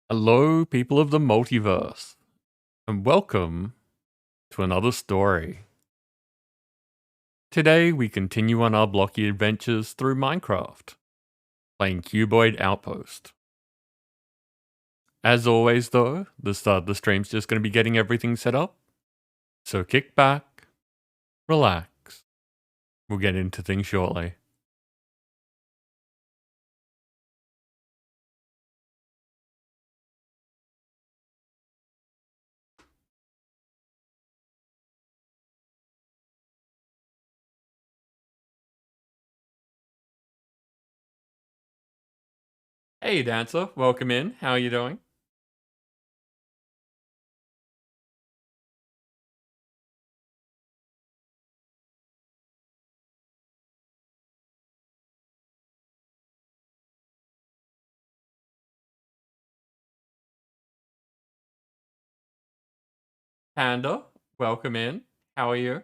Hello, people of the multiverse, and welcome to another story. Today, we continue on our blocky adventures through Minecraft, playing Cuboid Outpost. As always, though, the start of the stream's just going to be getting everything set up, so kick back, relax. We'll get into things shortly. Hey, Dancer, welcome in. How are you doing? Panda, welcome in. How are you?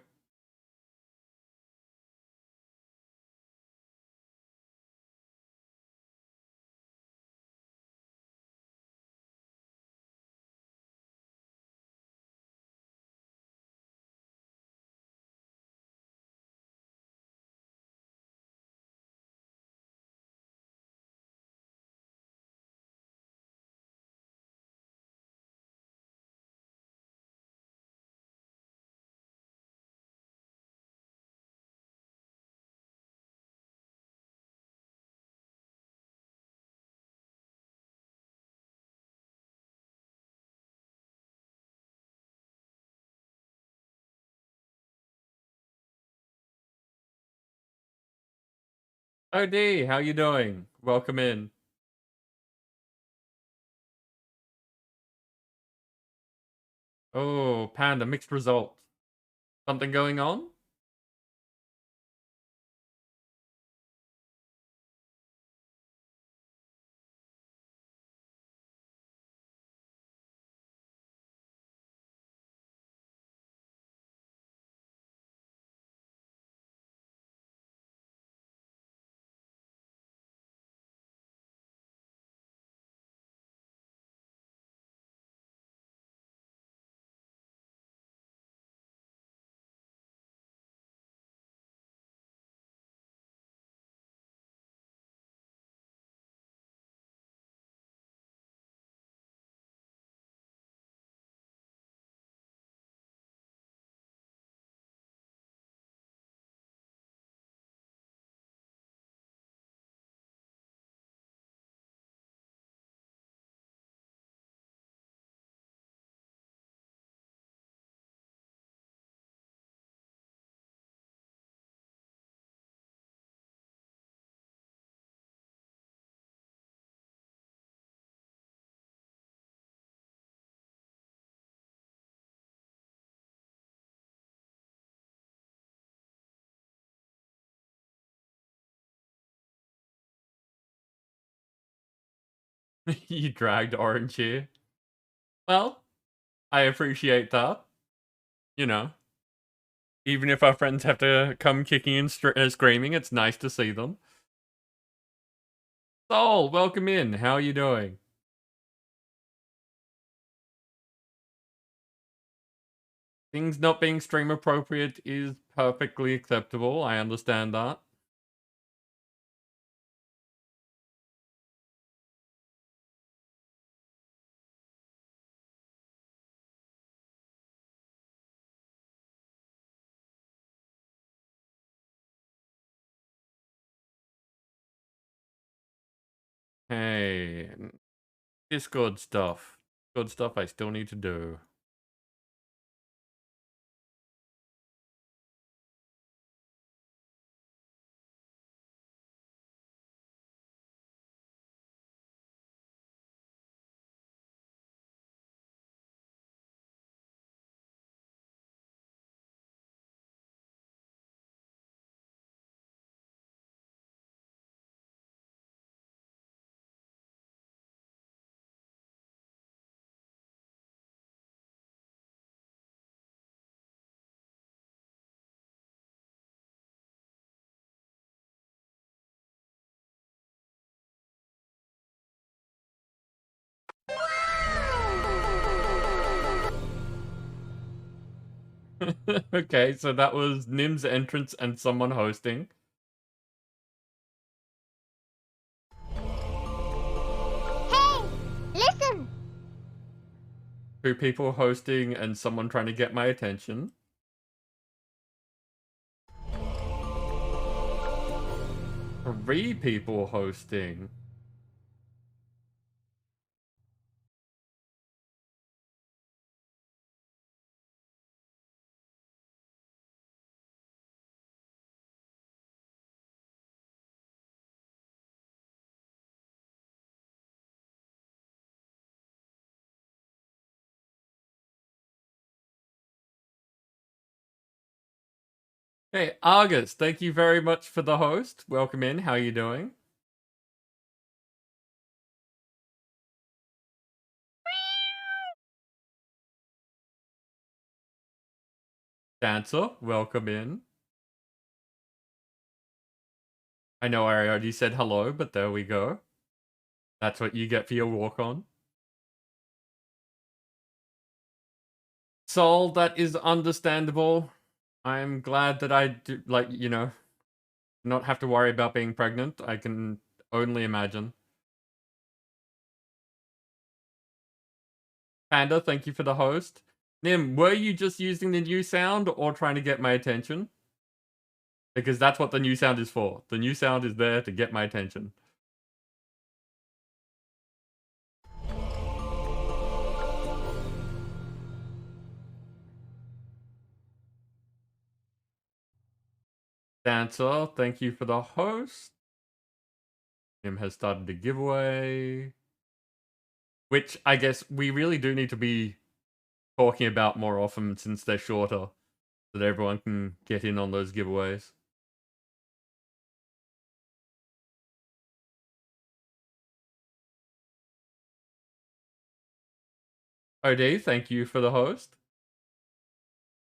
OD, how you doing? Welcome in. Oh, Panda, mixed results. Something going on? You dragged Orange here. Well, I appreciate that. You know, even if our friends have to come kicking and screaming, it's nice to see them. Soul, welcome in. How are you doing? Things not being stream appropriate is perfectly acceptable. I understand that. Hey, Discord stuff. Good stuff I still need to do. Okay, so that was Nim's entrance and someone hosting. Hey, listen! 2 people hosting and someone trying to get my attention. Three people hosting. Hey, Argus, thank you very much for the host. Welcome in. How are you doing? Dancer, welcome in. I know I already said hello, but there we go. That's what you get for your walk on. Soul, that is understandable. I'm glad that I do, like, you know, not have to worry about being pregnant. I can only imagine. Panda, thank you for the host. Nim, were you just using the new sound or trying to get my attention? Because that's what the new sound is for. The new sound is there to get my attention. Dancer, thank you for the host. Nim has started a giveaway. Which I guess we really do need to be talking about more often since they're shorter. So that everyone can get in on those giveaways. OD, thank you for the host.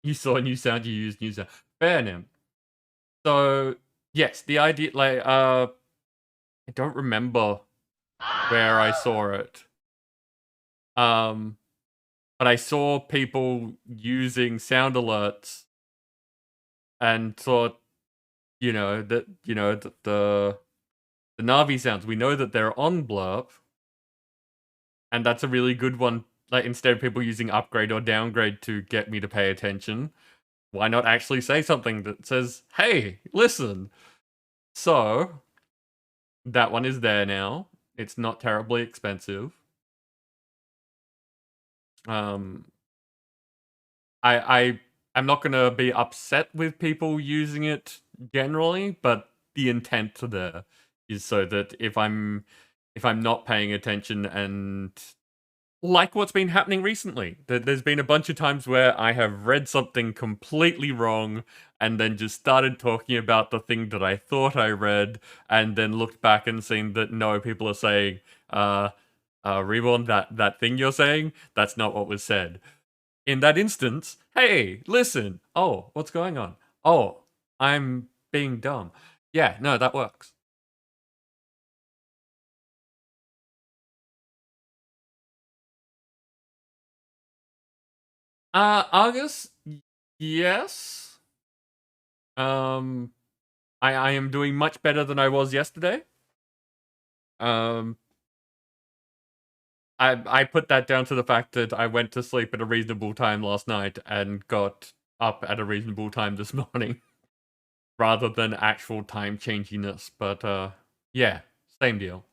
You saw a new sound, you used new sound. Fair Nim. So, yes, the idea, like, I don't remember where I saw it. But I saw people using sound alerts and thought, you know, that, you know, the Navi sounds, we know that they're on Blurp, and that's a really good one. Like, instead of people using upgrade or downgrade to get me to pay attention, why not actually say something that says, hey, listen? So, that one is there now. It's not terribly expensive. Um, I'm not gonna be upset with people using it generally, but the intent there is so that if I'm not paying attention and like what's been happening recently, there's been a bunch of times where I have read something completely wrong and then just started talking about the thing that I thought I read and then looked back and seen that no, people are saying, Reborn, that thing you're saying, that's not what was said. In that instance, hey, listen. Oh, what's going on? Oh, I'm being dumb. Yeah, no, that works. Argus, yes. Um, I am doing much better than I was yesterday. Um, I put that down to the fact that I went to sleep at a reasonable time last night and got up at a reasonable time this morning, rather than actual time changiness. But yeah, same deal.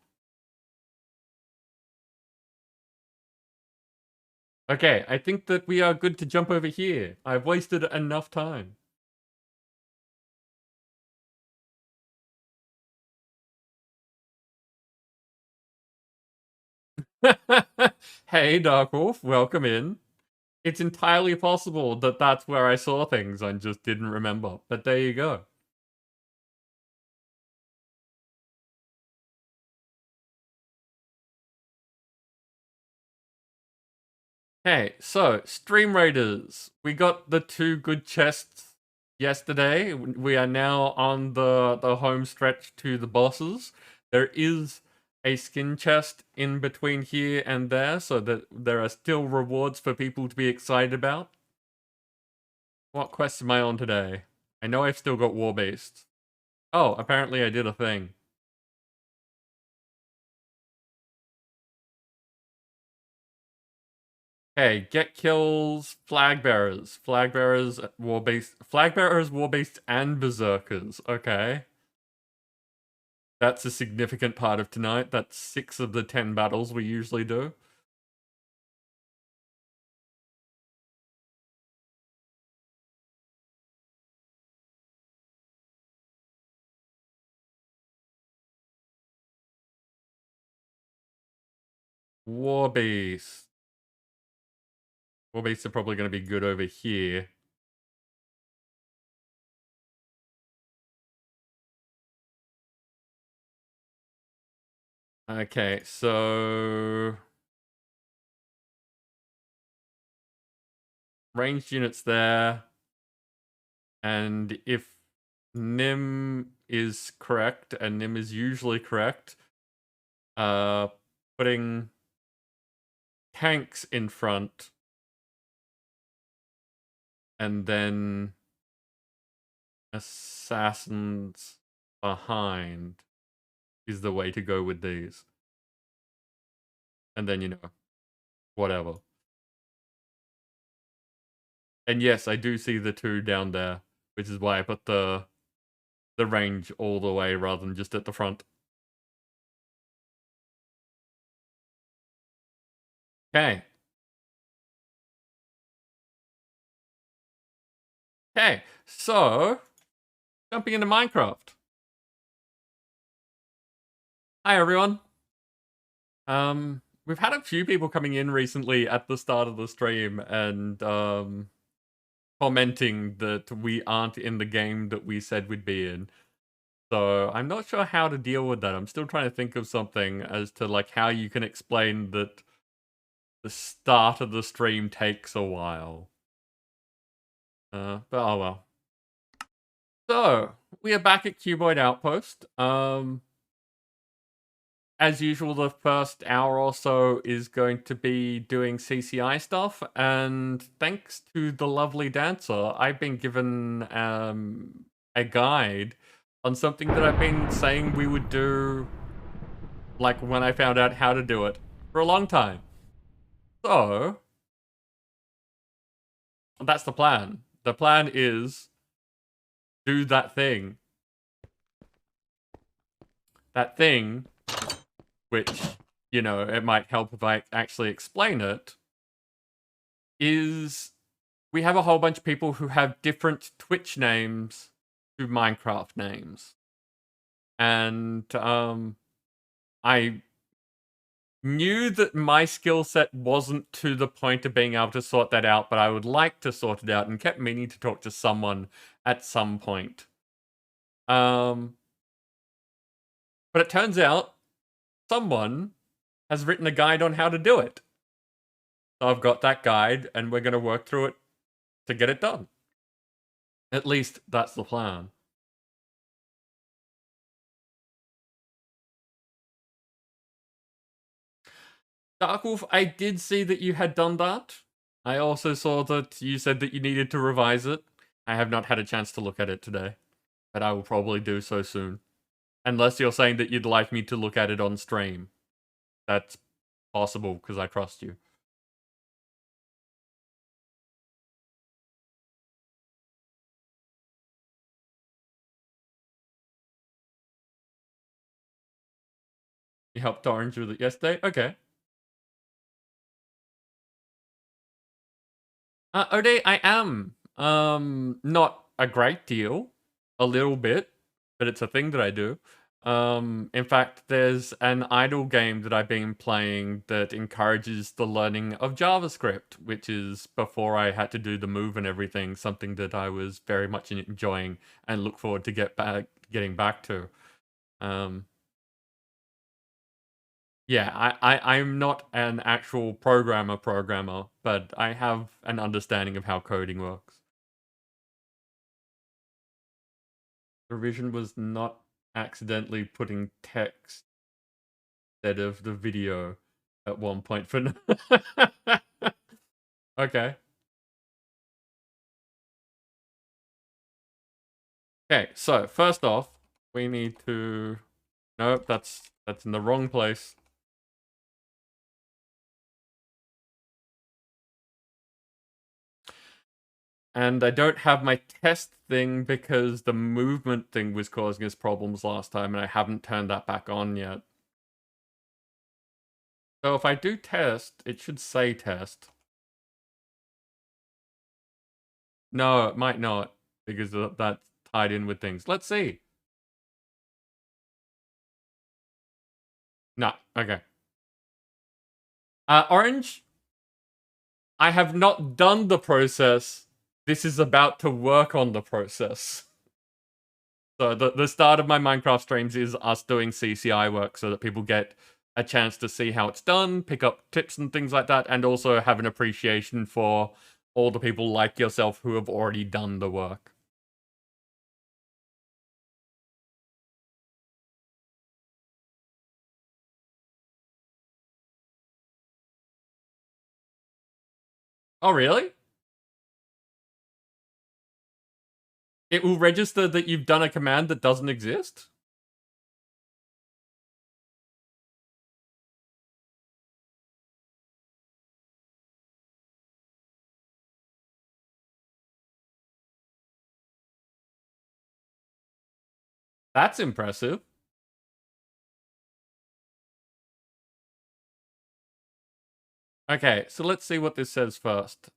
Okay, I think that we are good to jump over here. I've wasted enough time. Hey, Dark Wolf, welcome in. It's entirely possible that that's where I saw things and just didn't remember. But there you go. Hey, so, Stream Raiders. We got the 2 good chests yesterday. We are now on the home stretch to the bosses. There is a skin chest in between here and there, so that there are still rewards for people to be excited about. What quest am I on today? I know I've still got war-based. Oh, apparently I did a thing. Okay, get kills, flag bearers, war-based, and berserkers. Okay. That's a significant part of tonight. That's 6 of the 10 battles we usually do. War-based. War-based are probably going to be good over here. Okay, so ranged units there. And if Nim is correct, and Nim is usually correct, putting tanks in front and then assassins behind is the way to go with these. And then, you know, whatever. And yes, I do see the 2 down there, which is why I put the range all the way rather than just at the front. Okay. Okay, so jumping into Minecraft. Hi everyone. We've had a few people coming in recently at the start of the stream and commenting that we aren't in the game that we said we'd be in. So I'm not sure how to deal with that. I'm still trying to think of something as to like how you can explain that the start of the stream takes a while. But oh well. So we are back at Cuboid Outpost. As usual, the first hour or so is going to be doing CCI stuff, and thanks to the lovely dancer, I've been given a guide on something that I've been saying we would do, like when I found out how to do it, for a long time. So, that's the plan. The plan is do that thing. That thing, which, you know, it might help if I actually explain it, is we have a whole bunch of people who have different Twitch names to Minecraft names. And I knew that my skill set wasn't to the point of being able to sort that out, but I would like to sort it out and kept meaning to talk to someone at some point. But it turns out someone has written a guide on how to do it. So I've got that guide and we're going to work through it to get it done. At least that's the plan. Darkwolf, I did see that you had done that. I also saw that you said that you needed to revise it. I have not had a chance to look at it today, but I will probably do so soon. Unless you're saying that you'd like me to look at it on stream. That's possible, because I trust you. You helped Orange with it yesterday? Okay. Ode, I am. Not a great deal. A little bit. But it's a thing that I do. In fact, there's an idle game that I've been playing that encourages the learning of JavaScript, which is, before I had to do the move and everything, something that I was very much enjoying and look forward to getting back to. Yeah, I'm not an actual programmer, but I have an understanding of how coding works. The revision was not accidentally putting text instead of the video at one point for... Okay. Okay, so first off, we need to... Nope, that's in the wrong place. And I don't have my test thing because the movement thing was causing us problems last time, and I haven't turned that back on yet. So if I do test, it should say test. No, it might not, because that's tied in with things. Let's see. No, okay. Orange, I have not done the process. This is about to work on the process. So the start of my Minecraft streams is us doing CCI work so that people get a chance to see how it's done, pick up tips and things like that, and also have an appreciation for all the people like yourself who have already done the work. Oh, really? It will register that you've done a command that doesn't exist? That's impressive. Okay, so let's see what this says first.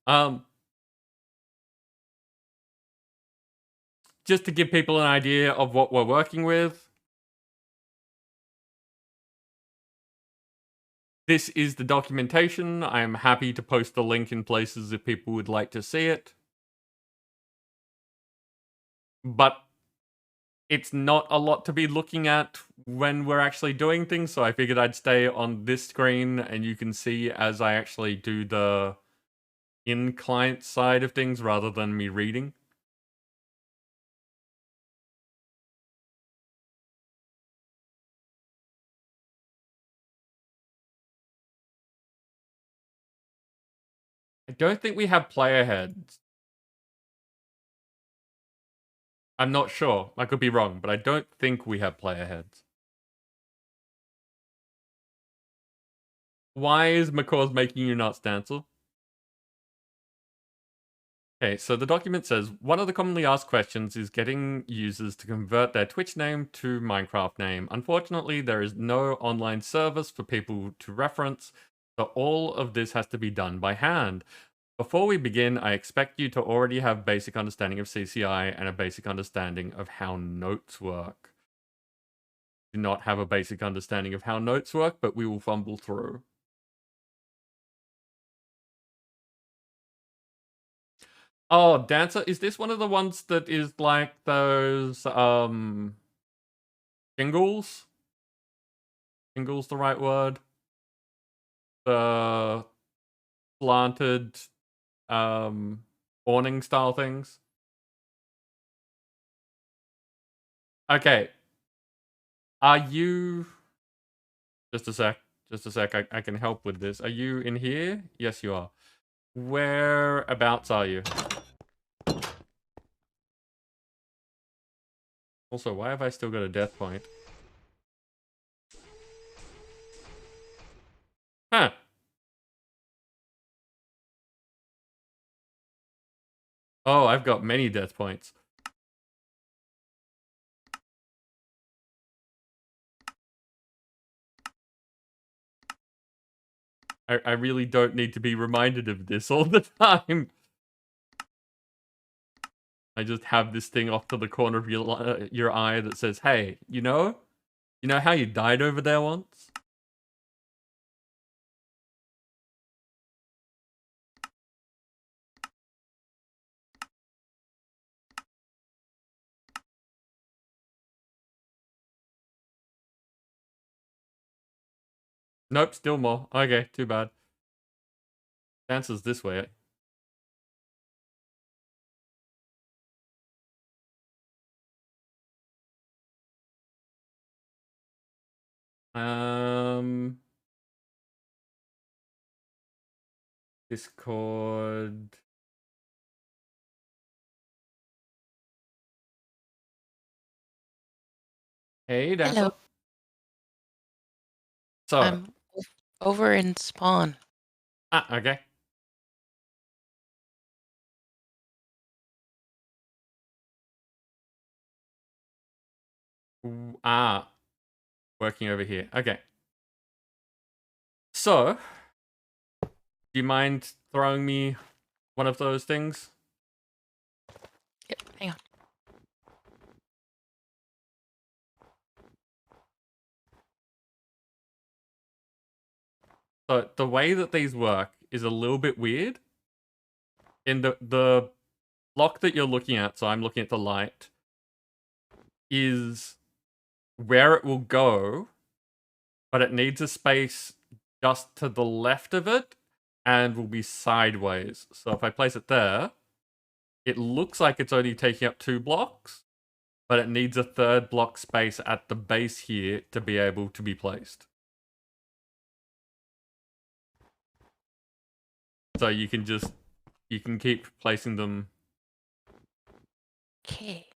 Just to give people an idea of what we're working with. This is the documentation. I am happy to post the link in places if people would like to see it. But it's not a lot to be looking at when we're actually doing things, so I figured I'd stay on this screen and you can see as I actually do the in-client side of things rather than me reading. I don't think we have player heads. I'm not sure. I could be wrong, but I don't think we have player heads. Why is McCaw's making you not Stancil? Okay, so the document says, one of the commonly asked questions is getting users to convert their Twitch name to Minecraft name. Unfortunately, there is no online service for people to reference, so all of this has to be done by hand. Before we begin, I expect you to already have basic understanding of CCI and a basic understanding of how notes work. Do not have a basic understanding of how notes work, but we will fumble through. Oh, Dancer, is this one of the ones that is like those, jingles? Jingle's the right word? The slanted, awning style things? Okay. Are you... Just a sec. Just a sec. I can help with this. Are you in here? Yes, you are. Whereabouts are you? Also, why have I still got a death point? Huh. Oh, I've got many death points. I really don't need to be reminded of this all the time. I just have this thing off to the corner of your eye that says, hey, you know how you died over there once? Nope, still more. Okay, too bad. Answers this way. Discord. Hey, Dessa. Hello. So, I'm over in spawn. okay. Working over here. Okay. So, do you mind throwing me one of those things? Yep, hang on. So, the way that these work is a little bit weird. In the block that you're looking at, so I'm looking at the light, is where it will go, but it needs a space just to the left of it and will be sideways. So if I place it there, it looks like it's only taking up 2 blocks, but it needs a 3rd block space at the base here to be able to be placed. So you can keep placing them. Okay.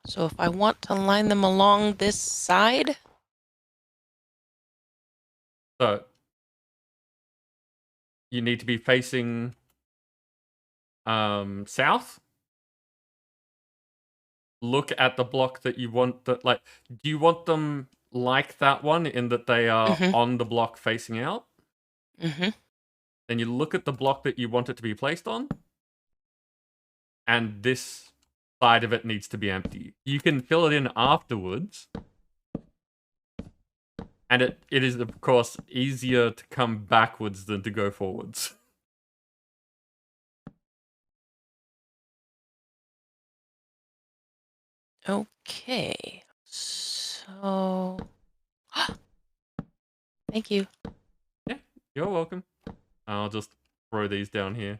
So if I want to line them along this side, So you need to be facing south. Look at the block that you want do you want them like that one in that they are on the block facing out? Then you look at the block that you want it to be placed on, and this side of it needs to be empty. You can fill it in afterwards, and it is, of course, easier to come backwards than to go forwards. Okay. So... Thank you. Yeah, you're welcome. I'll just throw these down here.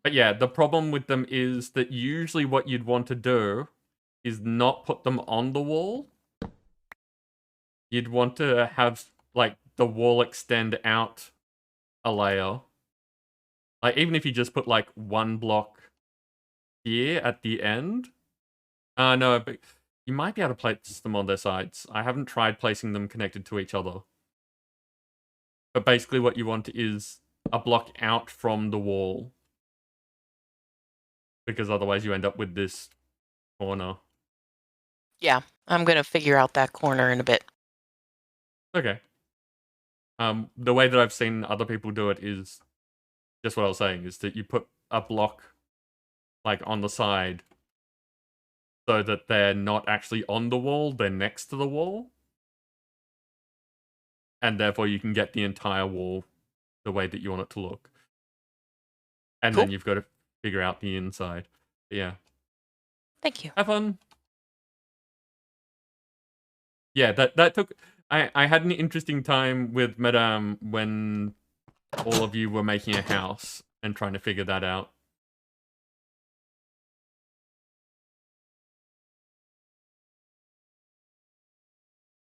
But yeah, the problem with them is that usually what you'd want to do is not put them on the wall. You'd want to have, like, the wall extend out a layer. Like, even if you just put, like, 1 block here at the end. No, but you might be able to place them on their sides. I haven't tried placing them connected to each other. But basically what you want is a block out from the wall. Because otherwise you end up with this corner. Yeah, I'm going to figure out that corner in a bit. Okay. The way that I've seen other people do it is just what I was saying, is that you put a block, like, on the side so that they're not actually on the wall, they're next to the wall. And therefore you can get the entire wall the way that you want it to look. And Cool. then you've got to figure out the inside. But yeah. Thank you. Have fun. Yeah, that took... I had an interesting time with Madame when all of you were making a house and trying to figure that out.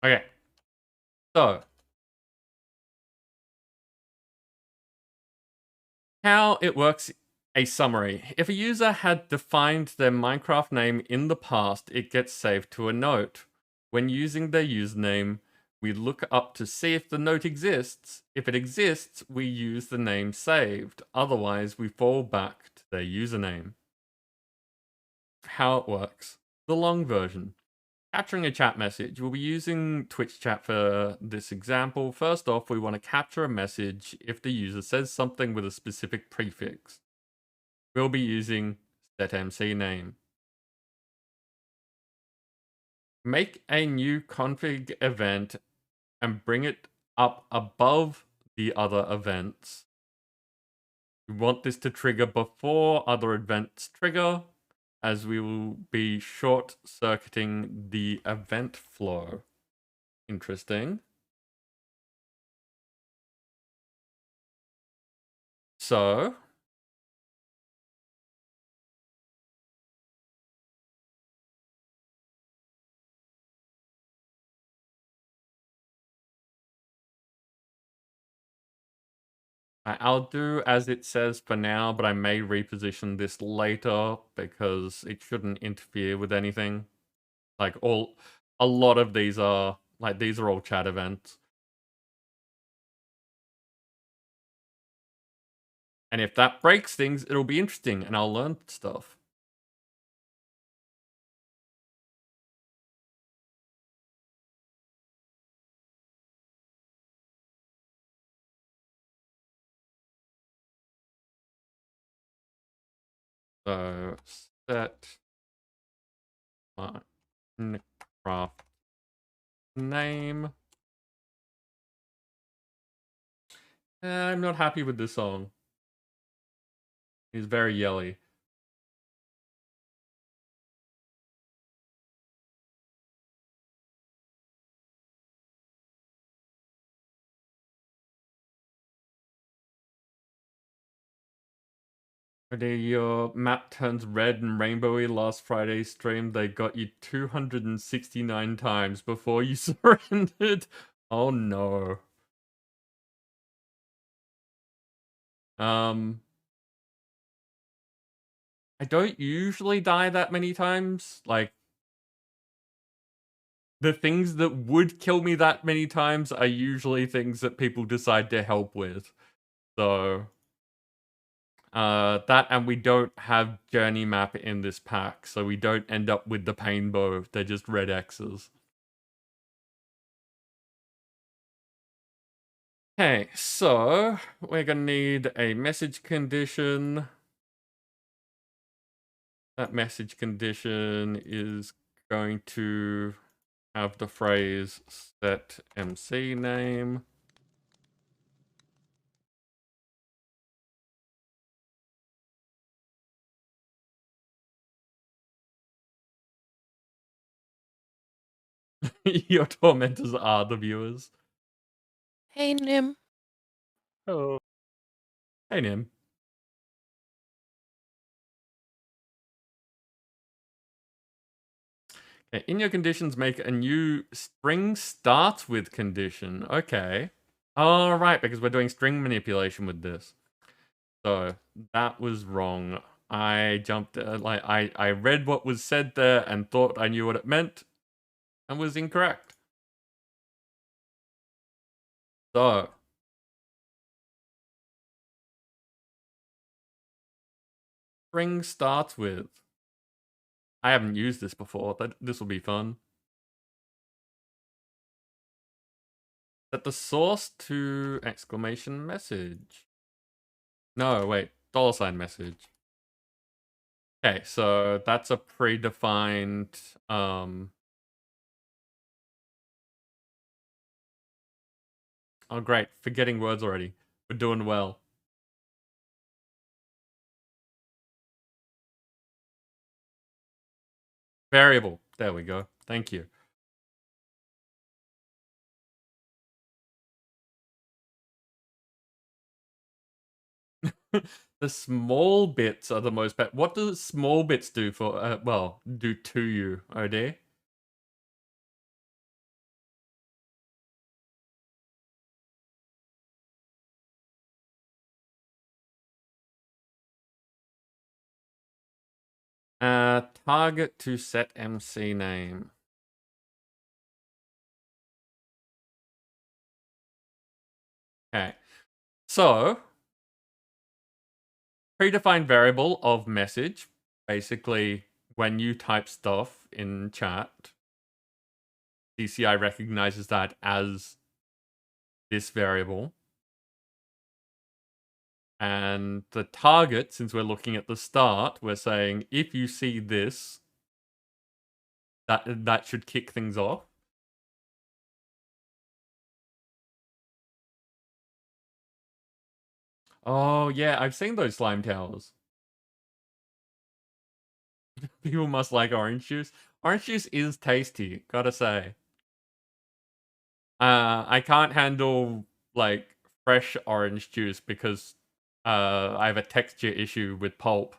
Okay. So, how it works, a summary. If a user had defined their Minecraft name in the past, it gets saved to a note. When using their username, we look up to see if the note exists. If it exists, we use the name saved. Otherwise, we fall back to their username. How it works. The long version. Capturing a chat message. We'll be using Twitch chat for this example. First off, we want to capture a message if the user says something with a specific prefix. We'll be using setMC name. Make a new config event and bring it up above the other events. We want this to trigger before other events trigger, as we will be short-circuiting the event flow. Interesting. So, I'll do as it says for now, but I may reposition this later because it shouldn't interfere with anything. Like a lot of these are these are all chat events. And if that breaks things, it'll be interesting and I'll learn stuff. So set Minecraft name. I'm not happy with this song. It's very yelly. Your map turns red and rainbowy. Last Friday's stream, they got you 269 times before you surrendered. Oh no. I don't usually die that many times. Like, the things that would kill me that many times are usually things that people decide to help with. So, that and we don't have journey map in this pack, so we don't end up with the pain bow. They're just red X's. Okay, so we're gonna need a message condition. That message condition is going to have the phrase set MC name. Your tormentors are the viewers. Hey, Nim. Oh. Hey, Nim. Okay, in your conditions, make a new string starts with condition. Okay. All right, because we're doing string manipulation with this. So that was wrong. I jumped, I read what was said there and thought I knew what it meant and was incorrect. So, string starts with. I haven't used this before. This will be fun. Set the source to exclamation message. No, wait, $ message. Okay, so that's a predefined, oh great, forgetting words already. We're doing well. Variable, there we go, thank you. The small bits are the most bad. What do small bits do for, well, do to you, OD? Target to set MC name. Okay, so predefined variable of message. Basically, when you type stuff in chat, CCI recognizes that as this variable. And the target, since we're looking at the start, we're saying if you see this, that should kick things off. Oh yeah, I've seen those slime towers. People must like orange juice. Orange juice is tasty, gotta say. I can't handle like fresh orange juice because I have a texture issue with pulp.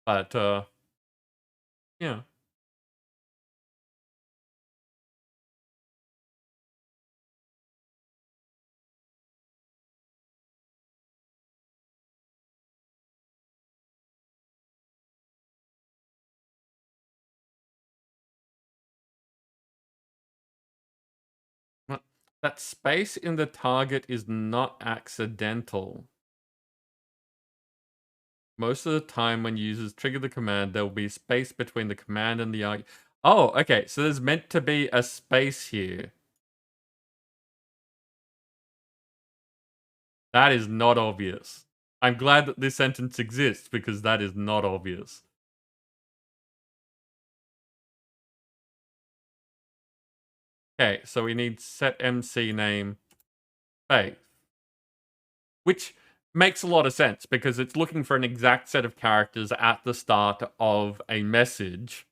But yeah. that space in the target is not accidental. Most of the time when users trigger the command, there will be space between the command and the arg. Oh, okay, so there's meant to be a space here. That is not obvious. I'm glad that this sentence exists because that is not obvious. Okay, so we need set MC name faith, which makes a lot of sense because it's looking for an exact set of characters at the start of a message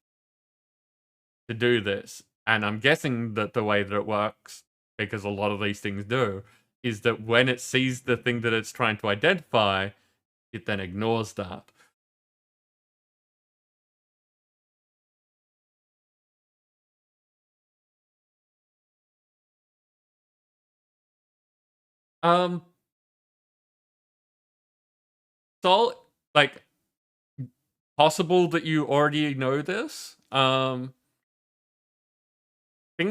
to do this. And I'm guessing that the way that it works, because a lot of these things do, is that when it sees the thing that it's trying to identify, it then ignores that. So, like, possible that you already know this. Thing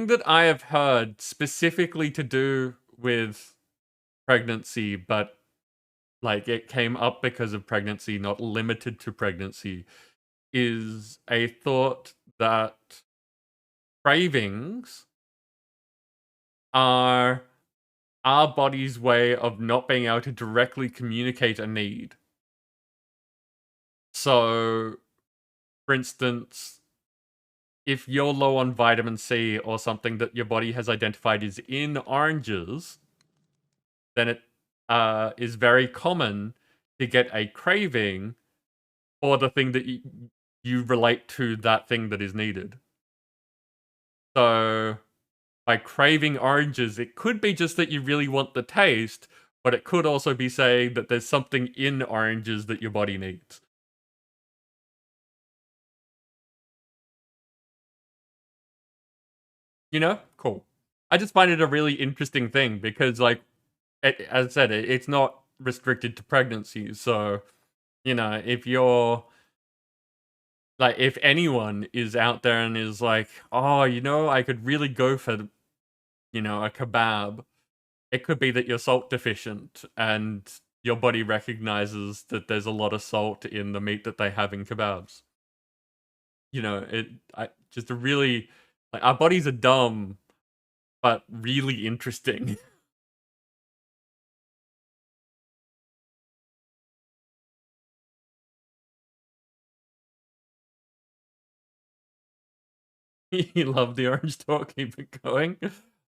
that I have heard specifically to do with pregnancy, but like it came up because of pregnancy, not limited to pregnancy, is a thought that cravings are our body's way of not being able to directly communicate a need. So, for instance, if you're low on vitamin C or something that your body has identified is in oranges, then it is very common to get a craving for the thing that you relate to that thing that is needed. So, by craving oranges, it could be just that you really want the taste, but it could also be saying that there's something in oranges that your body needs. You know? Cool. I just find it a really interesting thing because, like, as I said, it's not restricted to pregnancy. So, you know, if you're like, if anyone is out there and is like, oh, you know, I could really go for, you know, a kebab, it could be that you're salt deficient and your body recognizes that there's a lot of salt in the meat that they have in kebabs. You know, just a really, like, our bodies are dumb, but really interesting. You love the orange talk, keep it going.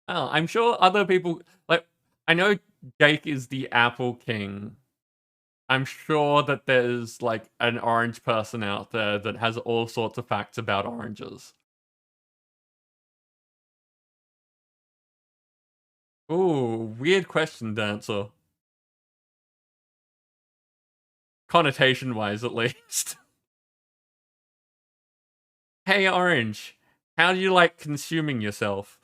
Oh, I'm sure other people, like, I know Jake is the Apple King. I'm sure that there's, like, an orange person out there that has all sorts of facts about oranges. Ooh, weird question, Dancer. Connotation-wise, at least. Hey, Orange, how do you like consuming yourself?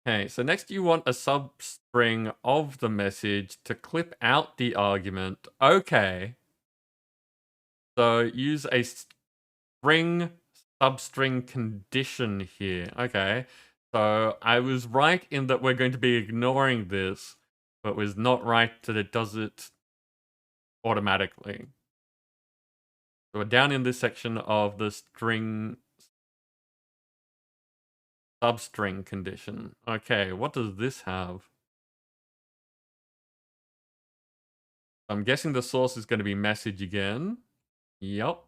Okay, so next you want a substring of the message to clip out the argument. Okay. So use a string substring condition here. Okay. So I was right in that we're going to be ignoring this, but was not right that it does it automatically. So we're down in this section of the string substring condition. Okay, what does this have? I'm guessing the source is going to be message again. Yep.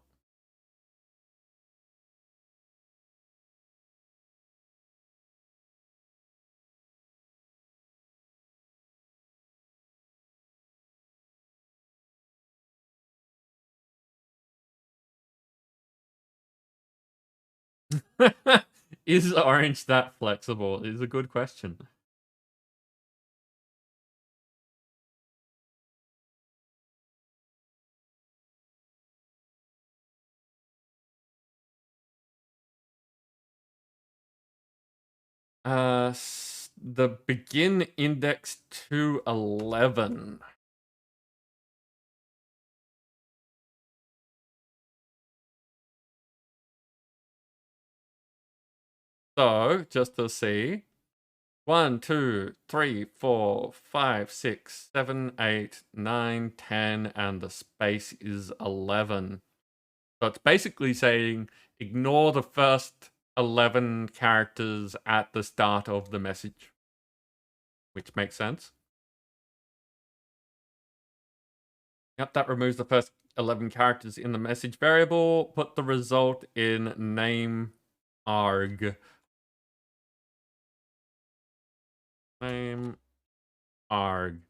Is orange that flexible? Is a good question. The begin index to 11. So, just to see, 1, 2, 3, 4, 5, 6, 7, 8, 9, 10, and the space is 11. So it's basically saying ignore the first 11 characters at the start of the message, which makes sense. Yep, that removes the first 11 characters in the message variable. Put the result in name arg. Name arg.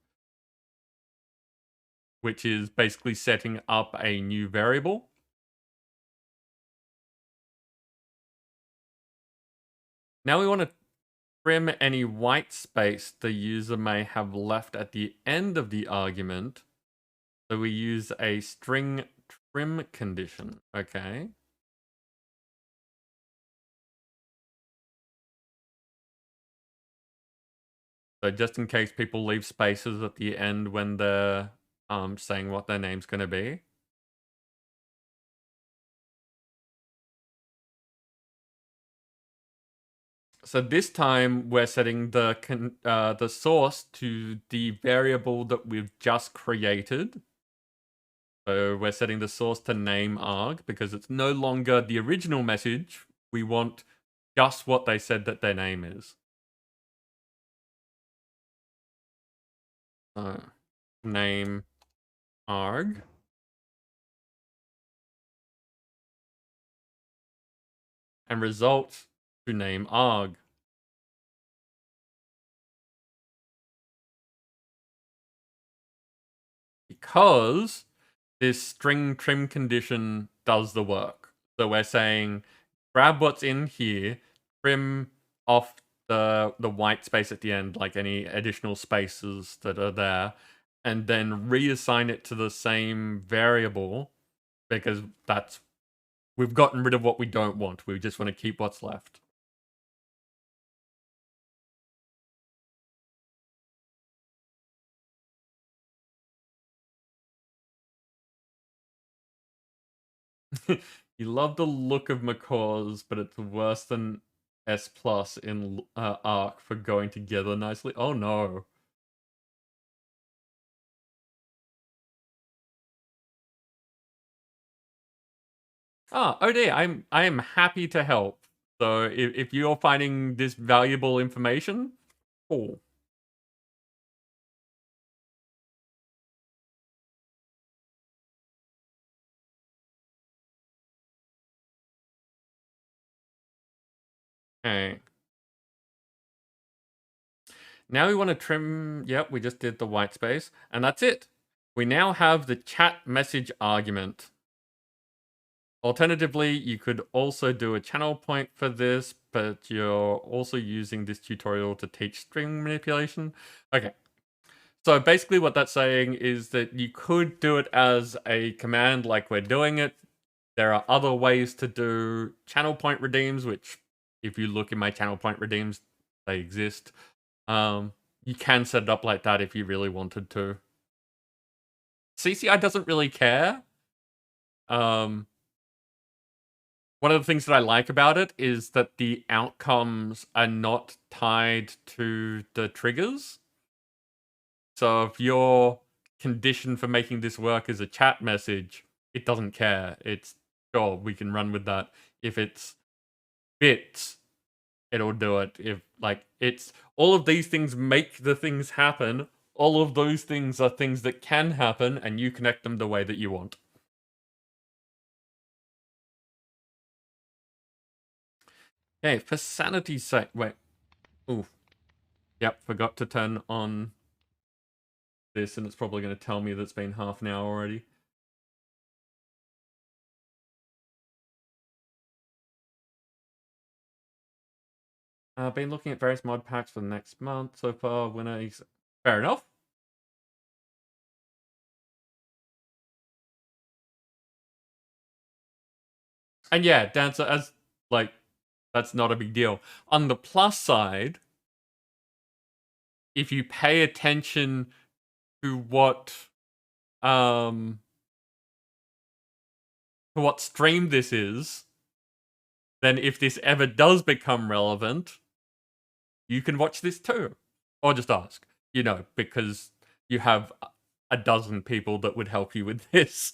Which is basically setting up a new variable. Now we want to trim any white space the user may have left at the end of the argument. So we use a string trim condition, okay? So just in case people leave spaces at the end when they're saying what their name's going to be. So this time we're setting the source to the variable that we've just created. So we're setting the source to name arg because it's no longer the original message. We want just what they said that their name is. Name arg. And result to name arg. Because this string trim condition does the work. So we're saying grab what's in here, trim off the white space at the end, like any additional spaces that are there, and then reassign it to the same variable because we've gotten rid of what we don't want. We just want to keep what's left. You love the look of macaws, but it's worse than S plus in Arc for going together nicely. Oh no. Ah, OD, I am happy to help. So if you're finding this valuable information, cool. Okay. Now we want to trim, yep, we just did the white space, and that's it. We now have the chat message argument. Alternatively, you could also do a channel point for this, but you're also using this tutorial to teach string manipulation. Okay. So basically what that's saying is that you could do it as a command like we're doing it. There are other ways to do channel point redeems, which if you look in my channel point redeems, they exist. You can set it up like that if you really wanted to. CCI doesn't really care. One of the things that I like about it is that the outcomes are not tied to the triggers. So if your condition for making this work is a chat message, it doesn't care. It's, sure, we can run with that. If it's bits, it'll do it. If, like, it's, all of these things make the things happen. All of those things are things that can happen, and you connect them the way that you want. Okay, for sanity's sake, wait. Ooh. Yep, forgot to turn on this, and it's probably going to tell me that it's been half an hour already. I've been looking at various mod packs for the next month. So far, winner is... Fair enough. And yeah, Dancer, as, like, that's not a big deal. On the plus side, if you pay attention to what stream this is, then if this ever does become relevant, you can watch this too. Or just ask, because you have a dozen people that would help you with this.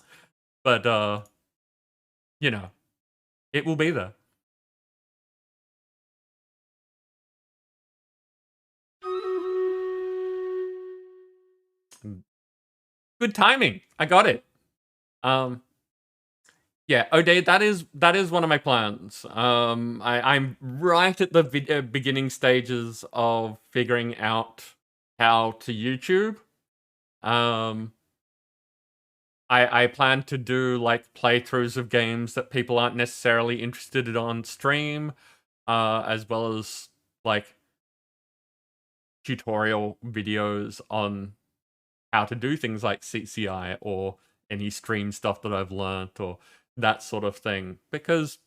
But, it will be there. Good timing. I got it. Yeah, O'Day, that is one of my plans. I'm right at the beginning stages of figuring out how to YouTube. I plan to do like playthroughs of games that people aren't necessarily interested in on stream, as well as like tutorial videos on how to do things like CCI or any stream stuff that I've learnt or that sort of thing. Because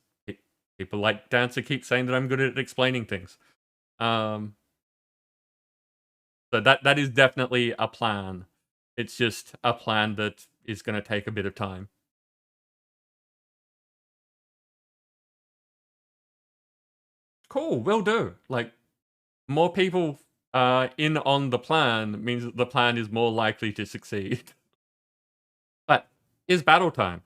people like Dancer keep saying that I'm good at explaining things. So that is definitely a plan. It's just a plan that is going to take a bit of time. Cool, will do. Like, more people in on the plan means that the plan is more likely to succeed. But it's battle time.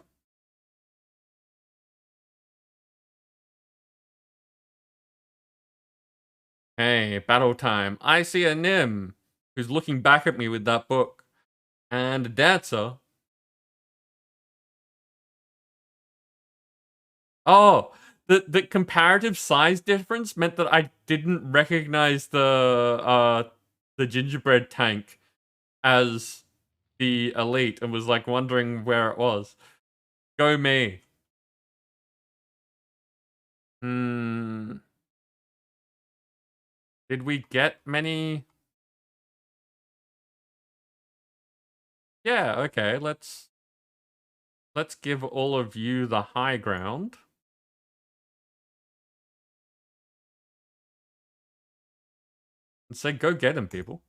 Hey, battle time. I see a Nim who's looking back at me with that book. And a Dancer. Oh, the comparative size difference meant that I didn't recognize the gingerbread tank as the elite and was like wondering where it was. Go me. Did we get many? Yeah, okay, let's give all of you the high ground. And say, go get him, people.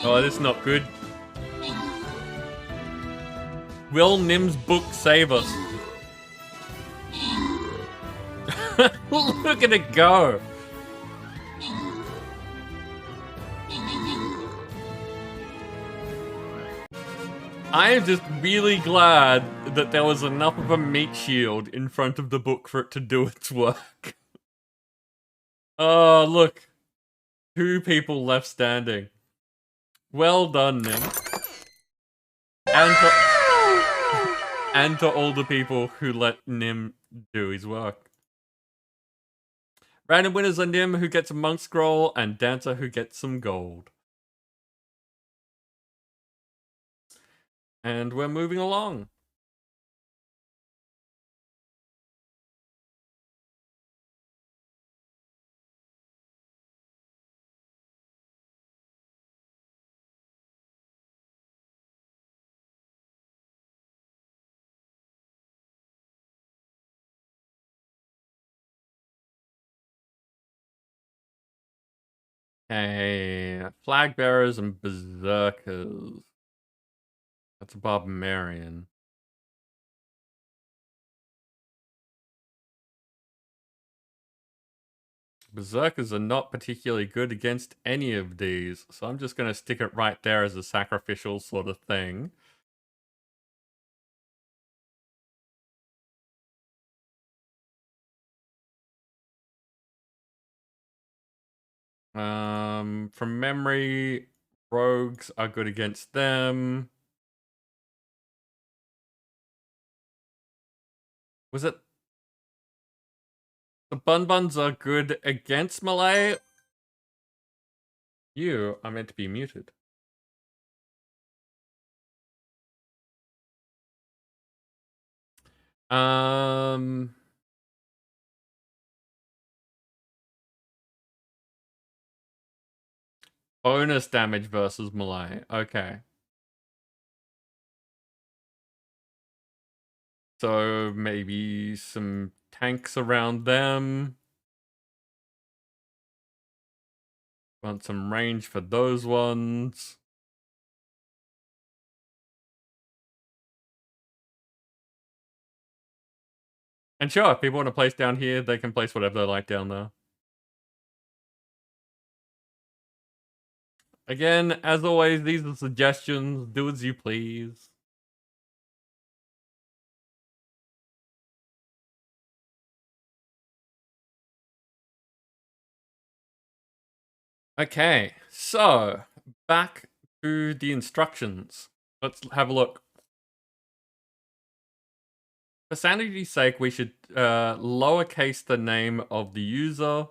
Oh, this is not good. Will Nim's book save us? Look at it go. I am just really glad that there was enough of a meat shield in front of the book for it to do its work. Oh, look. 2 people left standing. Well done, Nim. And to all the people who let Nim do his work. Random winners are Nim, who gets a monk scroll, and Dancer, who gets some gold. And we're moving along. Hey, flag bearers and berserkers. That's a barbarian. Berserkers are not particularly good against any of these, so I'm just going to stick it right there as a sacrificial sort of thing. From memory, rogues are good against them. Was it? The Bun Buns are good against melee? You are meant to be muted. Bonus damage versus melee. Okay. So maybe some tanks around them. Want some range for those ones. And sure, if people want to place down here, they can place whatever they like down there. Again, as always, these are suggestions. Do as you please. Okay, so back to the instructions. Let's have a look. For sanity's sake, we should lowercase the name of the user.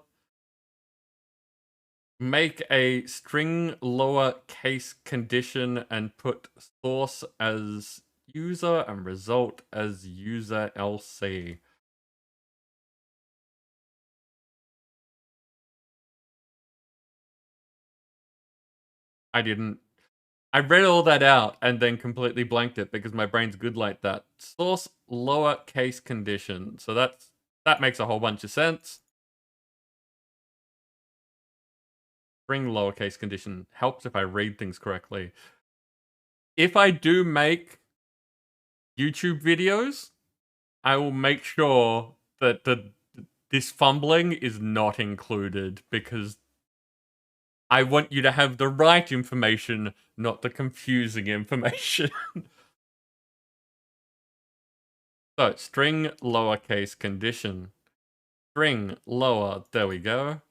Make a string lowercase condition and put source as user and result as user LC. I read all that out and then completely blanked it because my brain's good like that. Source lowercase condition. So that makes a whole bunch of sense. String lowercase condition helps if I read things correctly. If I do make YouTube videos, I will make sure that this fumbling is not included because I want you to have the right information, not the confusing information. So, string lowercase condition. String lower, there we go.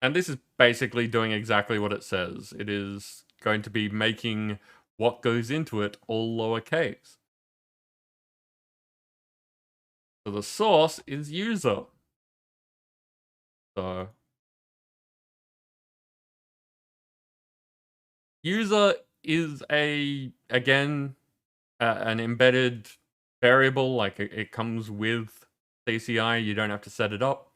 And this is basically doing exactly what it says. It is going to be making what goes into it all lowercase. So the source is user. So user is again, an embedded variable, like it comes with CCI, you don't have to set it up,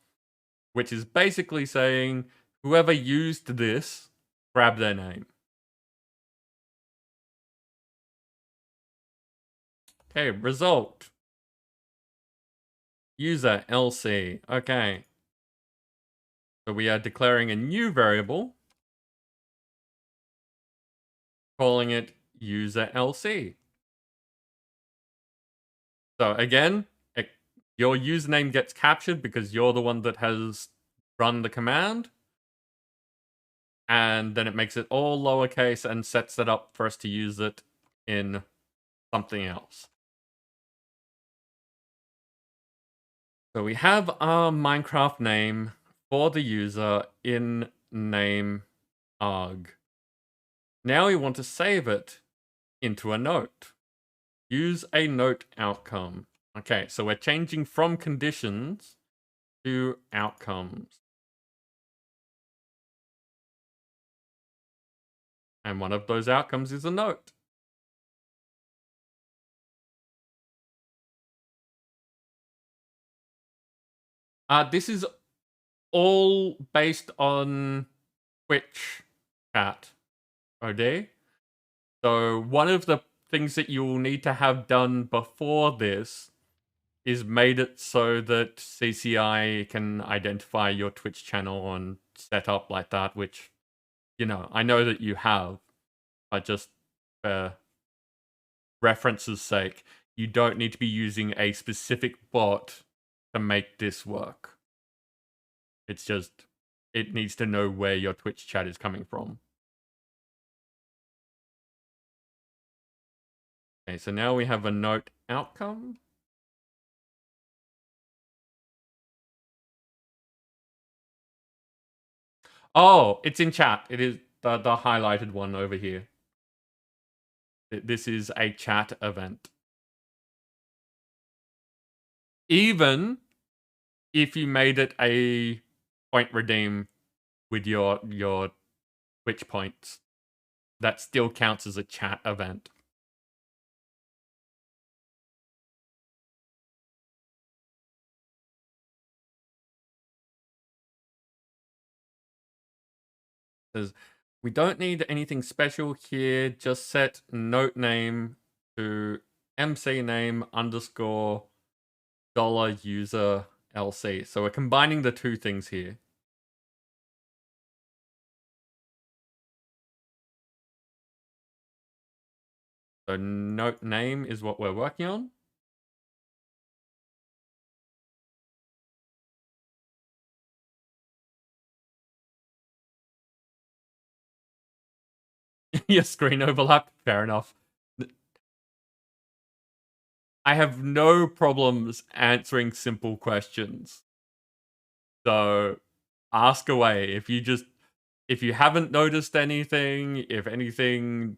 which is basically saying whoever used this, grab their name. Okay, result. User LC. Okay. So we are declaring a new variable, calling it user LC. So again, your username gets captured because you're the one that has run the command. And then it makes it all lowercase and sets it up for us to use it in something else. So we have our Minecraft name for the user in name arg. Now we want to save it into a note. Use a note outcome. Okay, so we're changing from conditions to outcomes. And one of those outcomes is a note. This is all based on Twitch chat, OD. So one of the things that you will need to have done before this is made it so that CCI can identify your Twitch channel and set up like that, which, you know, I know that you have, but just for reference's sake, you don't need to be using a specific bot to make this work. It's just, it needs to know where your Twitch chat is coming from. Okay, so now we have a note outcome. Oh, it's in chat. It is the highlighted one over here. This is a chat event. Even if you made it a point redeem with your Twitch points, that still counts as a chat event. Says we don't need anything special here. Just set note name to MC name underscore $user LC. So we're combining the two things here. So note name is what we're working on. Your screen overlap. Fair enough. I have no problems answering simple questions. So ask away. If you haven't noticed anything, if anything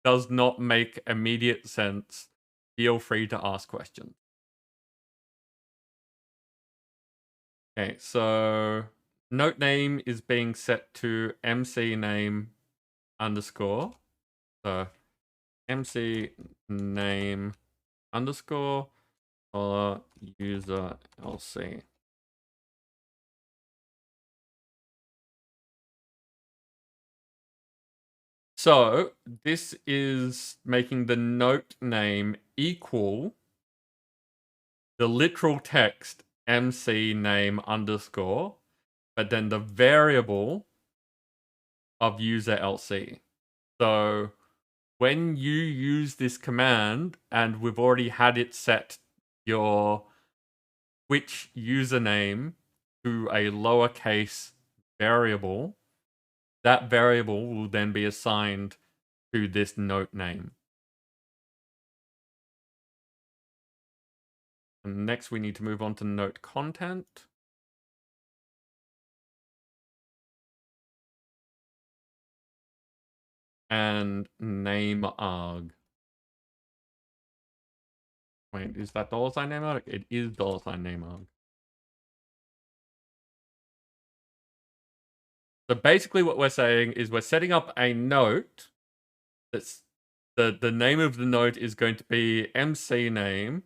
does not make immediate sense, feel free to ask questions. Okay, so note name is being set to MC name underscore. So MC name underscore or user LC. So this is making the note name equal the literal text MC name underscore, but then the variable of user LC. So when you use this command and we've already had it set your Twitch username to a lowercase variable, that variable will then be assigned to this note name. And next we need to move on to note content. And name arg. Wait, is that $ name arg? It is $ name arg. So basically what we're saying is we're setting up a note that's the name of the note is going to be MC name,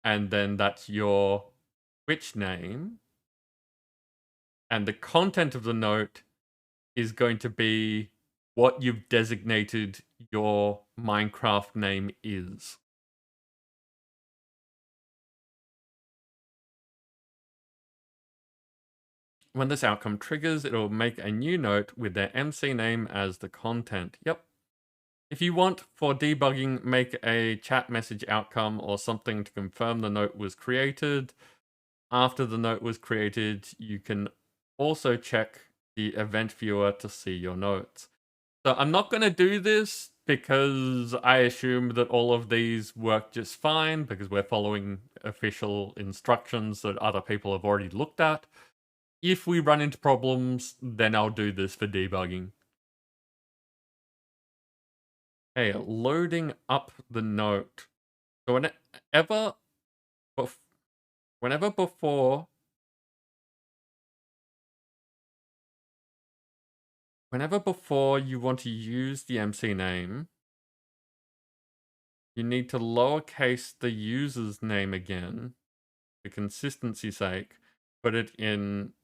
and then that's your Twitch name. And the content of the note is going to be what you've designated your Minecraft name is. When this outcome triggers, it'll make a new note with their MC name as the content. Yep. If you want, for debugging, make a chat message outcome or something to confirm the note was created. After the note was created, you can also check the event viewer to see your notes. So I'm not going to do this because I assume that all of these work just fine because we're following official instructions that other people have already looked at. If we run into problems, then I'll do this for debugging. Okay, loading up the note. So whenever before you want to use the MC name, you need to lowercase the user's name again, for consistency's sake, put it in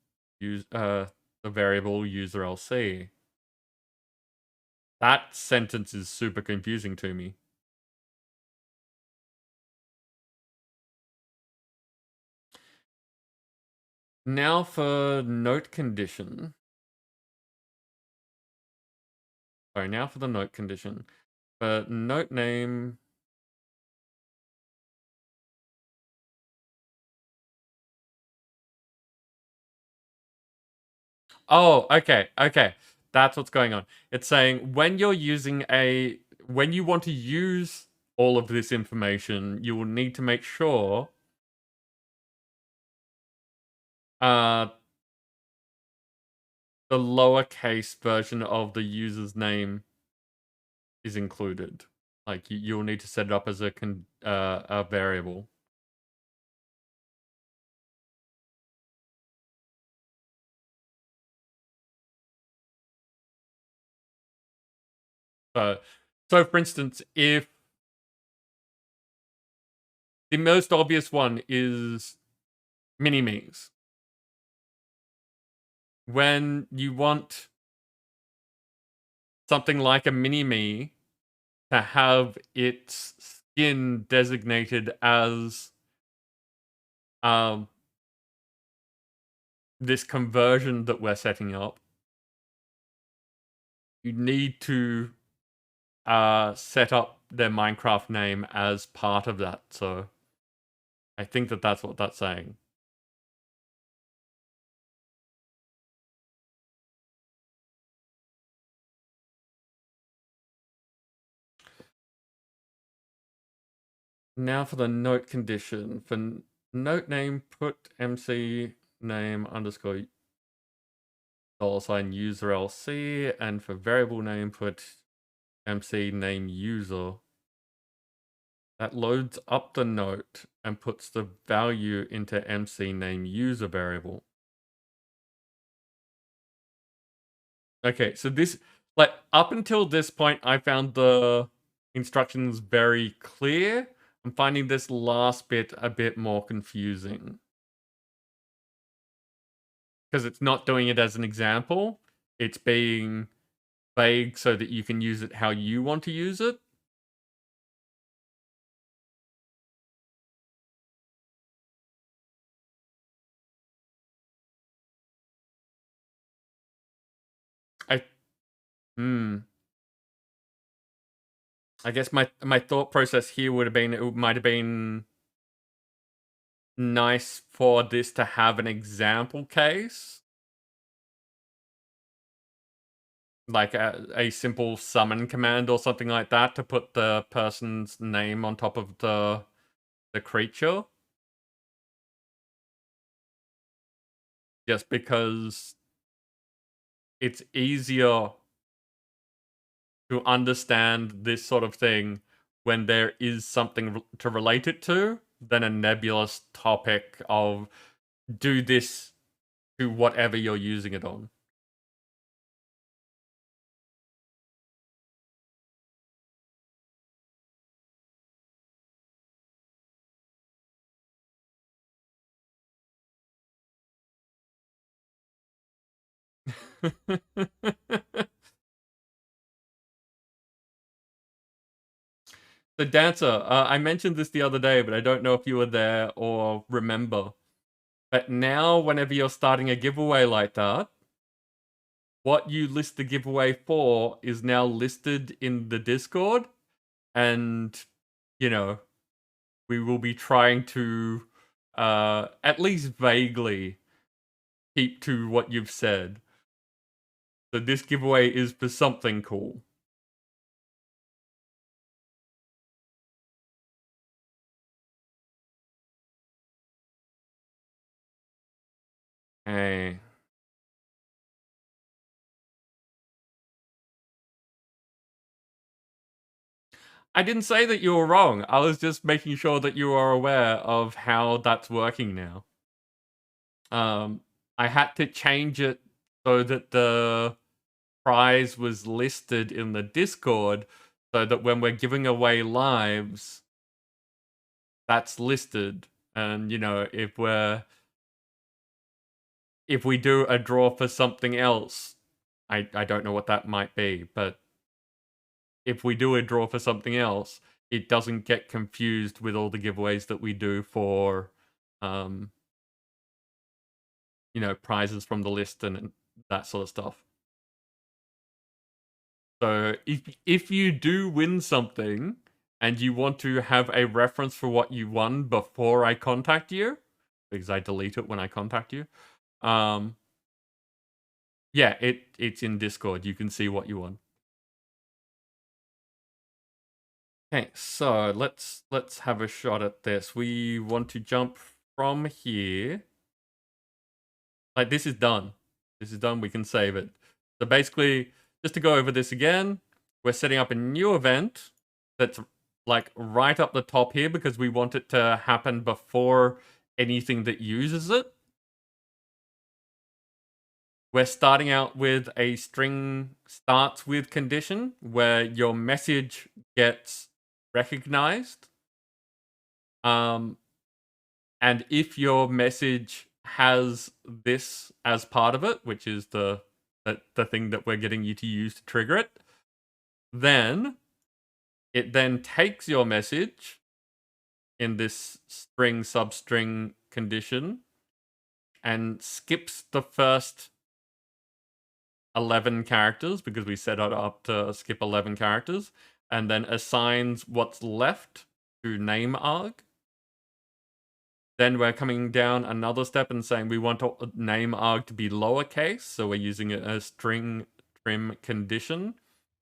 the variable user LC. That sentence is super confusing to me. Now for note condition. Sorry, now for the note condition. For note name. Oh, okay. That's what's going on. It's saying when you want to use all of this information, you will need to make sure the lowercase version of the user's name is included. Like you'll need to set it up as a variable. So for instance, if the most obvious one is mini-me's. When you want something like a mini-me to have its skin designated as this conversion that we're setting up, you need to set up their Minecraft name as part of that. So I think that that's what that's saying. Now for the note condition. For note name, put MC name underscore $ user LC, and for variable name, put MC name user. That loads up the note and puts the value into MC name user variable. Okay, so this, like, up until this point, I found the instructions very clear. I'm finding this last bit a bit more confusing. Because it's not doing it as an example. It's being vague so that you can use it how you want to use it. I guess my thought process here would have been, it might have been nice for this to have an example case. Like a simple summon command or something like that to put the person's name on top of the creature. Just because it's easier to understand this sort of thing when there is something to relate it to than a nebulous topic of do this to whatever you're using it on. The dancer, I mentioned this the other day, but I don't know if you were there or remember. But now, whenever you're starting a giveaway like that, what you list the giveaway for is now listed in the Discord. And, you know, we will be trying to, at least vaguely, keep to what you've said. So this giveaway is for something cool. Hey. I didn't say that you were wrong. I was just making sure that you are aware of how that's working now. I had to change it so that the prize was listed in the Discord so that when we're giving away lives, that's listed. And, you know, if we do a draw for something else, I don't know what that might be, but if we do a draw for something else, it doesn't get confused with all the giveaways that we do for, you know, prizes from the list and that sort of stuff. So if you do win something and you want to have a reference for what you won before I contact you, because I delete it when I contact you, yeah, it's in Discord. You can see what you won. Okay, so let's have a shot at this. We want to jump from here. Like, this is done. This is done. We can save it. So basically, just to go over this again, we're setting up a new event that's like right up the top here because we want it to happen before anything that uses it. We're starting out with a string starts with condition where your message gets recognized. And if your message has this as part of it, which is the thing that we're getting you to use to trigger it, Then it then takes your message in this string substring condition and skips the first 11 characters because we set it up to skip 11 characters, and then assigns what's left to name arg. Then we're coming down another step and saying we want name arg to be lowercase, so we're using a string trim condition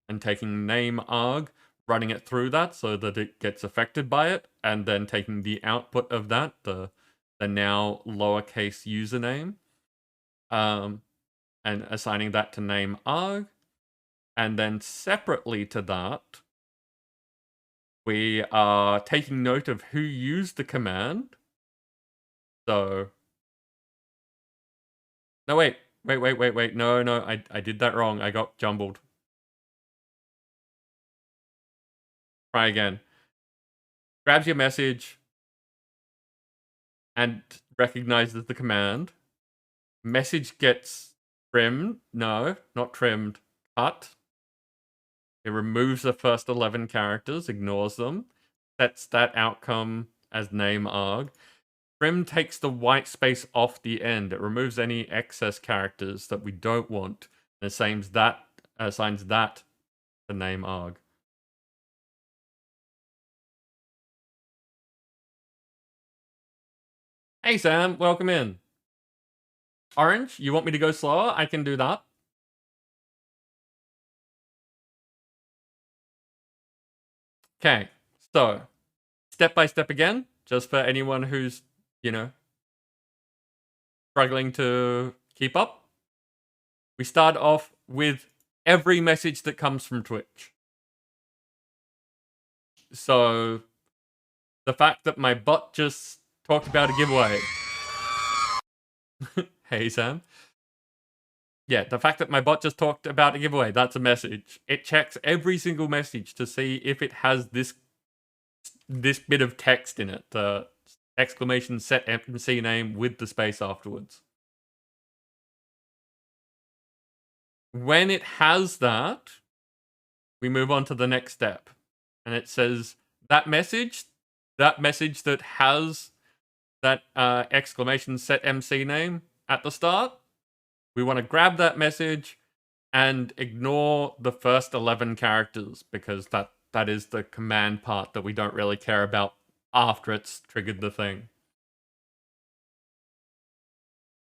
and taking name arg, running it through that so that it gets affected by it, and then taking the output of that, the now lowercase username, and assigning that to name arg. And then separately to that, we are taking note of who used the command. So, no, wait. No, I did that wrong. I got jumbled. Try again. Grabs your message and recognizes the command. Message gets trimmed. No, not trimmed. Cut. It removes the first 11 characters, ignores them, sets that outcome as name arg. Trim takes the white space off the end. It removes any excess characters that we don't want and assigns that to name arg. Hey Sam, welcome in. Orange, you want me to go slower? I can do that. Okay, so step by step again, just for anyone who's, struggling to keep up. We start off with every message that comes from Twitch. So the fact that my bot just talked about a giveaway. Hey, Sam. Yeah, the fact that my bot just talked about a giveaway, that's a message. It checks every single message to see if it has this bit of text in it, the exclamation set MC name with the space afterwards. When it has that, we move on to the next step. And it says that message that has that exclamation set MC name at the start, we want to grab that message and ignore the first 11 characters because that is the command part that we don't really care about after it's triggered the thing.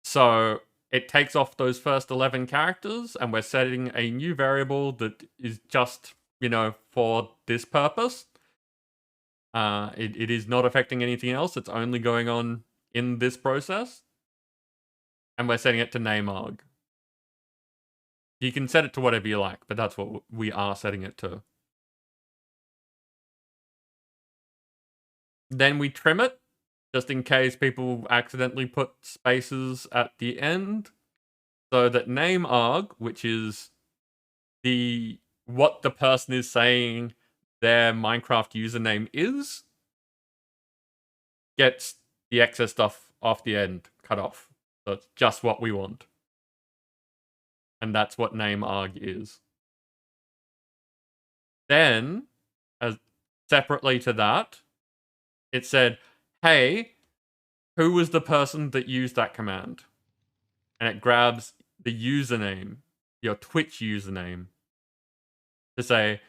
So it takes off those first 11 characters and we're setting a new variable that is just, for this purpose. It is not affecting anything else. It's only going on in this process. And we're setting it to name arg. You can set it to whatever you like, but that's what we are setting it to. Then we trim it, just in case people accidentally put spaces at the end. So that name arg, which is what the person is saying their Minecraft username is, gets the excess stuff off the end, cut off. So it's just what we want. And that's what name arg is. Then, as separately to that, it said, hey, who was the person that used that command? And it grabs the username, your Twitch username, to say,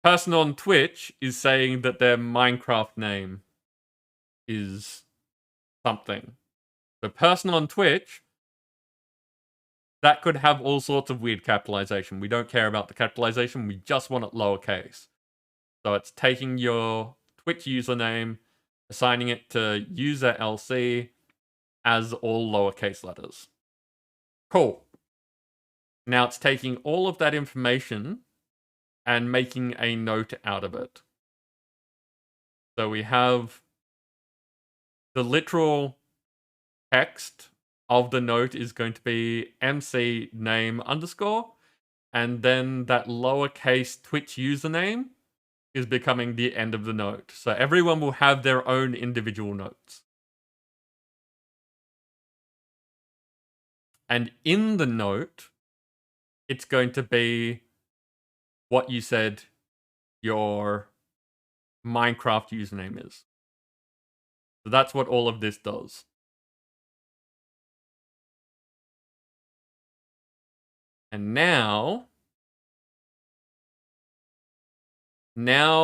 person on Twitch is saying that their Minecraft name is something. The person on Twitch, that could have all sorts of weird capitalization. We don't care about the capitalization. We just want it lowercase. So it's taking your Twitch username, assigning it to user LC as all lowercase letters. Cool. Now it's taking all of that information and making a note out of it. So we have the literal text of the note is going to be MC name underscore, and then that lowercase Twitch username is becoming the end of the note. So everyone will have their own individual notes. And in the note, it's going to be what you said your Minecraft username is. So that's what all of this does. And now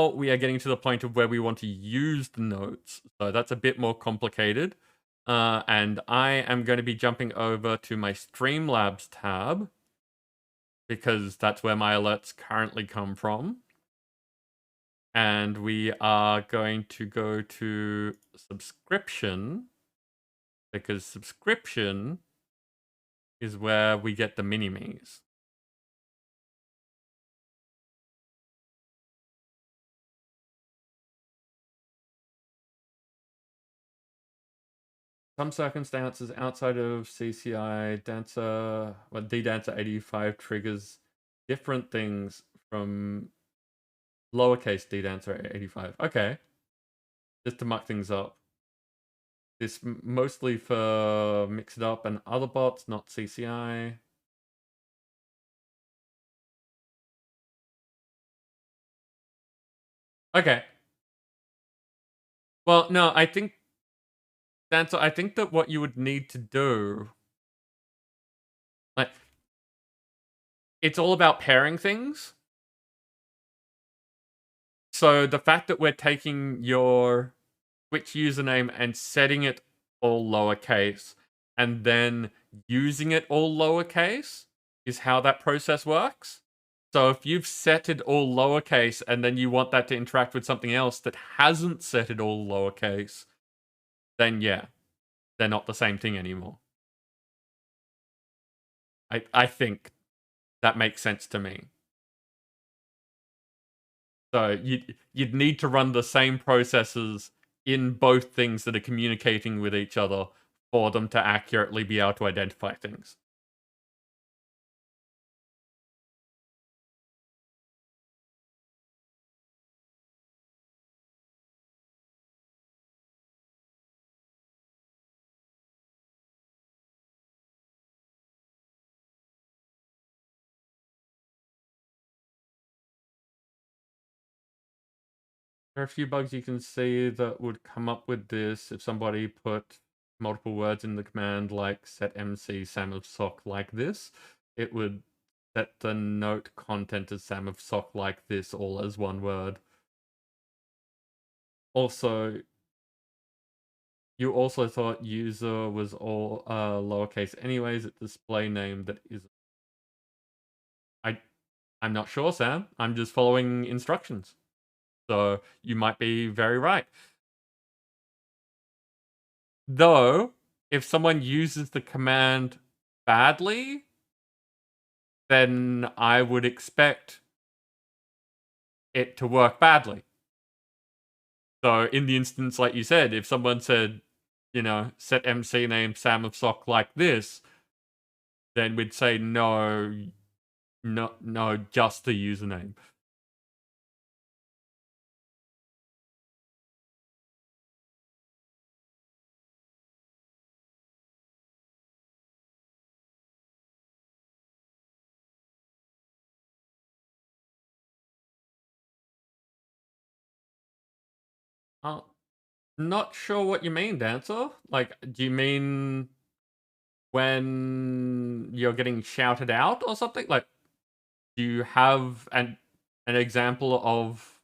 we are getting to the point of where we want to use the notes. So that's a bit more complicated. And I am going to be jumping over to my Streamlabs tab because that's where my alerts currently come from. And we are going to go to subscription because subscription is where we get the mini-me's. Some circumstances outside of CCI, D-Dancer 85 triggers different things from lowercase D-Dancer 85. Okay. Just to muck things up. This mostly for Mix It Up and other bots, not CCI. Okay. Well, no, I think that what you would need to do, like, it's all about pairing things. So the fact that we're taking your Twitch username and setting it all lowercase and then using it all lowercase is how that process works. So if you've set it all lowercase and then you want that to interact with something else that hasn't set it all lowercase, then yeah, they're not the same thing anymore. I think that makes sense to me. So you'd need to run the same processes in both things that are communicating with each other for them to accurately be able to identify things. There are a few bugs you can see that would come up with this if somebody put multiple words in the command like set MC Sam of Sock like this. It would set the note content as Sam of Sock like this all as one word. Also, you also thought user was all lowercase anyways, it's display name that is. I'm not sure, Sam. I'm just following instructions. So you might be very right. Though, if someone uses the command badly, then I would expect it to work badly. So in the instance, like you said, if someone said, set MC name Sam of Sock like this, then we'd say no, just the username. Not sure what you mean, Dancer. Like, do you mean when you're getting shouted out or something? Like, do you have an example of...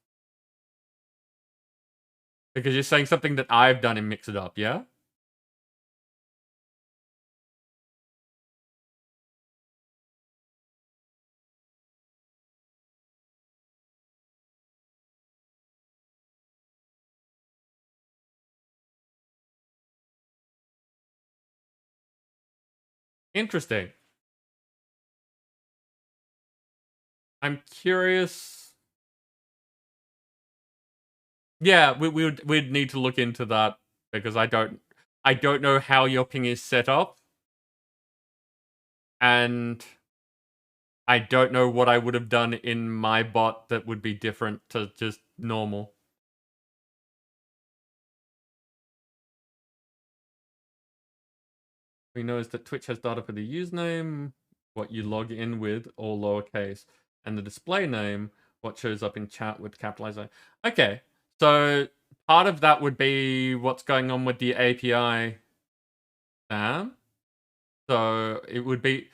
Because you're saying something that I've done in Mix It Up, yeah? Interesting. I'm curious. Yeah, we'd need to look into that because I don't know how your ping is set up. And I don't know what I would have done in my bot that would be different to just normal. We know that Twitch has data for the username, what you log in with, all lowercase. and the display name, what shows up in chat with capitalized I. Okay, so part of that would be what's going on with the API. So it would be.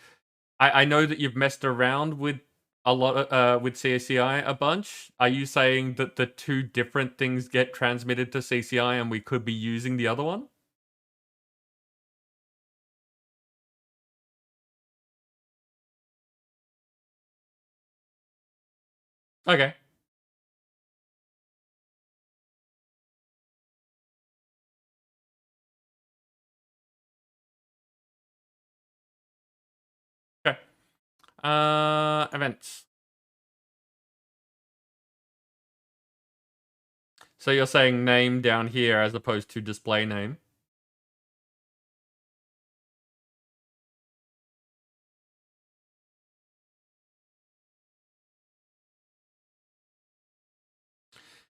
I know that you've messed around with a lot with CCI a bunch. Are you saying that the two different things get transmitted to CCI and we could be using the other one? Okay. Okay. Events. So you're saying name down here as opposed to display name.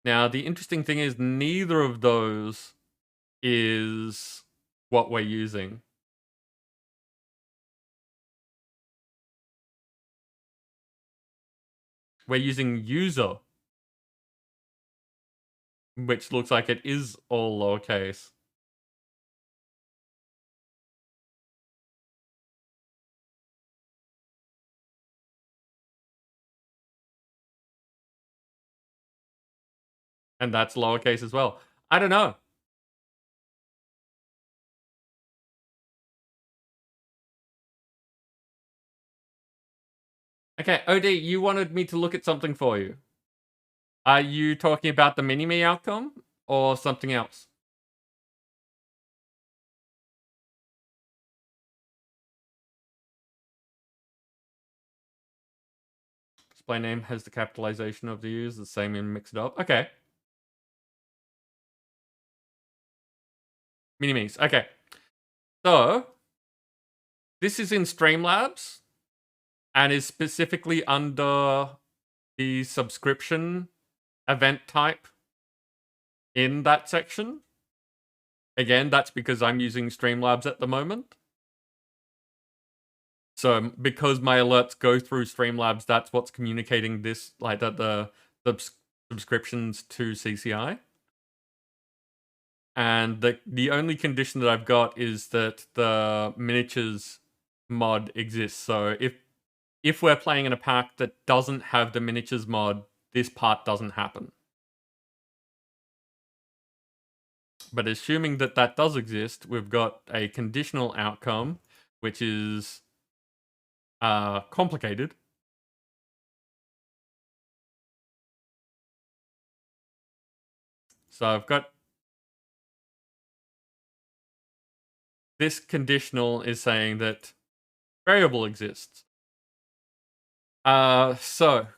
Now, the interesting thing is neither of those is what we're using. We're using user, which looks like it is all lowercase. And that's lowercase as well. I don't know. Okay, OD, you wanted me to look at something for you. Are you talking about the mini-me outcome or something else? Display name has the capitalization of the use, the same in Mix It Up. Okay. Mini-me's. Okay. So, this is in Streamlabs and is specifically under the subscription event type in that section. Again, that's because I'm using Streamlabs at the moment. So because my alerts go through Streamlabs, that's what's communicating this, like the subscriptions to CCI. And the only condition that I've got is that the miniatures mod exists. So if we're playing in a pack that doesn't have the miniatures mod, this part doesn't happen. But assuming that that does exist, we've got a conditional outcome, which is complicated. So I've got this conditional is saying that variable exists. So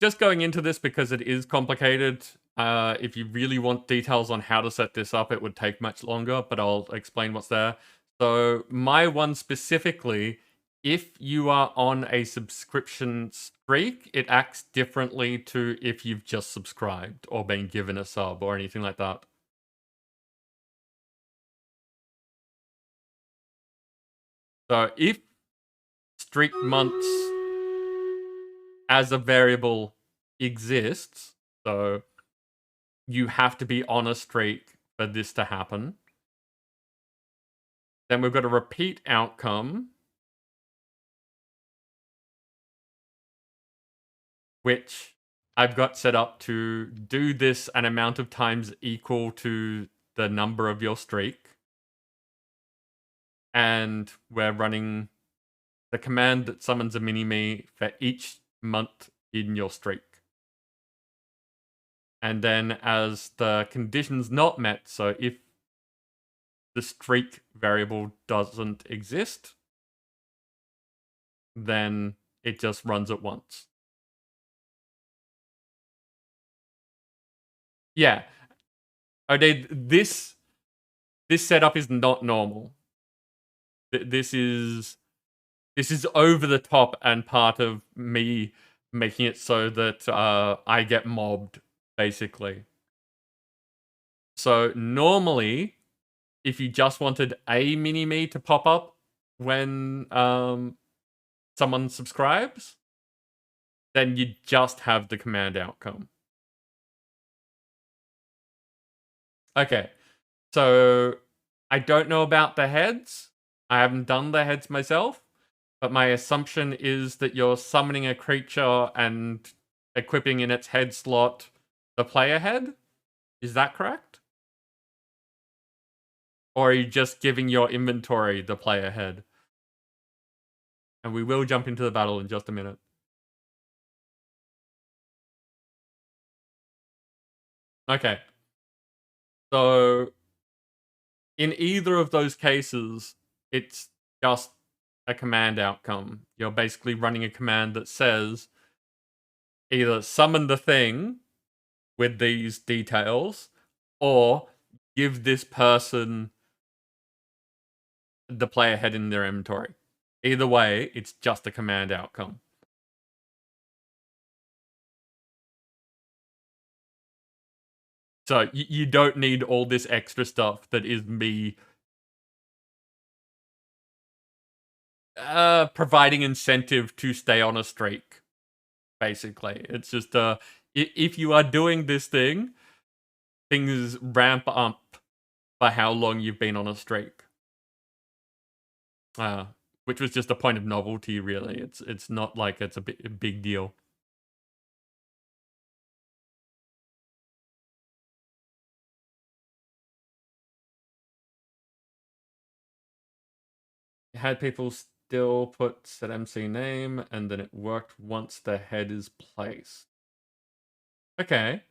just going into this because it is complicated. If you really want details on how to set this up, it would take much longer, but I'll explain what's there. So my one specifically, if you are on a subscription streak, it acts differently to if you've just subscribed or been given a sub or anything like that. So if streak months as a variable exists, so you have to be on a streak for this to happen. Then we've got a repeat outcome, which I've got set up to do this an amount of times equal to the number of your streak. And we're running the command that summons a mini-me for each month in your streak. And then as the condition's not met, so if the streak variable doesn't exist, then it just runs it once. Yeah. Okay, this setup is not normal. This is over the top and part of me making it so that I get mobbed, basically. So normally, if you just wanted a mini-me to pop up when someone subscribes, then you just have the command outcome. Okay, so I don't know about the heads. I haven't done the heads myself, but my assumption is that you're summoning a creature and equipping in its head slot the player head. Is that correct? Or are you just giving your inventory the player head? And we will jump into the battle in just a minute. Okay. So, in either of those cases, it's just a command outcome. You're basically running a command that says either summon the thing with these details or give this person the player head in their inventory. Either way, it's just a command outcome. So you don't need all this extra stuff that is me providing incentive to stay on a streak, basically. It's just if you are doing this thing, things ramp up by how long you've been on a streak. Which was just a point of novelty, really. It's not like it's a big deal. Had people still put set MC name, and then it worked once the head is placed. Okay.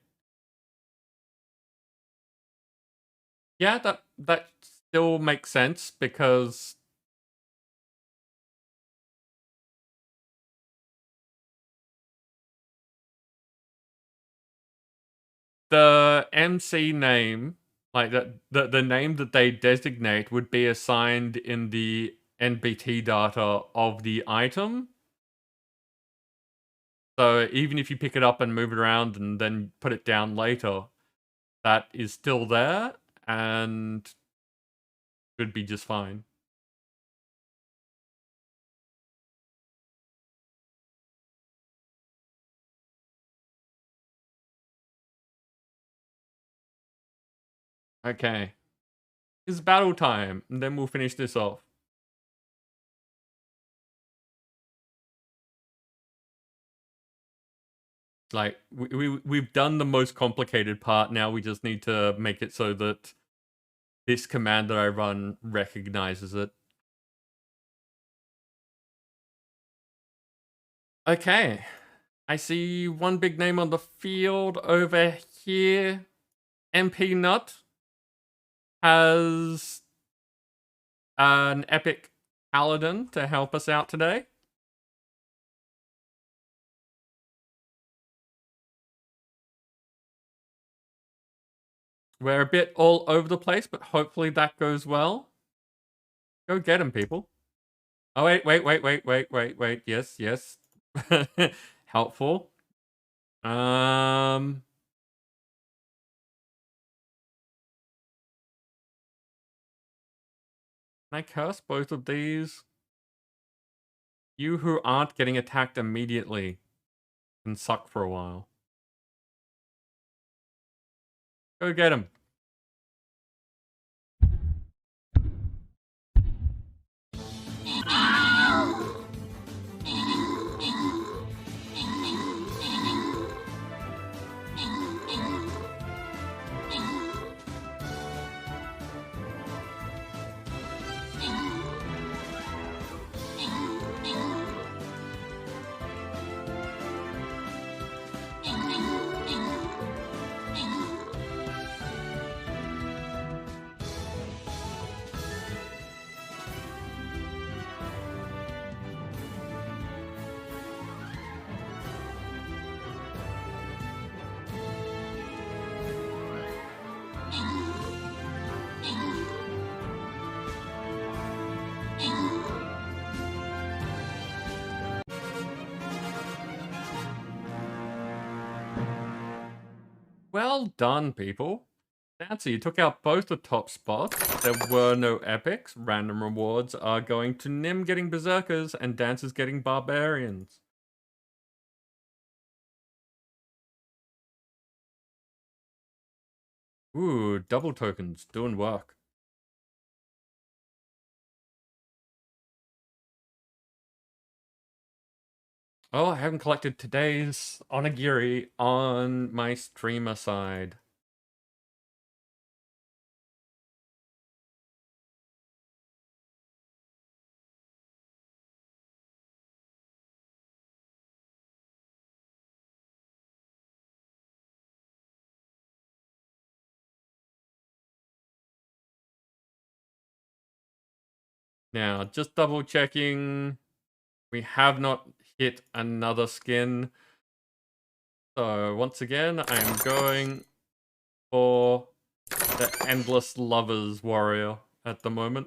Yeah, that still makes sense because the MC name, like the name that they designate would be assigned in the NBT data of the item. So even if you pick it up and move it around and then put it down later, that is still there and should be just fine. Okay. It's battle time, and then we'll finish this off. Like, we've done the most complicated part, now we just need to make it so that this command that I run recognizes it. Okay. I see one big name on the field over here. MP Nut has an epic paladin to help us out today. We're a bit all over the place, but hopefully that goes well. Go get him, people. Oh, wait. Yes. Helpful. Can I curse both of these? You who aren't getting attacked immediately can suck for a while. Go get him. Well done, people. Nancy, you took out both the top spots. There were no epics. Random rewards are going to Nim getting Berserkers and Dancers getting Barbarians. Ooh, double tokens, doing work. Oh, I haven't collected today's onigiri on my streamer side. Now, just double checking. We have not hit another skin. So, once again, I'm going for the Endless Lovers Warrior at the moment.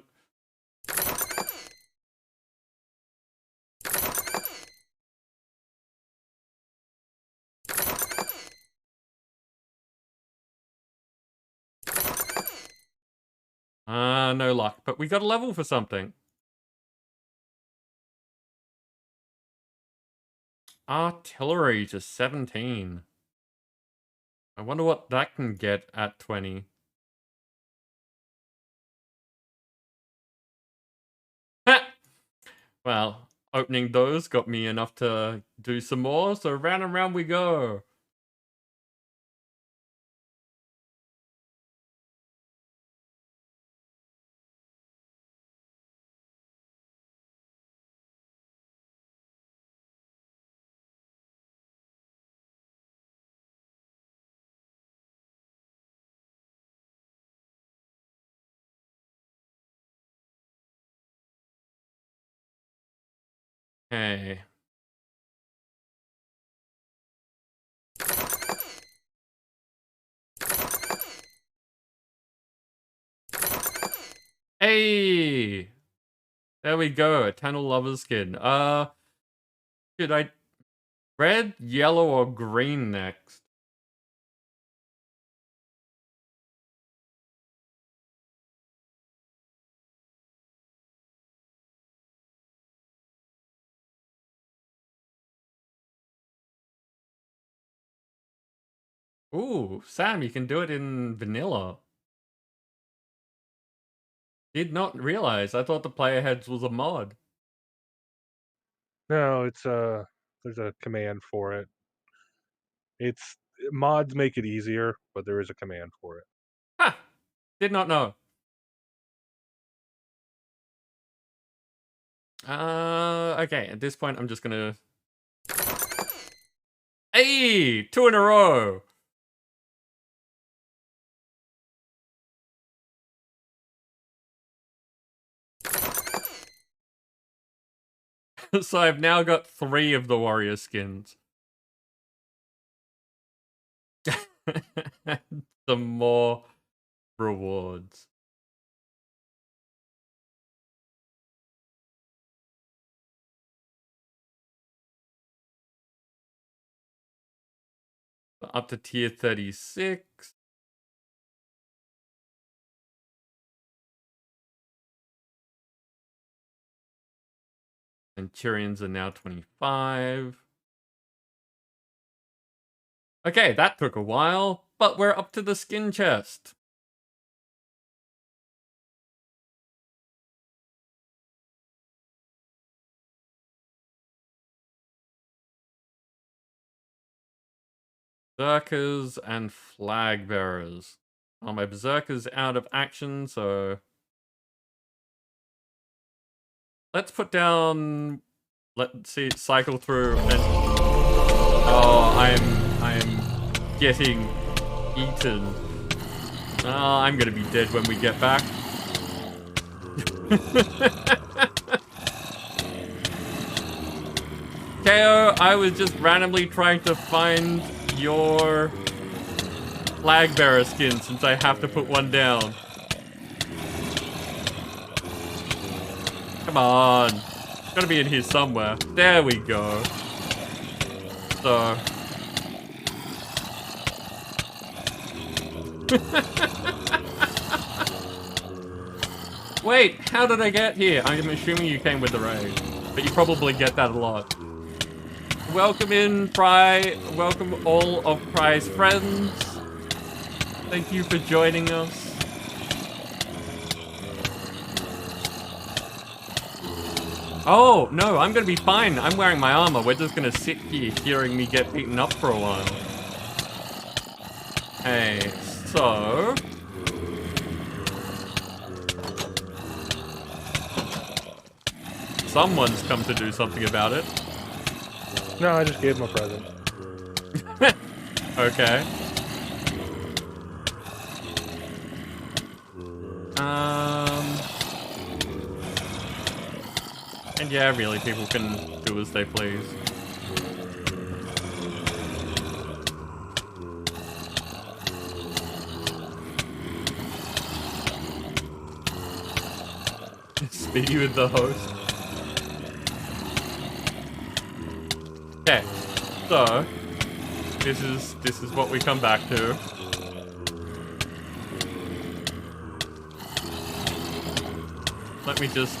No luck, but we got a level for something. Artillery to 17. I wonder what that can get at 20. Well, opening those got me enough to do some more, so round and round we go. Hey. Hey! There we go, Eternal Lover skin. Should I... Red, yellow, or green next? Ooh, Sam, you can do it in vanilla. Did not realize. I thought the player heads was a mod. No, it's there's a command for it. It's mods make it easier, but there is a command for it. Ha! Did not know. Okay, at this point I'm just gonna... Hey! 2 in a row! So I've now got 3 of the warrior skins. Some more rewards. Up to tier 36. Centurions are now 25. Okay, that took a while, but we're up to the skin chest. Berserkers and flag bearers. Oh, my berserker's out of action, so let's put down. Let's see, cycle through and oh, I'm getting eaten. Oh, I'm gonna be dead when we get back. KO, I was just randomly trying to find your flag bearer skin since I have to put one down. Come on. It's gotta be in here somewhere. There we go. So. Wait, how did I get here? I'm assuming you came with the raid, but you probably get that a lot. Welcome in, Welcome all of Pry's friends. Thank you for joining us. Oh, no, I'm gonna be fine. I'm wearing my armor. We're just gonna sit here hearing me get beaten up for a while. Hey, so... Someone's come to do something about it. No, I just gave him a present. Okay. And yeah, really, people can do as they please. Speedy with the host. Okay, so this is what we come back to. Let me just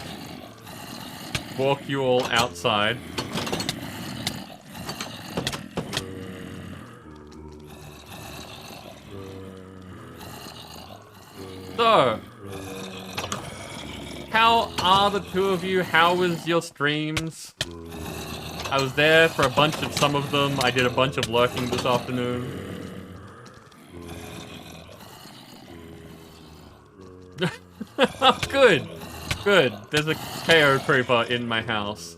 walk you all outside. So, how are the two of you? How was your streams? I was there for a bunch of some of them. I did a bunch of lurking this afternoon. Good. Good. There's a KO creeper in my house.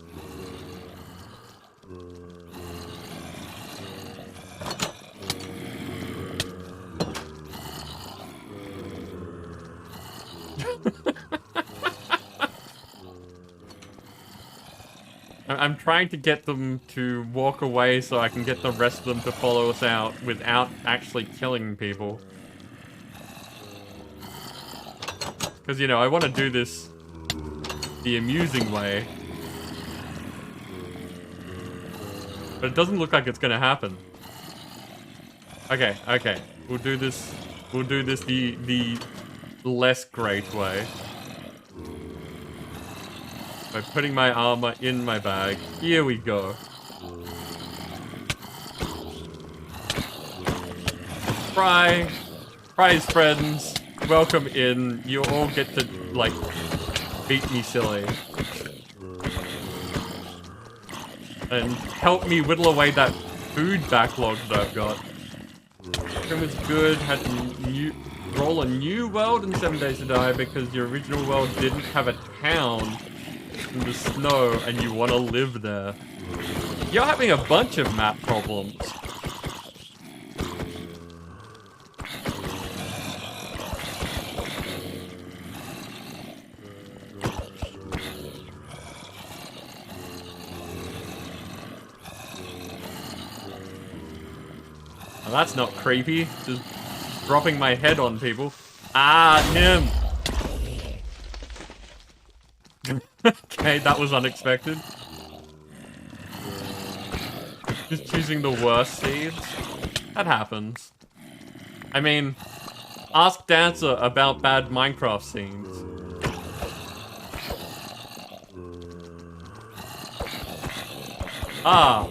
I'm trying to get them to walk away so I can get the rest of them to follow us out without actually killing people. Because, you know, I want to do this the amusing way. But it doesn't look like it's going to happen. Okay, okay. We'll do this the less great way. By putting my armor in my bag. Here we go. Prize friends. Welcome in. You all get to, like, beat me silly. And help me whittle away that food backlog that I've got. It was good. Had to roll a new world in 7 Days to Die because your original world didn't have a town in the snow and you want to live there. You're having a bunch of map problems. Now that's not creepy. Just dropping my head on people. Ah, him! Okay, that was unexpected. Just choosing the worst seeds. That happens. I mean, ask Dancer about bad Minecraft scenes. Ah.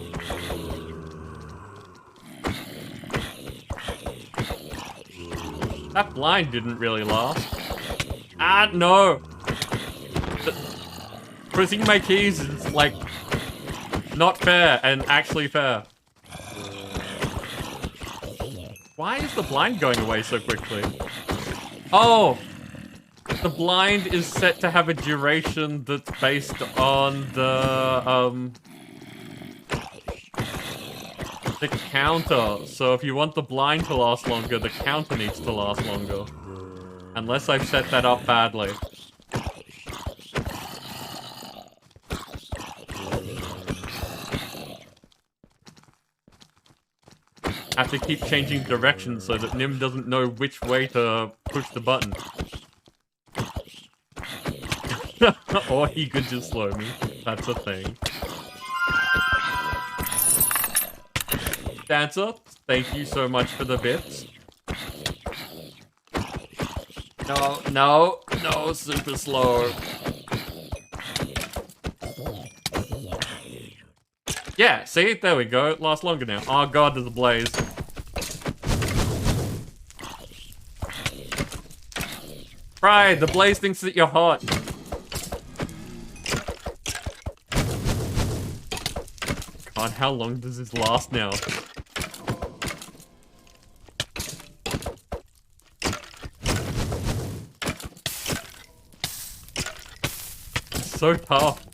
That blind didn't really last. Ah, no! Pressing my keys is, like, not fair and actually fair. Why is the blind going away so quickly? Oh! The blind is set to have a duration that's based on the counter. So if you want the blind to last longer, the counter needs to last longer. Unless I've set that up badly. I have to keep changing direction so that Nim doesn't know which way to push the button. Or he could just slow me. That's a thing. Dancer, thank you so much for the bits. No, no, no, super slow. Yeah, see? There we go. It lasts longer now. Oh god, there's a blaze. Fry, the blaze thinks that you're hot. God, how long does this last now? It's so tough.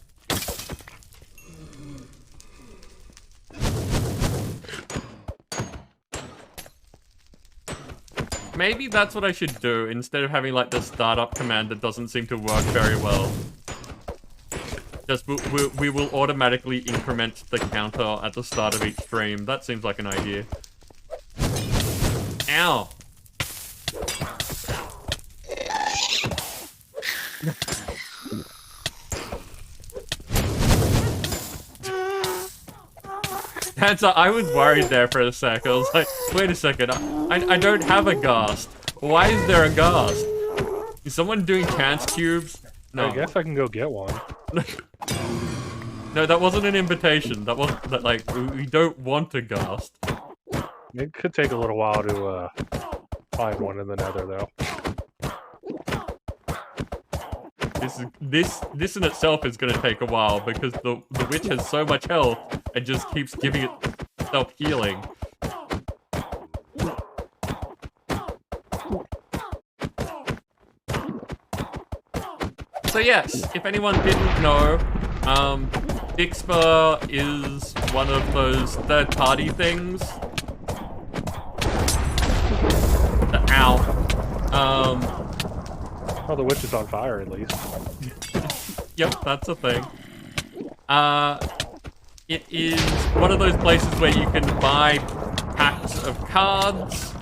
Maybe that's what I should do, instead of having like the startup command that doesn't seem to work very well. Just we will automatically increment the counter at the start of each stream. That seems like an idea. Ow! Hansa, I was worried there for a sec. I was like, wait a second, I don't have a ghast. Why is there a ghast? Is someone doing chance cubes? No. I guess I can go get one. No, that wasn't an invitation. That wasn't, that, like, we don't want a ghast. It could take a little while to find one in the nether, though. This in itself is gonna take a while because the witch has so much health and just keeps giving itself healing. So yes, if anyone didn't know, Dixper is one of those third-party things. Ow. Oh, the witch is on fire, at least. Yep, that's a thing. It is one of those places where you can buy packs of cards.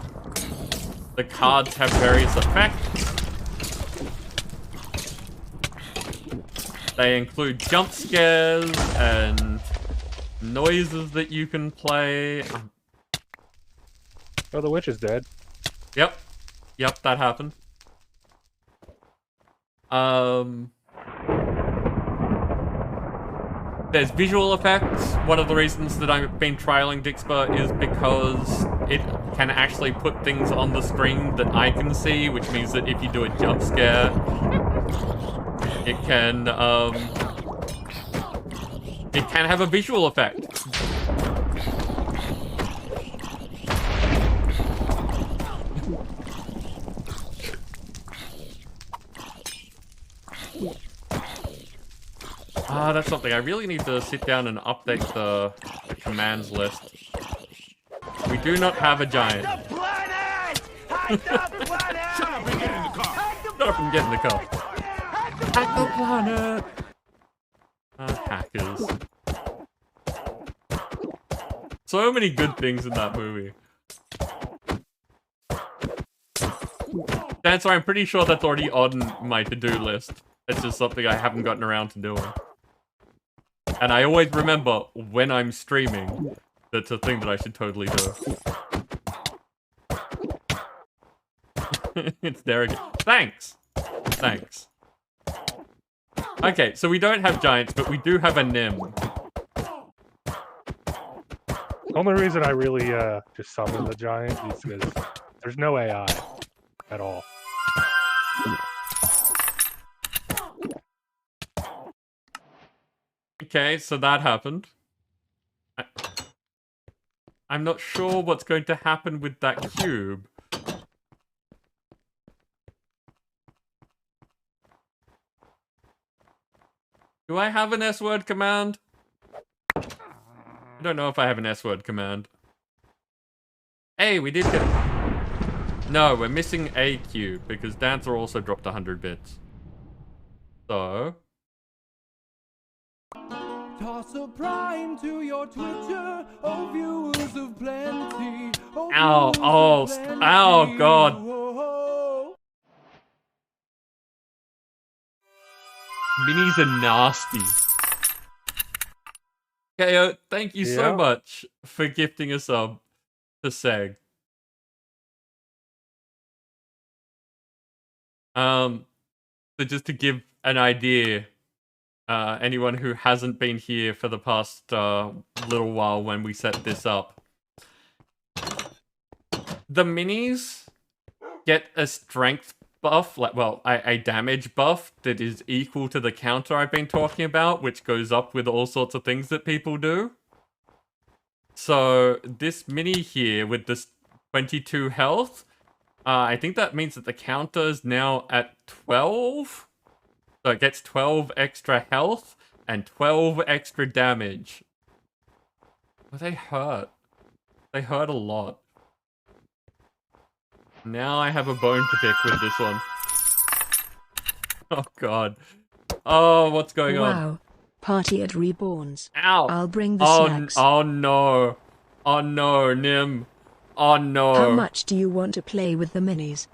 The cards have various effects. They include jump scares and noises that you can play. Oh, the witch is dead. Yep. Yep, that happened. There's visual effects. One of the reasons that I've been trialing Dixper is because it can actually put things on the screen that I can see, which means that if you do a jump scare, it can have a visual effect. That's something. I really need to sit down and update the commands list. We do not have a giant. Shut up and get in the car. Shut up and get in the car. Hack the planet. Hackers. So many good things in that movie. Dancer, I'm pretty sure that's already on my to-do list. It's just something I haven't gotten around to doing. And I always remember when I'm streaming, that's a thing that I should totally do. It's there again. Thanks! Thanks. Okay, so we don't have giants, but we do have a Nim. The only reason I really just summon the giant is because there's no AI at all. Okay, so that happened. I'm not sure what's going to happen with that cube. Do I have an S-word command? I don't know if I have an S-word command. Hey, we did get... No, we're missing a cube, because Dancer also dropped 100 bits. So... Toss a prime to your Twitter, oh viewers of plenty. Ow, oh, God. Minis are nasty. KO, thank you so much for gifting a sub to Seg. So just to give an idea, anyone who hasn't been here for the past little while when we set this up, the minis get a strength buff, like, well, a damage buff that is equal to the counter I've been talking about, which goes up with all sorts of things that people do. So this mini here with this 22 health, I think that means that the counter is now at 12. So it gets 12 extra health and 12 extra damage. But they hurt. They hurt a lot. Now I have a bone to pick with this one. Oh god. Oh, what's going on? Wow. Party at Reborn's. Ow. I'll bring the Oh, snacks. oh no. Oh no, Nim. Oh no. How much do you want to play with the minis?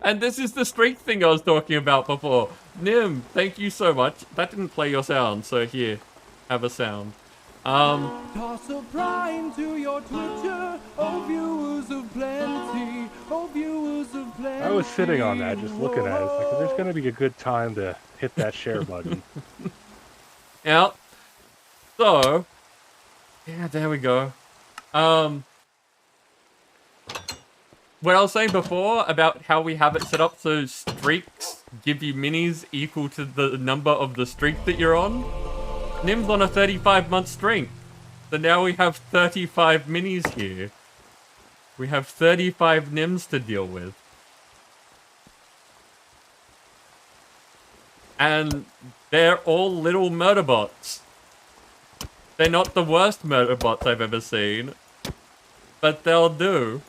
And this is the streak thing I was talking about before. Nim, thank you so much. That didn't play your sound, so here, have a sound. Toss a prime to your Twitcher, oh viewers of plenty, oh viewers of plenty. I was sitting on that, just looking at it. It's like, there's going to be a good time to hit that share button. Yeah. So, yeah, there we go. What I was saying before about how we have it set up so streaks give you minis equal to the number of the streak that you're on. Nim's on a 35-month streak. So now we have 35 minis here. We have 35 Nims to deal with. And they're all little murder bots. They're not the worst murder bots I've ever seen. But they'll do.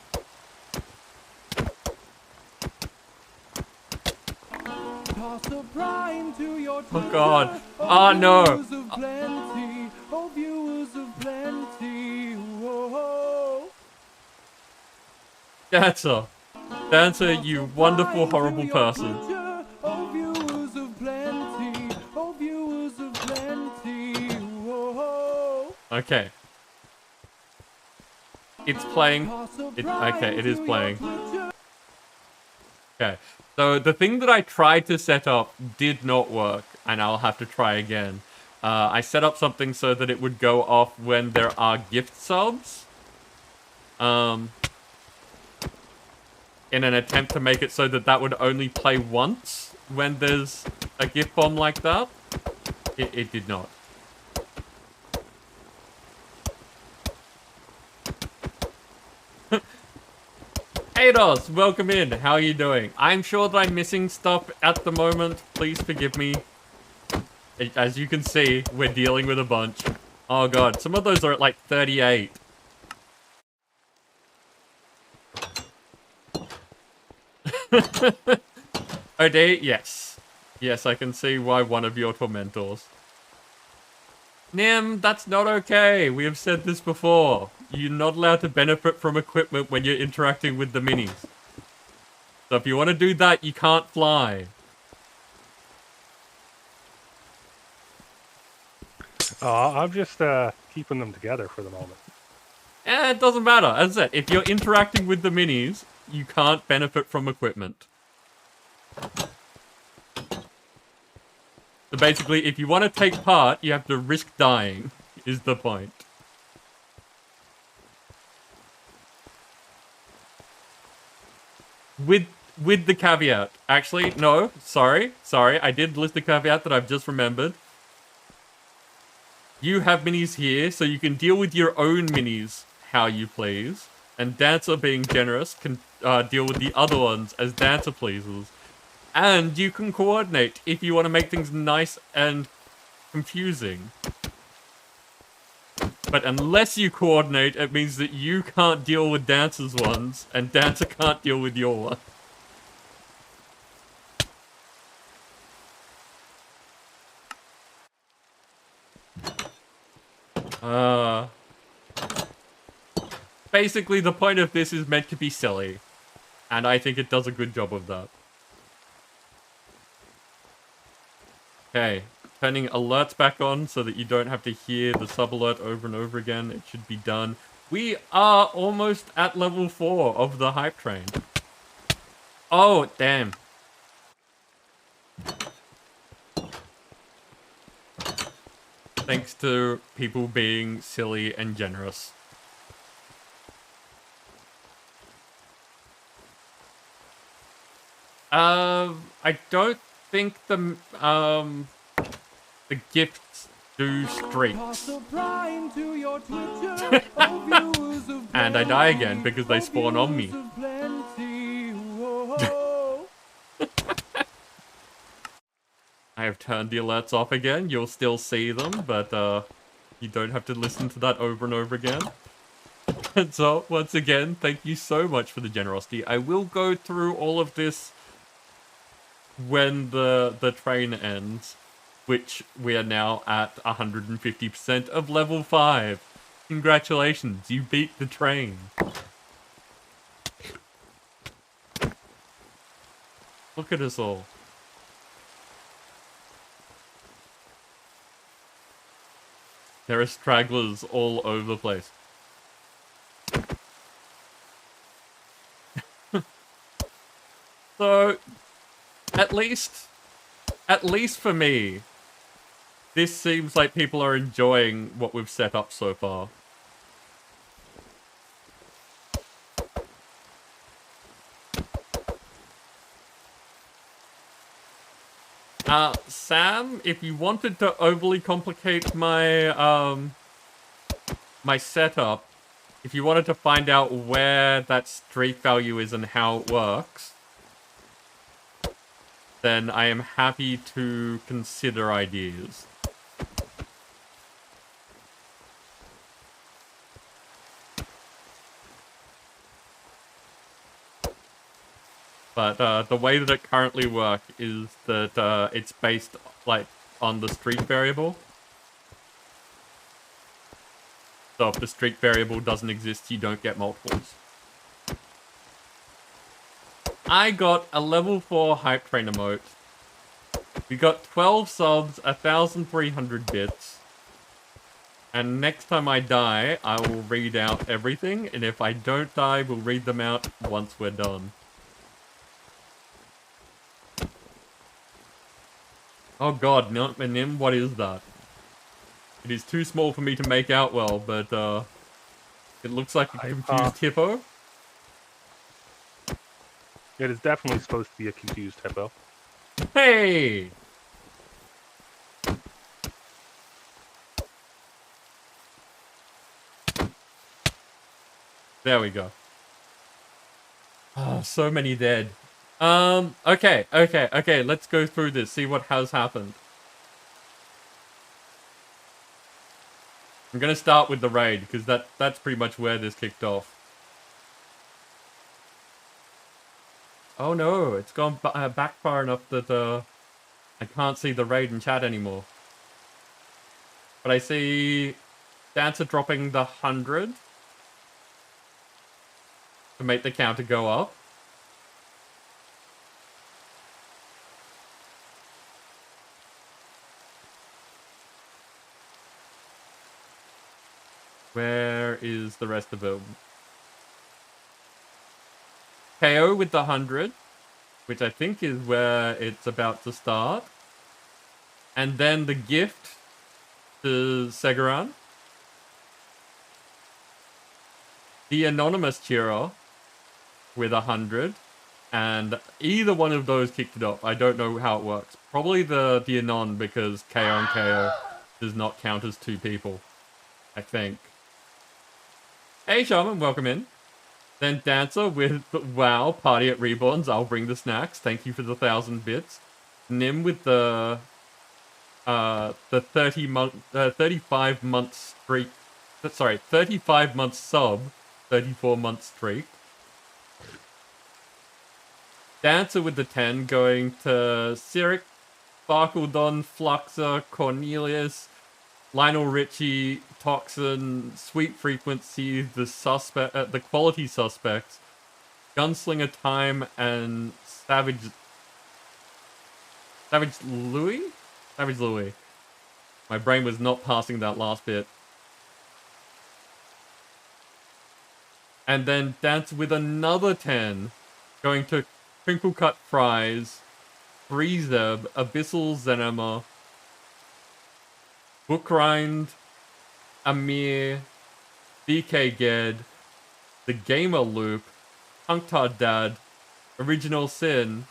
Toss a prime to your Oh god. Oh no. viewers of plenty, oh viewers of plenty. Whoa. Dancer. Dancer, you wonderful, horrible person. Oh viewers of plenty, oh viewers of plenty. Whoa. Okay. It's playing. Okay, it is playing. Okay. So the thing that I tried to set up did not work, and I'll have to try again. I set up something so that it would go off when there are gift subs. In an attempt to make it so that that would only play once when there's a gift bomb like that. It did not. Ados, welcome in. How are you doing? I'm sure that I'm missing stuff at the moment. Please forgive me. As you can see, we're dealing with a bunch. Oh god, some of those are at like 38. Ode, yes. Yes, I can see why one of your tormentors. Nim, that's not okay. We have said this before. You're not allowed to benefit from equipment when you're interacting with the minis. So if you want to do that, you can't fly. I'm just keeping them together for the moment. It doesn't matter. As I said, if you're interacting with the minis, you can't benefit from equipment. So basically, if you want to take part, you have to risk dying, is the point. With the caveat. Actually, no, sorry. I did list the caveat that I've just remembered. You have minis here, so you can deal with your own minis how you please. And Dancer, being generous, can deal with the other ones as Dancer pleases. And you can coordinate if you want to make things nice and confusing. But unless you coordinate, it means that you can't deal with Dancer's ones, and Dancer can't deal with your one. Basically, the point of this is meant to be silly. And I think it does a good job of that. Okay, turning alerts back on so that you don't have to hear the sub-alert over and over again. It should be done. We are almost at level 4 of the hype train. Oh, damn. Thanks to people being silly and generous. I don't think the gifts do streaks. And I die again because they spawn on me. I have turned the alerts off again. You'll still see them, but you don't have to listen to that over and over again. And so, once again, thank you so much for the generosity. I will go through all of this when the train ends, which we are now at 150% of level 5. Congratulations, you beat the train. Look at us all. There are stragglers all over the place. So, at least for me, this seems like people are enjoying what we've set up so far. Sam, if you wanted to overly complicate my, my setup, if you wanted to find out where that streak value is and how it works, then I am happy to consider ideas. But the way that it currently works is that it's based like on the streak variable. So if the streak variable doesn't exist, you don't get multiples. I got a level 4 hype train emote. We got 12 subs, 1,300 bits. And next time I die, I will read out everything. And if I don't die, we'll read them out once we're done. Oh god, Nim, what is that? It is too small for me to make out well, but it looks like a confused hippo. It is definitely supposed to be a confused hippo. Hey! There we go. Oh, so many dead. Okay, let's go through this, see what has happened. I'm gonna start with the raid, because that's pretty much where this kicked off. Oh no, it's gone back far enough that I can't see the raid in chat anymore. But I see Dancer dropping the 100 to make the counter go up. Where is the rest of them? KO with the 100, which I think is where it's about to start. And then the gift to Segaran. The anonymous cheerer with 100. And either one of those kicked it off. I don't know how it works. Probably the anon, because KO and KO does not count as two people, I think. Hey Shaman, welcome in. Then Dancer with, wow, party at Reborns, I'll bring the snacks. Thank you for the 1,000 bits. Nim with the 35 month streak. Sorry, 35 month sub, 34 month streak. Dancer with the 10 going to Cyric, Sparkledon, Fluxer, Cornelius, Lionel Richie, Toxin, Sweet Frequency, the Quality Suspects, Gunslinger Time, and Savage Louis? Savage Louis. My brain was not passing that last bit. And then Dance with another 10, going to Crinkle Cut Fries, Freezeb, Abyssal Zenema, Bookrind, Amir, BK Ged, The Gamer Loop, Punktard Dad, Original Sin,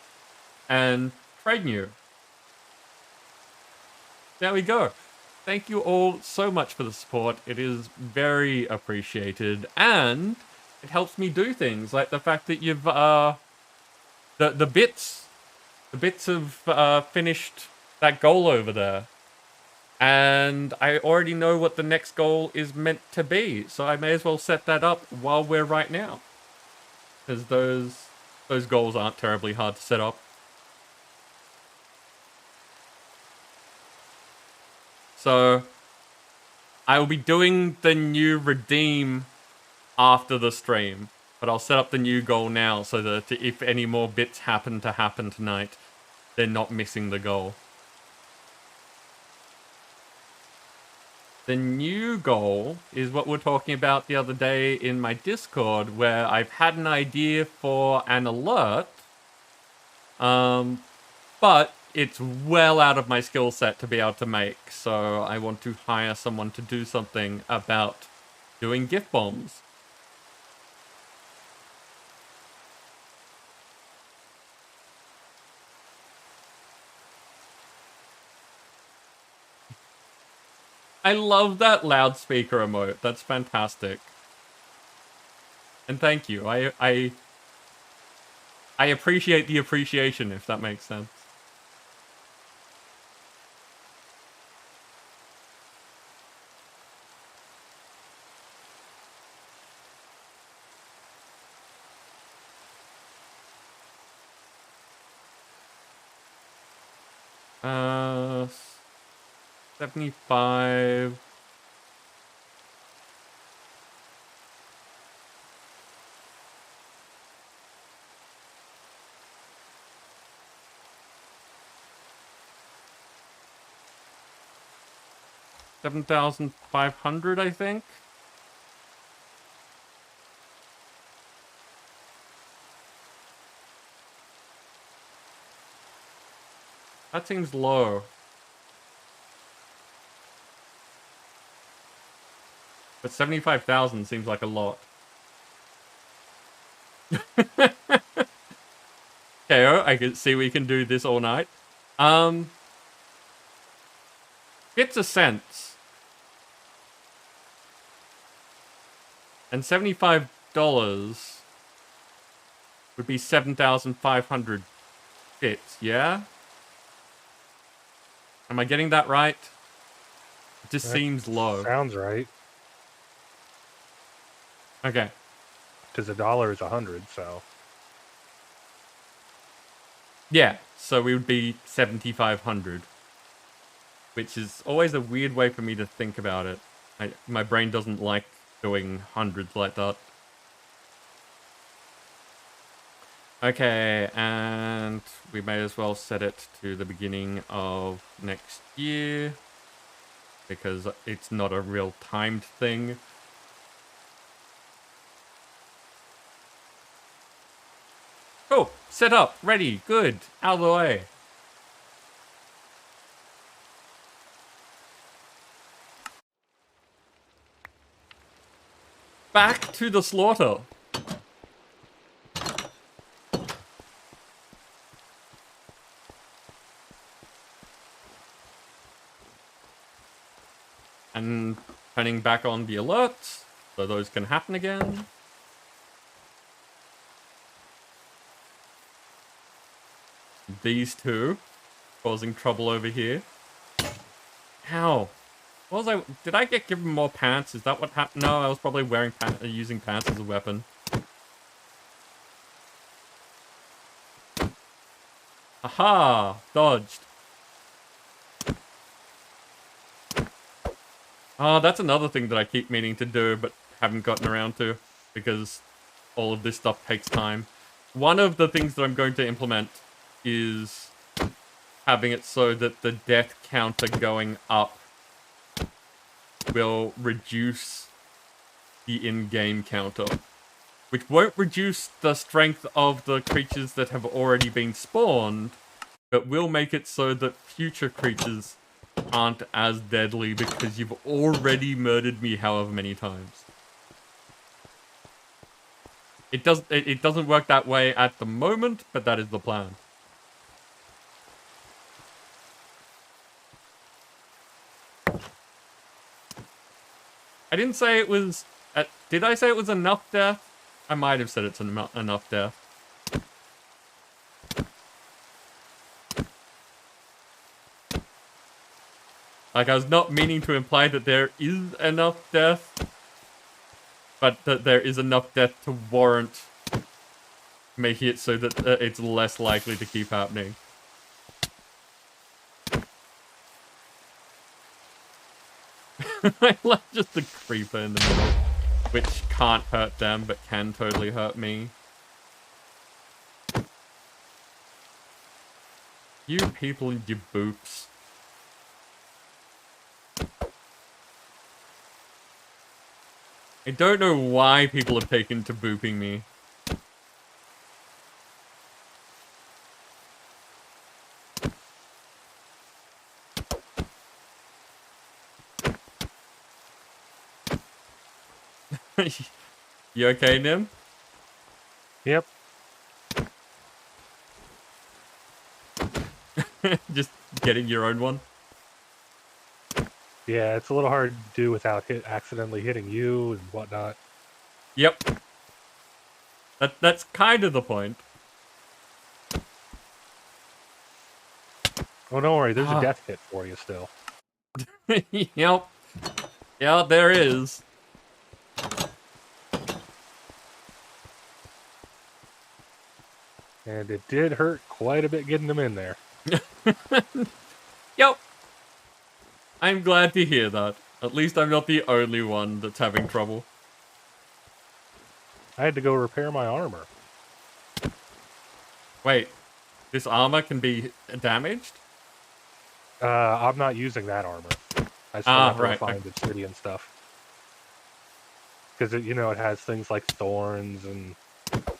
and trade new. There we go. Thank you all so much for the support. It is very appreciated, and it helps me do things like the fact that you've the bits have finished that goal over there, and I already know what the next goal is meant to be, so I may as well set that up while we're right now, because those goals aren't terribly hard to set up. So I will be doing the new redeem after the stream, but I'll set up the new goal now so that if any more bits happen tonight, they're not missing the goal. The new goal is what we were talking about the other day in my Discord, where I've had an idea for an alert, but it's well out of my skill set to be able to make, so I want to hire someone to do something about doing gift bombs. I love that loudspeaker emote. That's fantastic. And thank you. I appreciate the appreciation, if that makes sense. Uh, 75. $7,500, I think. That seems low. But 75,000 seems like a lot. KO, I can see we can do this all night. Bits of sense. And $75 would be 7,500 bits, yeah? Am I getting that right? It just seems low. Sounds right. Okay. Because $1 is 100, so. Yeah, so we would be 7,500. Which is always a weird way for me to think about it. My brain doesn't like doing hundreds like that. Okay, and we may as well set it to the beginning of next year, because it's not a real timed thing. Cool, set up, ready, good, out of the way. Back to the slaughter. And turning back on the alerts, so those can happen again. These two causing trouble over here. Ow. What was did I get given more pants? Is that what happened? No, I was probably wearing using pants as a weapon. Aha! Dodged. Oh, that's another thing that I keep meaning to do, but haven't gotten around to, because all of this stuff takes time. One of the things that I'm going to implement is having it so that the death counter going up will reduce the in-game counter, which won't reduce the strength of the creatures that have already been spawned, but will make it so that future creatures aren't as deadly because you've already murdered me however many times. It doesn't work that way at the moment, but that is the plan. I didn't say it was... did I say it was enough death? I might have said it's enough death. Like, I was not meaning to imply that there is enough death, but that there is enough death to warrant making it so that it's less likely to keep happening. I love just the creeper in the middle, which can't hurt them, but can totally hurt me. You people, you boops. I don't know why people have taken to booping me. You okay, Nim? Yep. Just getting your own one? Yeah, it's a little hard to do without accidentally hitting you and whatnot. Yep. That's kind of the point. Oh, don't worry, there's a death hit for you still. Yep. Yeah, there is. And it did hurt quite a bit getting them in there. Yep. I'm glad to hear that. At least I'm not the only one that's having trouble. I had to go repair my armor. Wait, this armor can be damaged? I'm not using that armor. I still have to right. find the city and stuff. Because, it has things like thorns and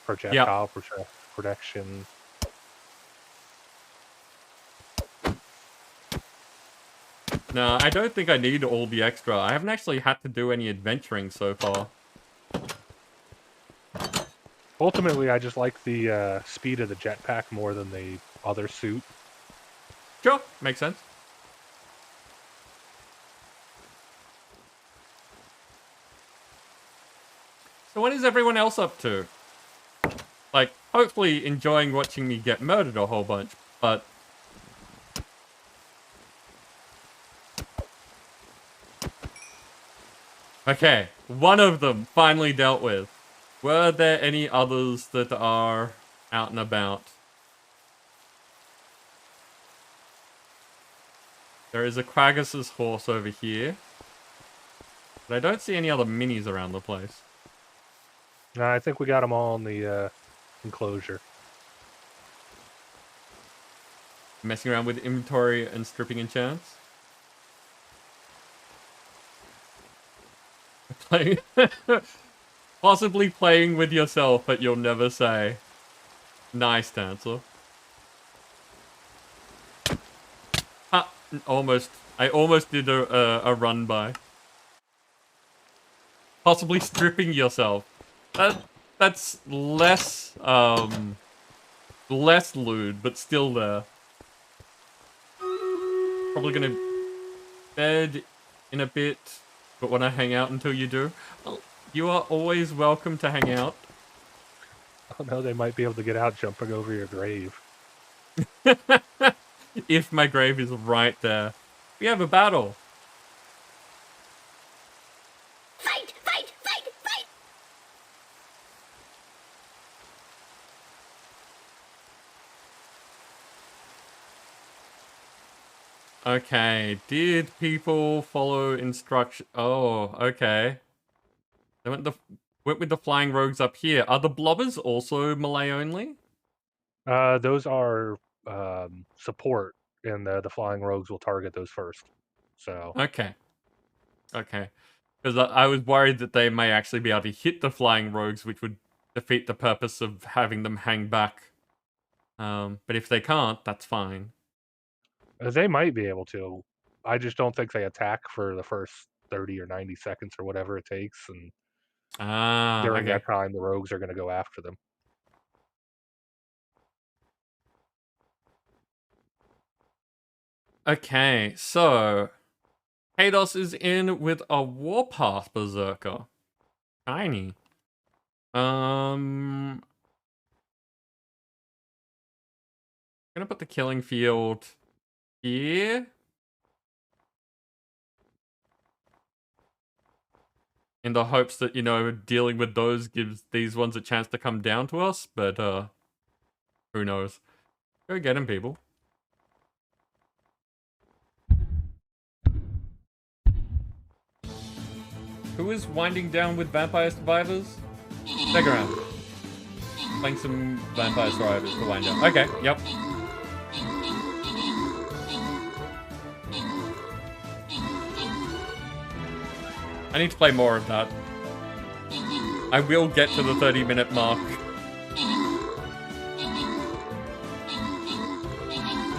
projectile protection. No, I don't think I need all the extra. I haven't actually had to do any adventuring so far. Ultimately, I just like the speed of the jetpack more than the other suit. Sure, makes sense. So what is everyone else up to? Like, hopefully enjoying watching me get murdered a whole bunch, but... Okay, one of them finally dealt with. Were there any others that are out and about? There is a Quaggas's horse over here. But I don't see any other minis around the place. No, I think we got them all in the enclosure. Messing around with inventory and stripping enchants. Playing... Possibly playing with yourself, but you'll never say. Nice, Dancer. Ah, almost. I almost did a run by. Possibly stripping yourself. That's less less lewd, but still there. Probably gonna bed in a bit, but when I hang out until you do. Well, you are always welcome to hang out. Oh no, they might be able to get out jumping over your grave. If my grave is right there. We have a battle. Fight, fight, fight, fight! Okay, did people follow instruction? Oh, okay. They went with the flying rogues up here. Are the blobbers also melee only? Those are support, and the flying rogues will target those first. So Okay. Okay. Because I was worried that they may actually be able to hit the flying rogues, which would defeat the purpose of having them hang back. But if they can't, that's fine. they might be able to. I just don't think they attack for the first 30 or 90 seconds or whatever it takes, and during Okay. that time, the rogues are going to go after them. Okay, so Kados is in with a Warpath Berserker. Tiny. Gonna put the killing field here. In the hopes that, you know, dealing with those gives these ones a chance to come down to us, but, who knows. Go get him, people. Who is winding down with Vampire Survivors? Stick around. Playing some Vampire Survivors to wind down. Okay, yep. I need to play more of that. I will get to the 30-minute mark.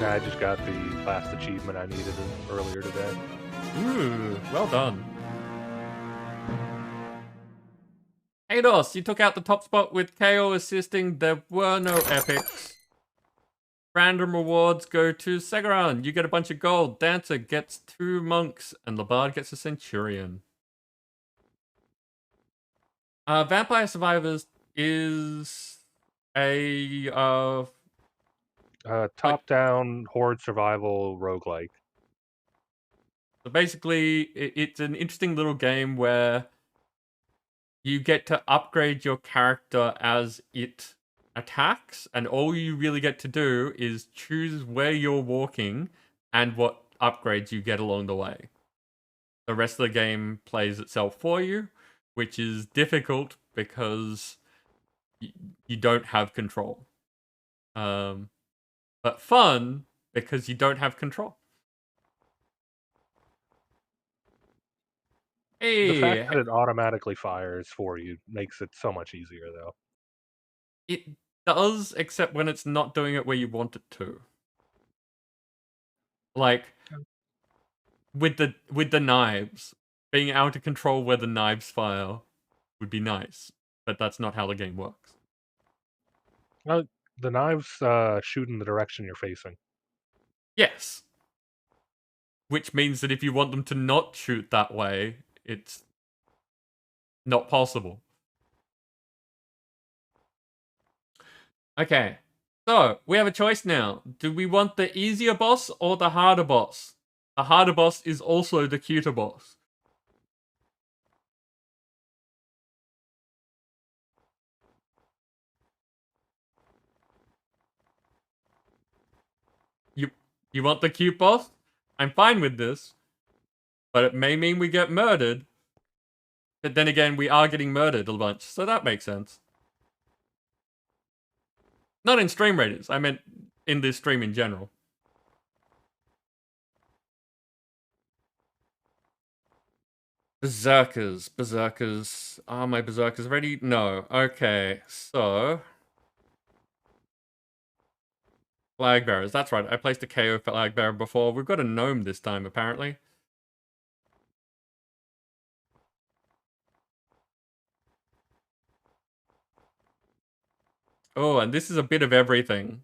Yeah, I just got the last achievement I needed earlier today. Ooh, well done. Ados, you took out the top spot with KO assisting. There were no epics. Random rewards go to Segaran. You get a bunch of gold. Dancer gets 2 monks. And Labard gets a centurion. Vampire Survivors is a top-down horde survival roguelike. So basically, it's an interesting little game where you get to upgrade your character as it attacks, and all you really get to do is choose where you're walking and what upgrades you get along the way. The rest of the game plays itself for you, which is difficult because you don't have control. But fun because you don't have control. Hey, The fact that it automatically fires for you makes it so much easier, though. it does, except when it's not doing it where you want it to. Like with the knives, being able to control where the knives fire would be nice, but that's not how the game works. Well, the knives shoot in the direction you're facing. Yes. Which means that if you want them to not shoot that way, it's not possible. Okay. So, we have a choice now. Do we want the easier boss or the harder boss? The harder boss is also the cuter boss. You want the cute boss? I'm fine with this. But it may mean we get murdered. But then again, we are getting murdered a bunch, so that makes sense. Not in Stream Raiders, I meant in this stream in general. Berserkers. Are my berserkers ready? No. Okay, so... Flag bearers, that's right. I placed a KO flag bearer before. We've got a gnome this time, apparently. Oh, and this is a bit of everything.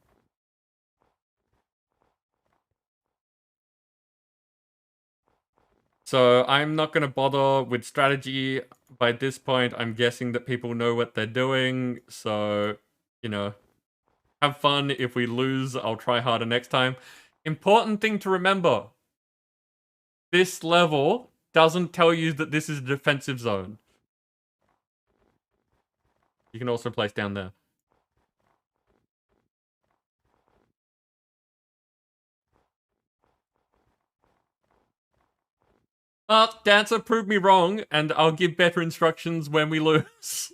So I'm not going to bother with strategy. By this point, I'm guessing that people know what they're doing. So, you know, have fun. If we lose, I'll try harder next time. Important thing to remember. This level doesn't tell you that this is a defensive zone. You can also place down there. Dancer proved me wrong, and I'll give better instructions when we lose.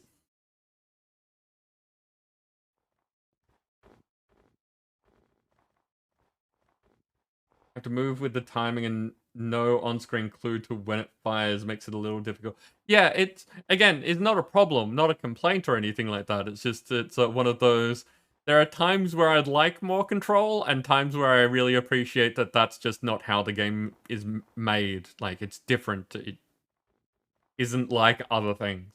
Have to move with the timing and no on-screen clue to when it fires makes it a little difficult. Yeah, it's not a problem, not a complaint or anything like that. It's just, it's one of those... There are times where I'd like more control, and times where I really appreciate that that's just not how the game is made. Like, it's different. It isn't like other things.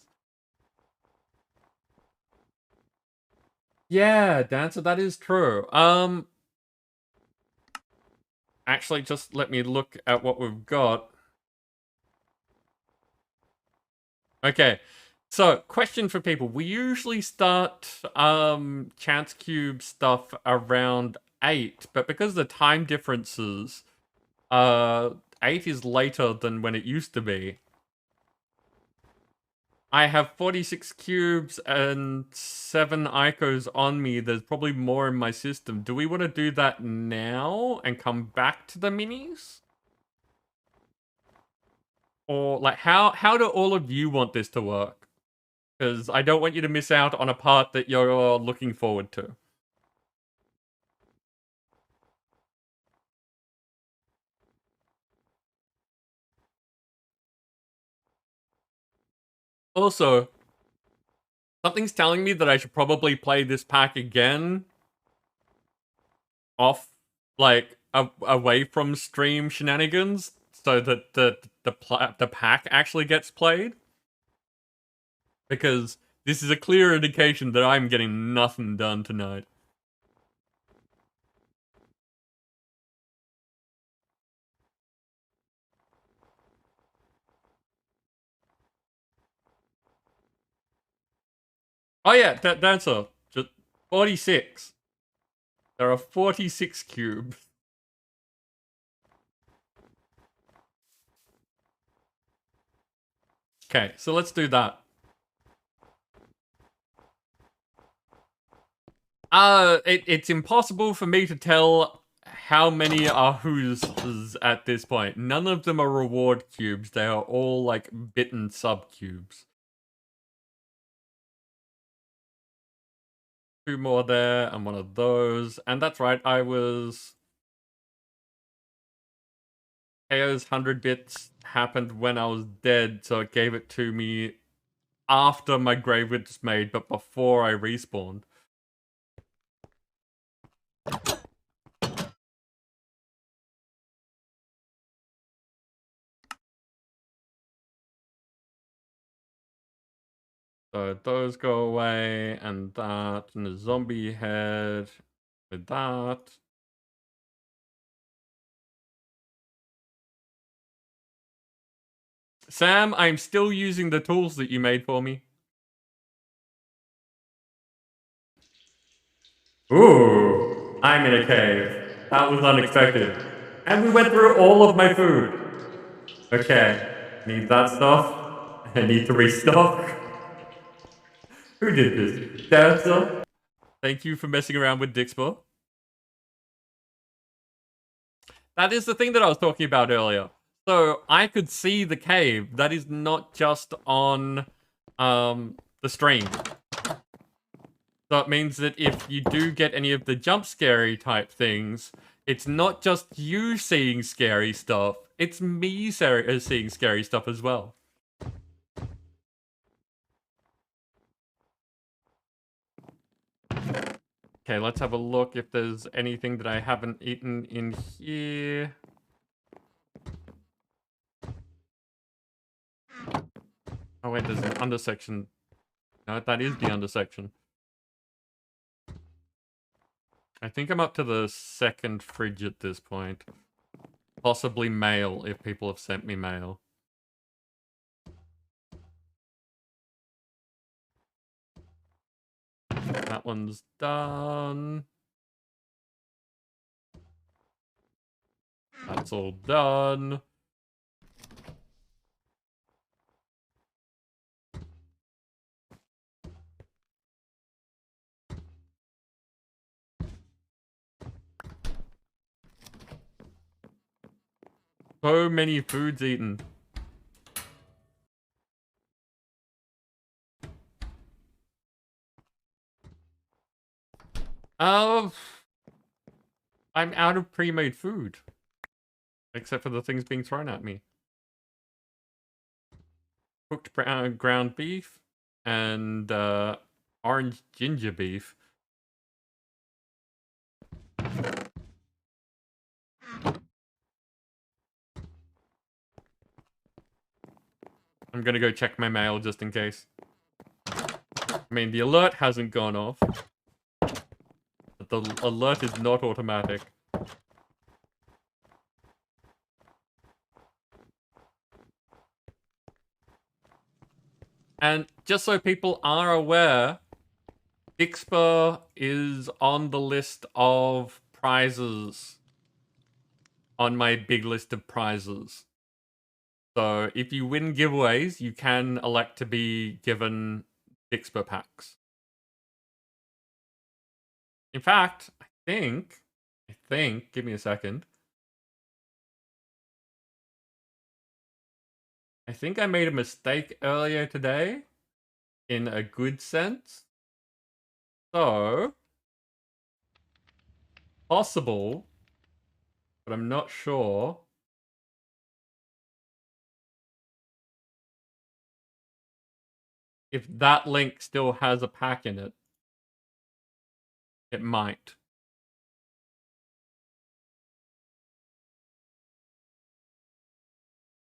Yeah, Dancer, that is true. Actually, just let me look at what we've got. Okay. So, question for people. We usually start chance cube stuff around 8, but because of the time differences, 8 is later than when it used to be. I have 46 cubes and 7 Icos on me. There's probably more in my system. Do we want to do that now and come back to the minis? Or, like, how do all of you want this to work? Because I don't want you to miss out on a part that you're looking forward to. Also, something's telling me that I should probably play this pack again off, like, away from stream shenanigans so that the pack actually gets played. Because this is a clear indication that I'm getting nothing done tonight. Oh yeah, that's a just 46. There are 46 cubes. Okay, so let's do that. It's impossible for me to tell how many are whose at this point. None of them are reward cubes. They are all like bitten sub cubes. 2 more there and one of those. And that's right, I was... KO's 100 bits happened when I was dead, so it gave it to me after my grave was made, but before I respawned. So those go away, and that, and the zombie head with that. Sam, I'm still using the tools that you made for me. Ooh, I'm in a cave. That was unexpected. And we went through all of my food. Okay, need that stuff. I need to restock. Who did this? Dancer? Thank you for messing around with Dixpo. That is the thing that I was talking about earlier. So I could see the cave. That is not just on the stream. So it means that if you do get any of the jump scary type things, it's not just you seeing scary stuff, it's me seeing scary stuff as well. Okay, let's have a look if there's anything that I haven't eaten in here. Oh wait, there's an undersection. No, that is the undersection. I think I'm up to the 2nd fridge at this point. Possibly mail, if people have sent me mail. That one's done. That's all done. So many foods eaten. I'm out of pre-made food. Except for the things being thrown at me. Cooked ground beef and orange ginger beef. I'm gonna go check my mail just in case. I mean, the alert hasn't gone off. But the alert is not automatic. And just so people are aware, Dixper is on the list of prizes. On my big list of prizes. So if you win giveaways, you can elect to be given Dixper packs. In fact, I think, give me a second. I think I made a mistake earlier today in a good sense. So, possible, but I'm not sure. If that link still has a pack in it. It might.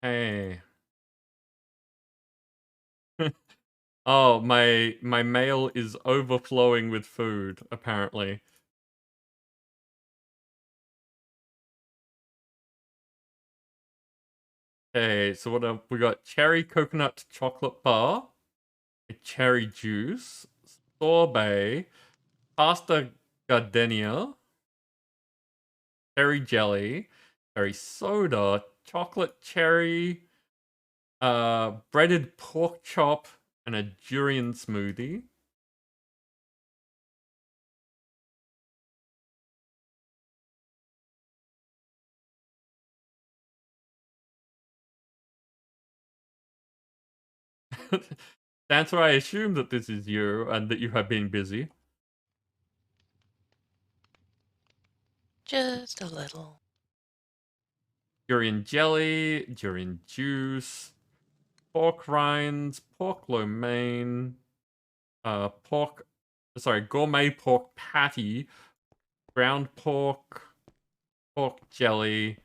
Hey. Oh, my mail is overflowing with food, apparently. Okay, so what have we got? Cherry coconut chocolate bar, a cherry juice, sorbet, pasta gardenia, cherry jelly, cherry soda, chocolate cherry, breaded pork chop, and a durian smoothie. Dancer, I assume that this is you and that you have been busy. Just a little. Durian jelly, durian juice, pork rinds, pork lo mein, gourmet pork patty, ground pork, pork jelly,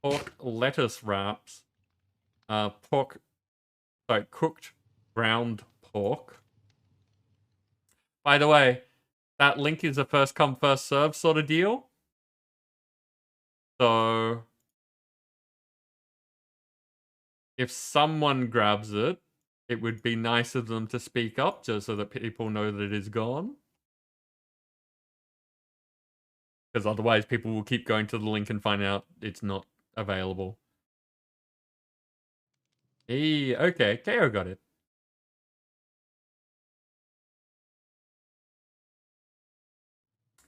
pork lettuce wraps, cooked ground pork. By the way, that link is a first come, first serve sort of deal. So, if someone grabs it, it would be nice of them to speak up just so that people know that it is gone. Because otherwise people will keep going to the link and find out it's not available. Hey, okay, KO got it.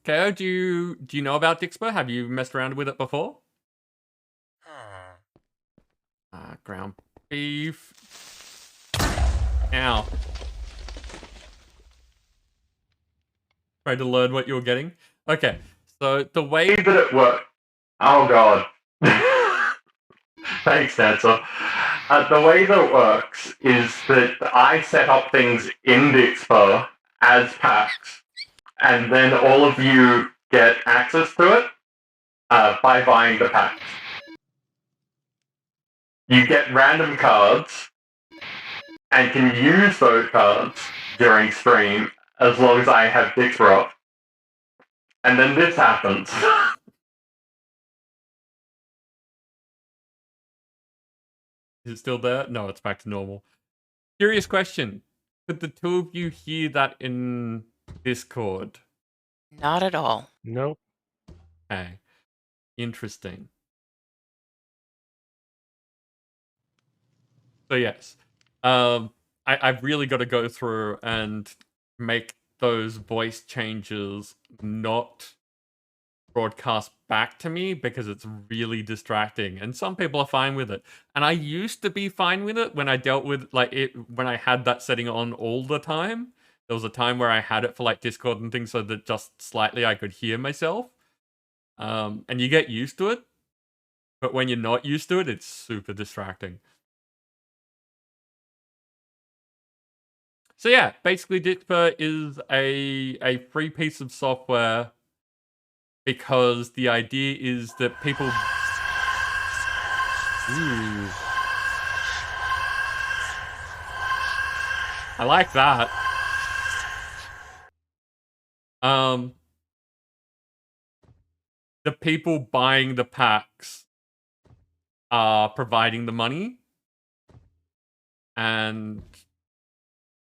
KO, do you know about Dixper? Have you messed around with it before? Ground beef. Ow. Try to learn what you're getting. Okay, so the way that it works. Oh god. Thanks, Dancer. The way that it works is that I set up things in Dixper as packs, and then all of you get access to it by buying the packs. You get random cards and can use those cards during stream as long as I have Dixper up. And then this happens. Is it still there? No, it's back to normal. Curious question. Could the two of you hear that in Discord? Not at all. Nope. Okay. Interesting. So yes. I've really got to go through and make those voice changes not broadcast back to me because it's really distracting, and some people are fine with it, and I used to be fine with it when I dealt with when I had that setting on all the time. There was a time where I had it for like Discord and things so that just slightly I could hear myself, and you get used to it, but when you're not used to it, it's super distracting. So yeah, basically Dixper is a free piece of software because the idea is that people... Ooh. I like that. The people buying the packs are providing the money. And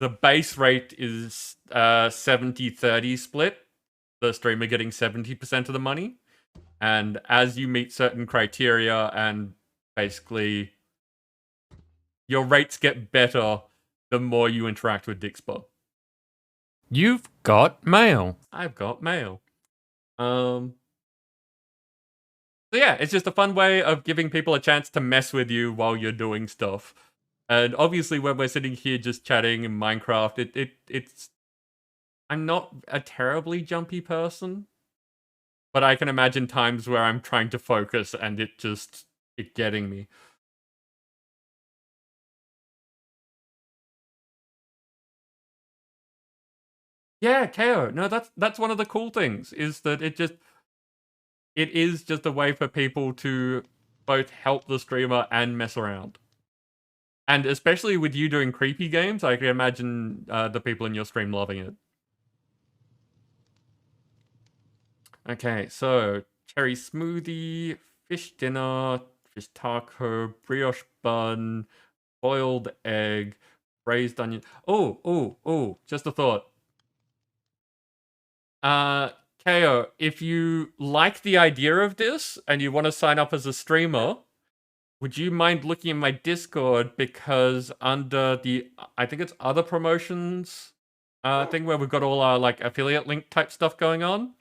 the base rate is 70-30 split. The streamer getting 70% of the money. And as you meet certain criteria and basically your rates get better the more you interact with Dixpo. You've got mail. I've got mail. So yeah, it's just a fun way of giving people a chance to mess with you while you're doing stuff. And obviously when we're sitting here just chatting in Minecraft, it's I'm not a terribly jumpy person, but I can imagine times where I'm trying to focus and it getting me. Yeah, KO. No, that's one of the cool things, is that it is just a way for people to both help the streamer and mess around. And especially with you doing creepy games, I can imagine the people in your stream loving it. Okay, so cherry smoothie, fish dinner, fish taco, brioche bun, boiled egg, braised onion. Oh, just a thought. KO, if you like the idea of this and you want to sign up as a streamer, would you mind looking in my Discord, because under the, I think it's other promotions thing where we've got all our like affiliate link type stuff going on.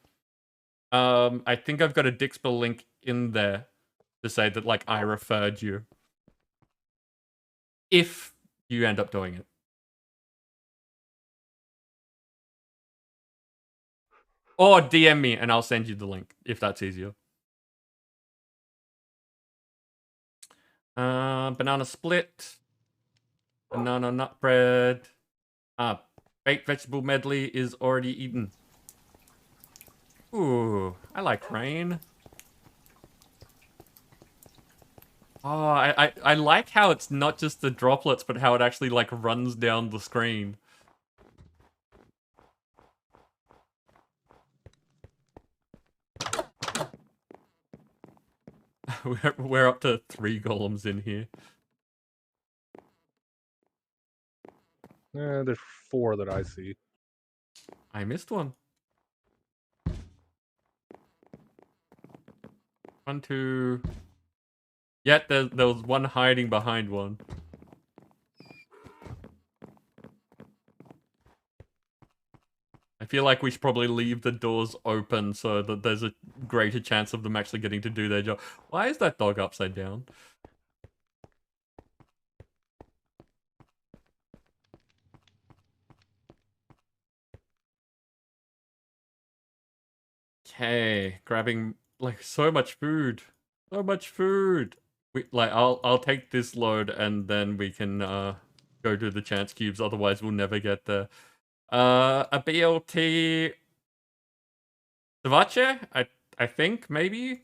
I think I've got a Dixpo link in there to say that like I referred you. If you end up doing it. Or DM me and I'll send you the link if that's easier. Banana split. Banana nut bread. Baked vegetable medley is already eaten. Ooh, I like rain. Oh, I like how it's not just the droplets, but how it actually like runs down the screen. We're up to 3 golems in here. There's 4 that I see. I missed one. 1, 2. Yet there was one hiding behind one. I feel like we should probably leave the doors open so that there's a greater chance of them actually getting to do their job. Why is that dog upside down? Okay, grabbing like so much food. So much food. I'll take this load and then we can go to the chance cubes, otherwise we'll never get there. A BLT ceviche, I think, maybe.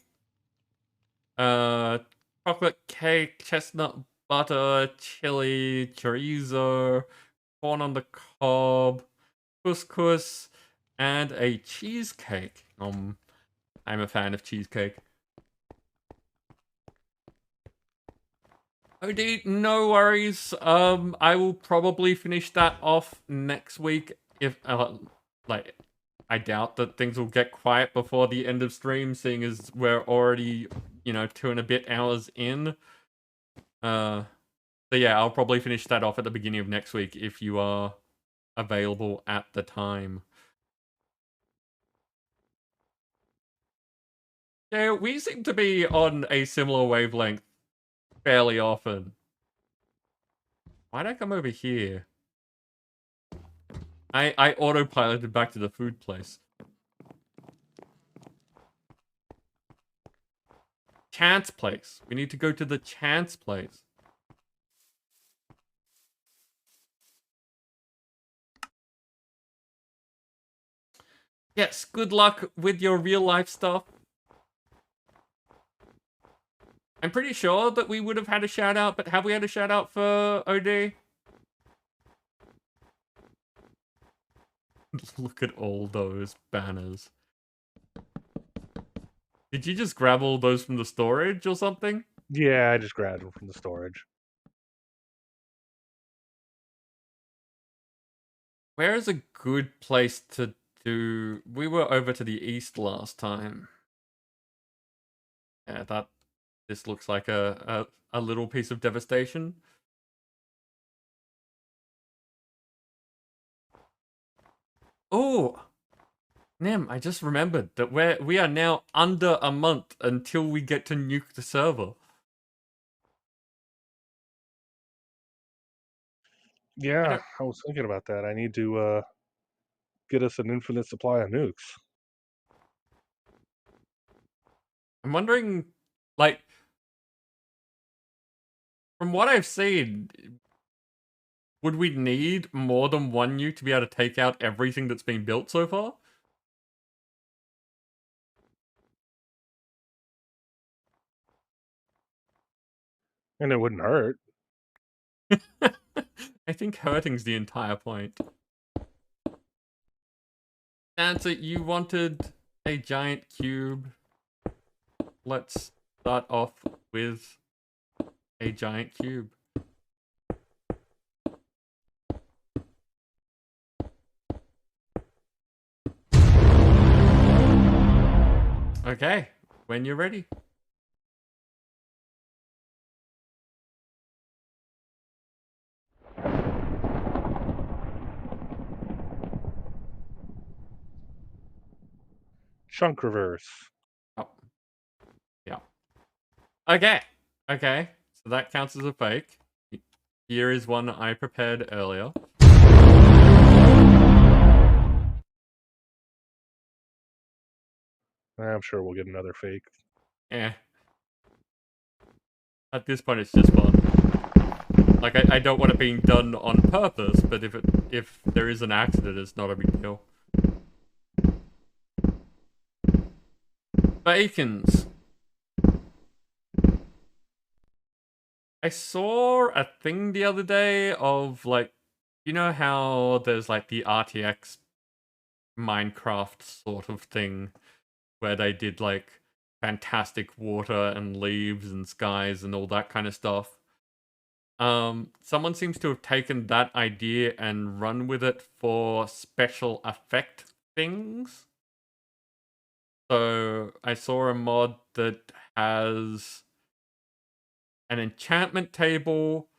Chocolate cake, chestnut butter, chili, chorizo, corn on the cob, couscous, and a cheesecake. I'm a fan of cheesecake. OD, no worries. I will probably finish that off next week. If like, I doubt that things will get quiet before the end of stream, seeing as we're already, 2 and a bit hours in. So yeah, I'll probably finish that off at the beginning of next week if you are available at the time. Yeah, we seem to be on a similar wavelength fairly often. Why'd I come over here? I autopiloted back to the food place. Chance place. We need to go to the chance place. Yes, good luck with your real life stuff. I'm pretty sure that we would have had a shout out, but have we had a shout out for OD? Look at all those banners. Did you just grab all those from the storage or something? Yeah, I just grabbed them from the storage. Where is a good place to do... We were over to the east last time. Yeah, this looks like a little piece of devastation. Oh! Nem, I just remembered that we are now under a month until we get to nuke the server. Yeah, I was thinking about that. I need to get us an infinite supply of nukes. I'm wondering, like, from what I've seen, would we need more than one nuke to be able to take out everything that's been built so far? And it wouldn't hurt. I think hurting's the entire point. And so you wanted a giant cube. Let's start off with a giant cube. Okay, when you're ready. Chunk reverse. Oh. Yeah. Okay. Okay. So that counts as a fake. Here is one I prepared earlier. I'm sure we'll get another fake. Yeah. At this point, it's just fun. Like, I don't want it being done on purpose, but if there is an accident, it's not a big deal. Bacons. I saw a thing the other day of, like, you know how there's, like, the RTX Minecraft sort of thing where they did, like, fantastic water and leaves and skies and all that kind of stuff. Someone seems to have taken that idea and run with it for special effect things. So I saw a mod that has an enchantment table,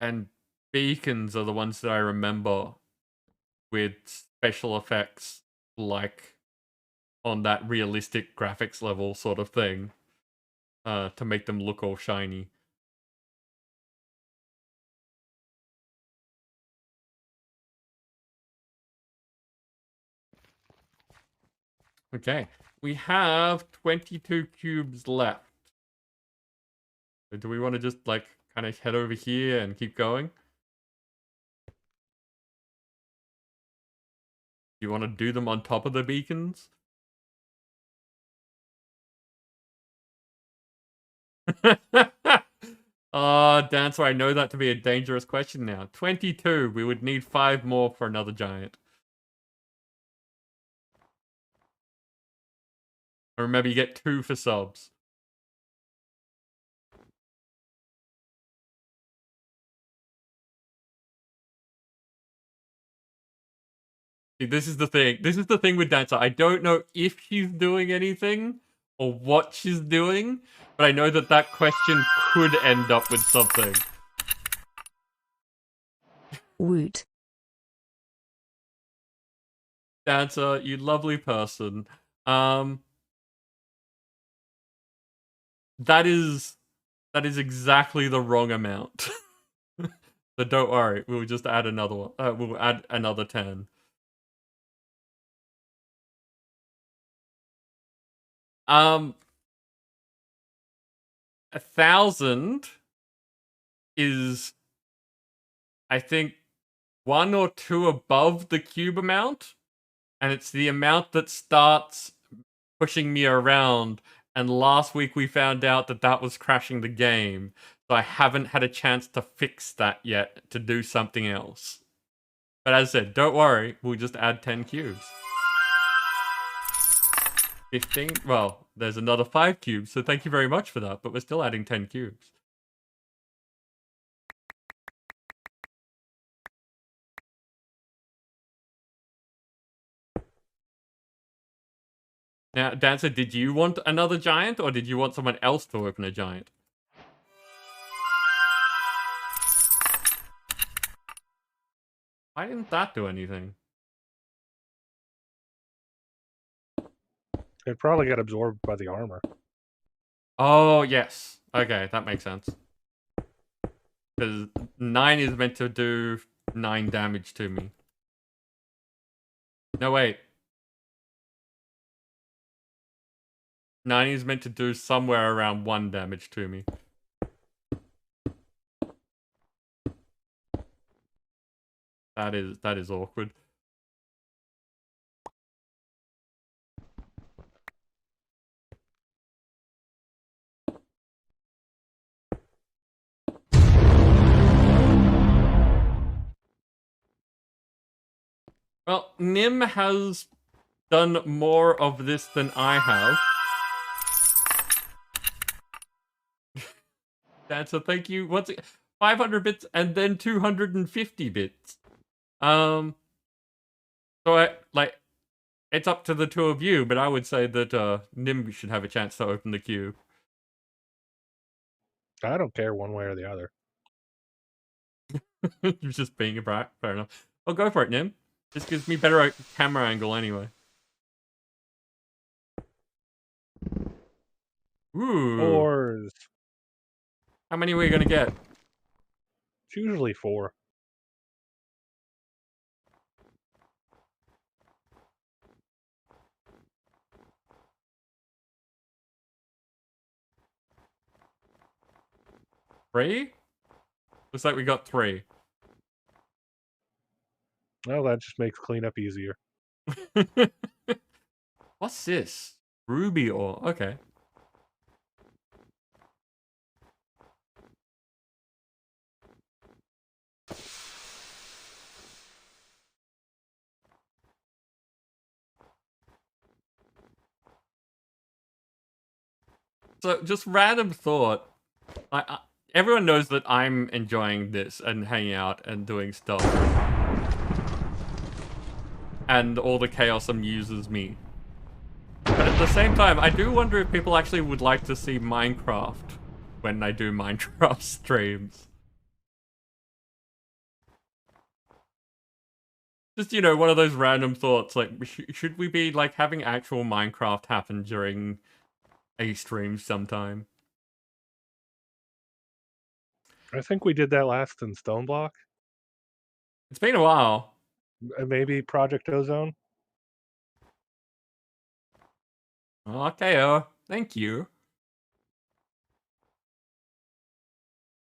and beacons are the ones that I remember with special effects, like on that realistic graphics level sort of thing, to make them look all shiny. Okay, we have 22 cubes left. So do we want to just, like, kind of head over here and keep going? Do you want to do them on top of the beacons? Oh, Dancer, I know that to be a dangerous question now. 22, we would need 5 more for another giant. Or remember, you get 2 for subs. See, this is the thing. This is the thing with Dancer. I don't know if she's doing anything or what she's doing, but I know that that question could end up with something. Woot. Dancer, you lovely person. That is exactly the wrong amount. So don't worry, we'll just add another one. We'll add another 10. Um, 1,000 is, I think, 1 or 2 above the cube amount, and it's the amount that starts pushing me around. And last week we found out that that was crashing the game, so I haven't had a chance to fix that yet to do something else. But as I said, don't worry, we'll just add 10 cubes. 15, well, there's another 5 cubes, so thank you very much for that, but we're still adding 10 cubes. Now, Dancer, did you want another giant, or did you want someone else to open a giant? Why didn't that do anything? It probably got absorbed by the armor. Oh, yes. Okay, that makes sense. Because 9 is meant to do 9 damage to me. No, wait. 9 is meant to do somewhere around 1 damage to me. That is awkward. Well, Nim has done more of this than I have. Dancer, thank you. What's it? 500 bits and then 250 bits. So it's up to the two of you, but I would say that Nim should have a chance to open the cube. I don't care one way or the other. You're just being a brat. Fair enough. I'll go for it, Nim. This gives me better camera angle anyway. Ooh. 4s. How many are we gonna get? It's usually 4. Three? Looks like we got 3. Well, that just makes cleanup easier. What's this? Ruby ore. Okay. So, just random thought. Everyone knows that I'm enjoying this and hanging out and doing stuff. And all the chaos amuses me. But at the same time, I do wonder if people actually would like to see Minecraft when I do Minecraft streams. Just, you know, one of those random thoughts, like, should we be, like, having actual Minecraft happen during a stream sometime? I think we did that last in Stoneblock. It's been a while. Maybe Project Ozone. Okay, thank you.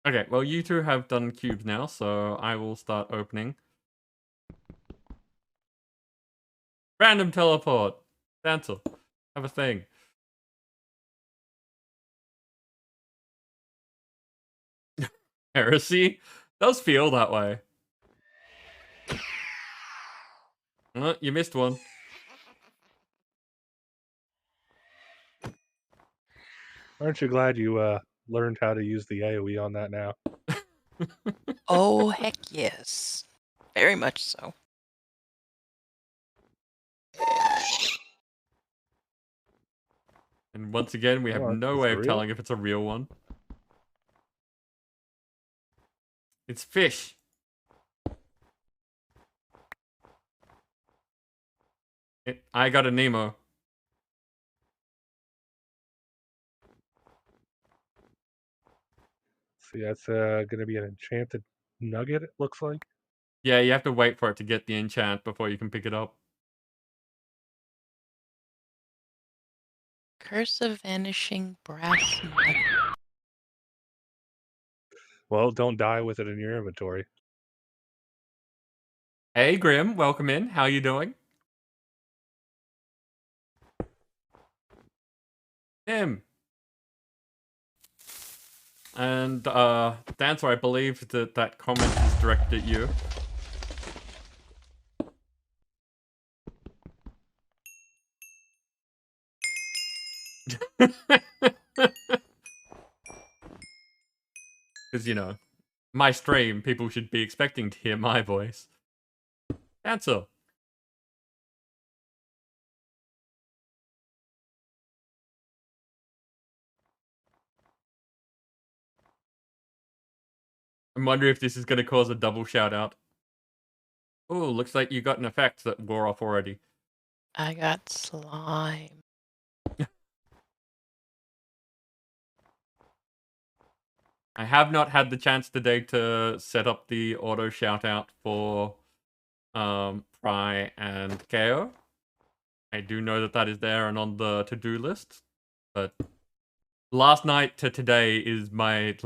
Okay, well, you two have done cubes now, so I will start opening. Random teleport. Cancel. Have a thing. Heresy? Does feel that way. Oh, you missed one. Aren't you glad you learned how to use the AoE on that now? Oh, heck yes. Very much so. And once again, we have no way of telling if it's a real one. It's fish. I got a Nemo. See, that's going to be an enchanted nugget, it looks like. Yeah, you have to wait for it to get the enchant before you can pick it up. Curse of Vanishing Brass Nugget. Well, don't die with it in your inventory. Hey, Grim, welcome in. How you doing? Him. And, Dancer, I believe that comment is directed at you. Because, you know, my stream, people should be expecting to hear my voice. Dancer. I'm wondering if this is going to cause a double shout out. Oh, looks like you got an effect that wore off already. I got slime. I have not had the chance today to set up the auto shout out for Pry and KO. I do know that that is there and on the to-do list, but last night to today is my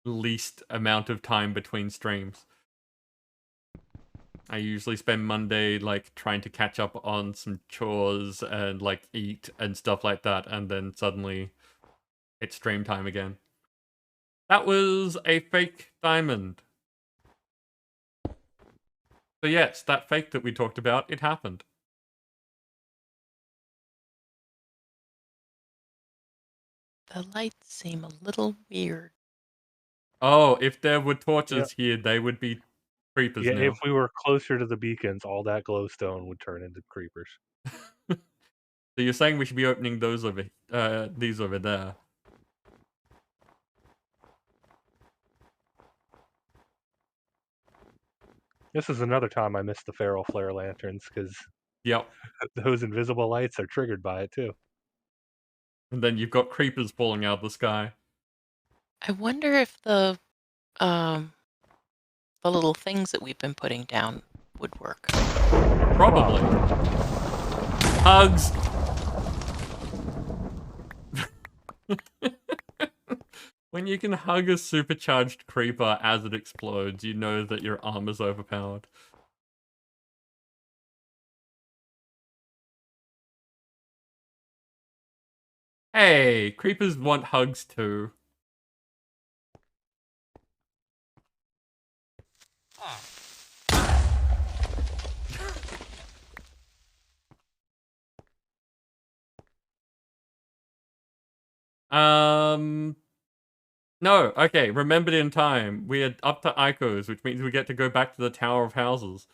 least amount of time between streams. I usually spend Monday trying to catch up on some chores and eat and stuff like that, and then suddenly it's stream time again. That was a fake diamond. So yes, that fake that we talked about, it happened. The lights seem a little weird. Oh, if there were torches here, they would be creepers now. If we were closer to the beacons, all that glowstone would turn into creepers. So you're saying we should be opening those over, these over there? This is another time I missed the feral flare lanterns because those invisible lights are triggered by it too. And then you've got creepers falling out of the sky. I wonder if the little things that we've been putting down would work. Probably. Hugs. When you can hug a supercharged creeper as it explodes, you know that your armor's overpowered. Hey, creepers want hugs too. No, okay, remembered in time. We are up to Icos, which means we get to go back to the Tower of Houses.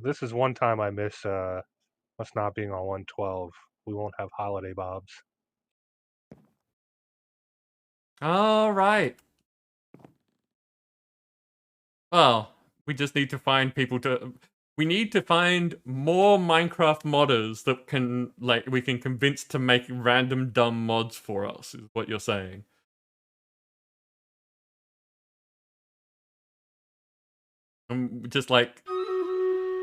This is one time I miss us not being on 112. We won't have holiday bobs. All right. Well, we just need to find people to... We need to find more Minecraft modders that can, we can convince to make random dumb mods for us, is what you're saying. Just like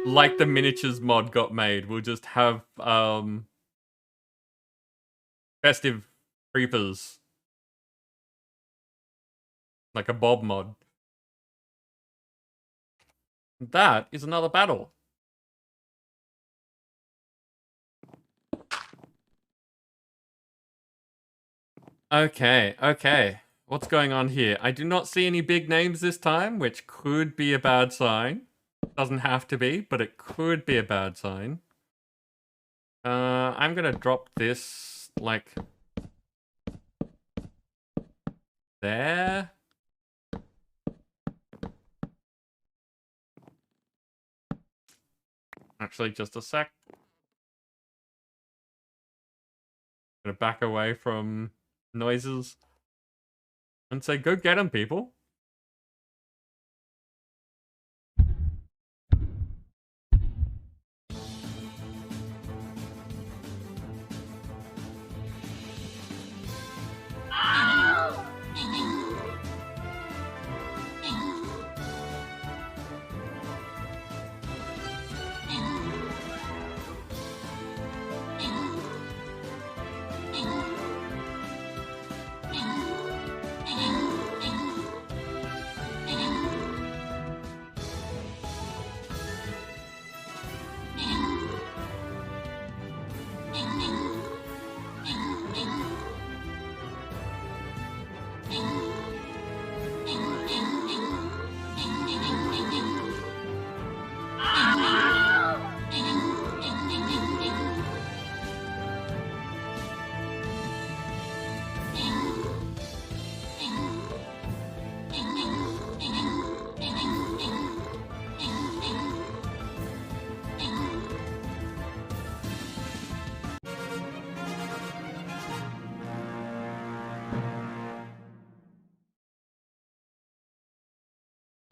the miniatures mod got made, we'll just have, festive creepers. Like a Bob mod. That is another battle. Okay. What's going on here? I do not see any big names this time, which could be a bad sign. Doesn't have to be, but it could be a bad sign. I'm gonna drop this, there. Actually, just a sec. Gonna back away from noises and say, go get them, people.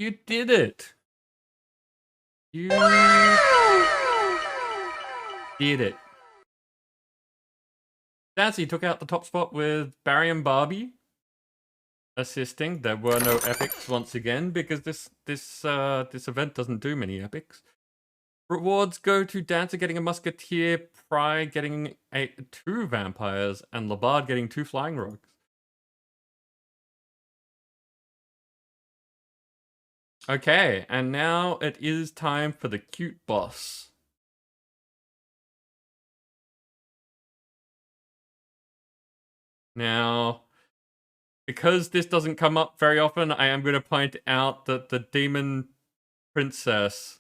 You did it. You did it. Dancy took out the top spot with Barry and Barbie assisting. There were no epics once again because this event doesn't do many epics. Rewards go to Dancer getting a musketeer, Pry getting 2 vampires, and Labard getting 2 flying rogues. Okay, and now it is time for the cute boss. Now, because this doesn't come up very often, I am going to point out that the demon princess,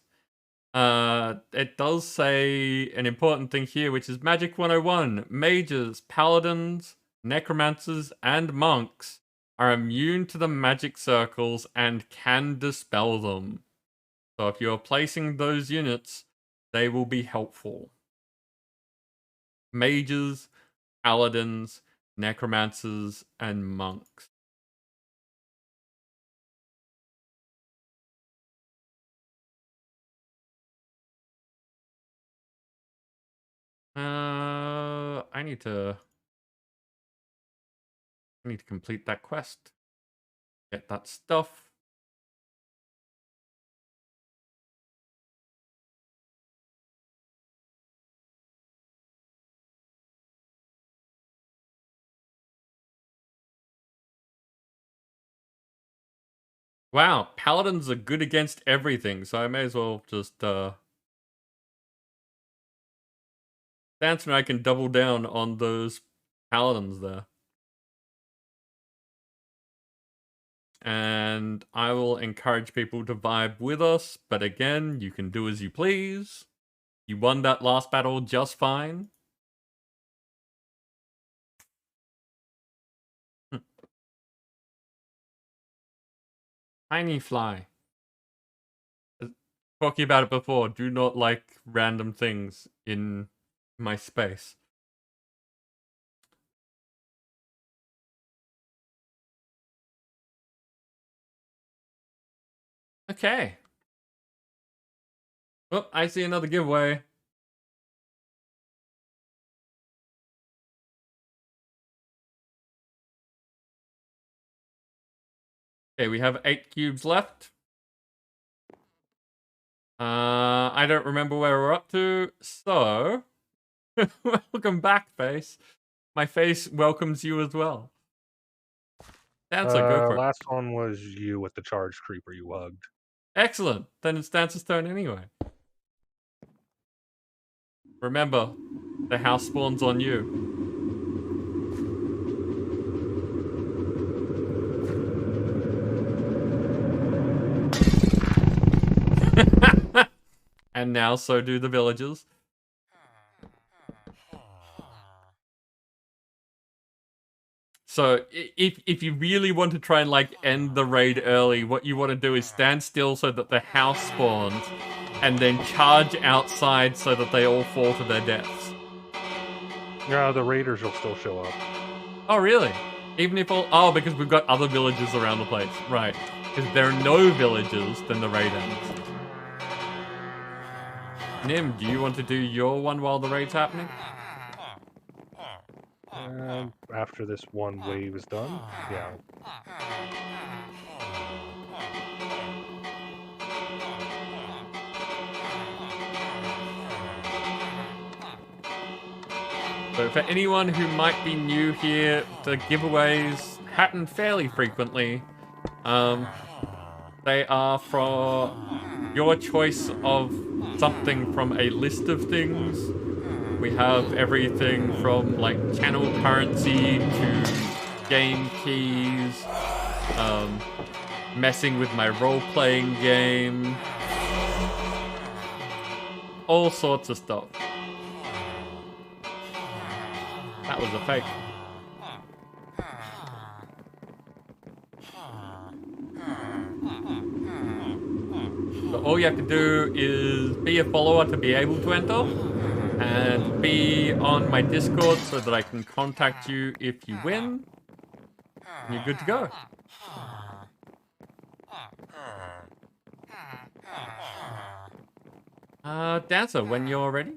it does say an important thing here, which is Magic 101. Mages, paladins, necromancers, and monks are immune to the magic circles and can dispel them. So if you're placing those units, they will be helpful. Mages, paladins, necromancers, and monks. I need to complete that quest. Get that stuff. Wow, paladins are good against everything, so I may as well just Dance and I can double down on those paladins there. And I will encourage people to vibe with us, but again, you can do as you please. You won that last battle just fine. Tiny fly. Talking about it before, do not like random things in my space. Okay. Oh, I see another giveaway. Okay, we have 8 cubes left. I don't remember where we're up to, so welcome back, face. My face welcomes you as well. Dancer, go for it. Last one was you with the charged creeper you hugged. Excellent. Then it's Dancer's turn anyway. Remember, the house spawns on you. And now so do the villagers. So if you really want to try and like end the raid early, what you want to do is stand still so that the house spawns, and then charge outside so that they all fall to their deaths. Yeah, the raiders will still show up. Oh really? Even if all... Oh, because we've got other villagers around the place. Right. Because if there are no villagers, then the raid ends. Nim, do you want to do your one while the raid's happening? After this one wave is done, yeah. So for anyone who might be new here, the giveaways happen fairly frequently. They are for your choice of something from a list of things. We have everything from like channel currency to game keys, messing with my role-playing game, all sorts of stuff. That was a fake. So all you have to do is be a follower to be able to enter, and be on my Discord so that I can contact you if you win. And you're good to go. Dancer, when you're ready.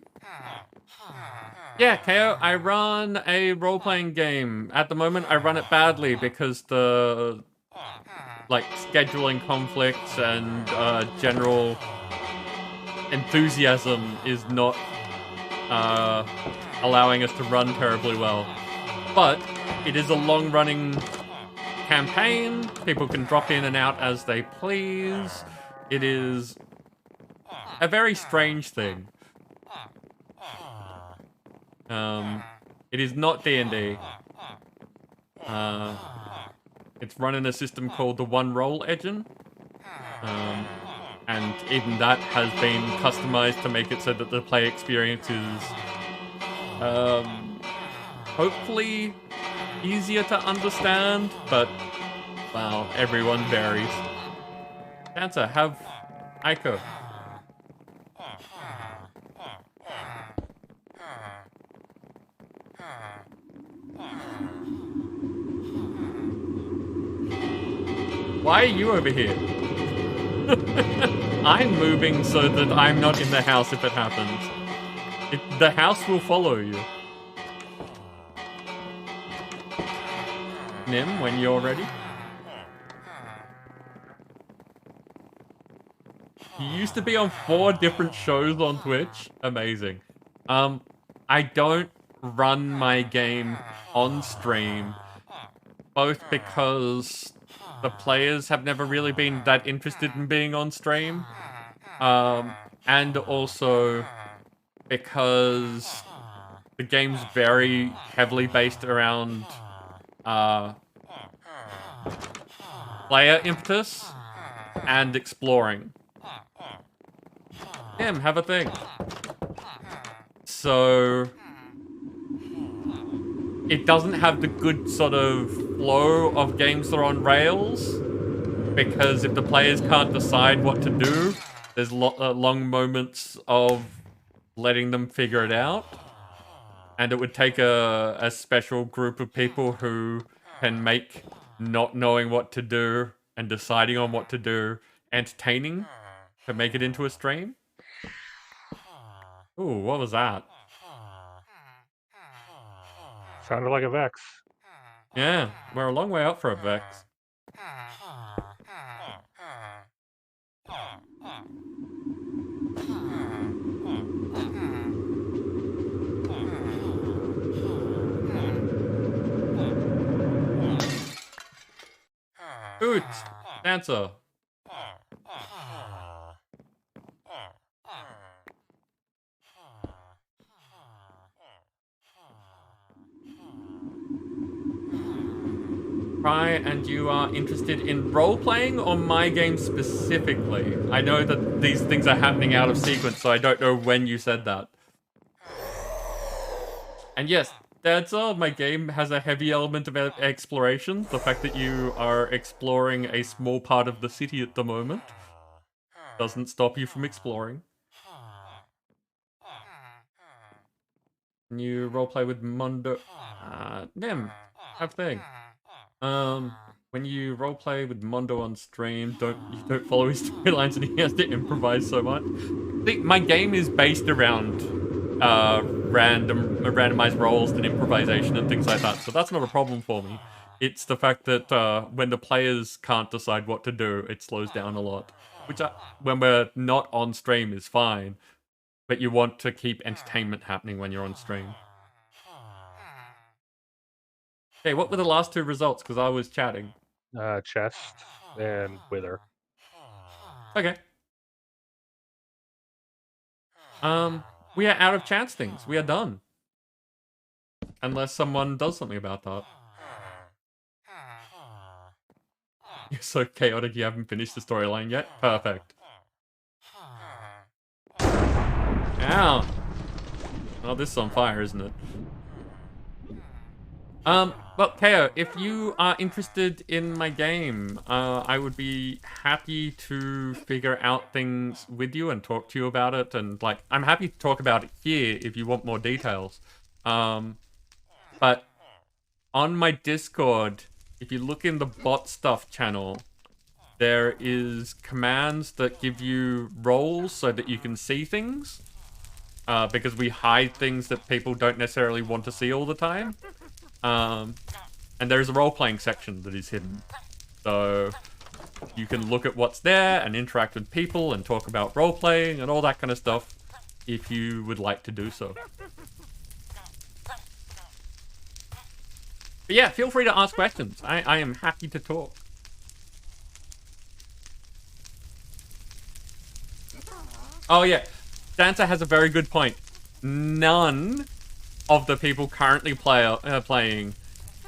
Yeah, KO, I run a role-playing game. At the moment, I run it badly because the, like, scheduling conflicts and general enthusiasm is not allowing us to run terribly well. But it is a long-running campaign. People can drop in and out as they please. It is a very strange thing. It is not D&D. It's run in a system called the One Roll Engine. And even that has been customized to make it so that the play experience is hopefully easier to understand, but well, everyone varies. Dancer, have Aiko. Why are you over here? I'm moving so that I'm not in the house if it happens. The house will follow you. Nim, when you're ready. You used to be on 4 different shows on Twitch. Amazing. I don't run my game on stream, both because the players have never really been that interested in being on stream, and also because the game's very heavily based around player impetus and exploring. Damn, have a thing. So it doesn't have the good sort of flow of games that are on rails, because if the players can't decide what to do, there's long moments of letting them figure it out. And it would take a special group of people who can make not knowing what to do and deciding on what to do entertaining to make it into a stream. Ooh, what was that? Sounded like a Vex. Yeah, we're a long way up for a Vex. Hoot! Dancer. And you are interested in role-playing or my game specifically? I know that these things are happening out of sequence, so I don't know when you said that. And yes, Dancer, my game has a heavy element of exploration. The fact that you are exploring a small part of the city at the moment doesn't stop you from exploring. Can you roleplay with Mondo? Nim, have thing. When you roleplay with Mondo on stream, you don't follow his storylines and he has to improvise so much. See, my game is based around randomized roles and improvisation and things like that, so that's not a problem for me. It's the fact that when the players can't decide what to do, it slows down a lot. Which, when we're not on stream, is fine, but you want to keep entertainment happening when you're on stream. Okay, what were the last 2 results? Because I was chatting. Chest and Wither. Okay. We are out of chance things. We are done. Unless someone does something about that. You're so chaotic you haven't finished the storyline yet? Perfect. Ow! Oh, this is on fire, isn't it? Well, KO, if you are interested in my game, I would be happy to figure out things with you and talk to you about it, and, like, I'm happy to talk about it here if you want more details. But on my Discord, if you look in the bot stuff channel, There is commands that give you roles so that you can see things. Because we hide things that people don't necessarily want to see all the time. And there's a role-playing section that is hidden. So you can look at what's there and interact with people and talk about role-playing and all that kind of stuff if you would like to do so. But yeah, feel free to ask questions. I am happy to talk. Oh yeah, Dancer has a very good point. None of the people currently playing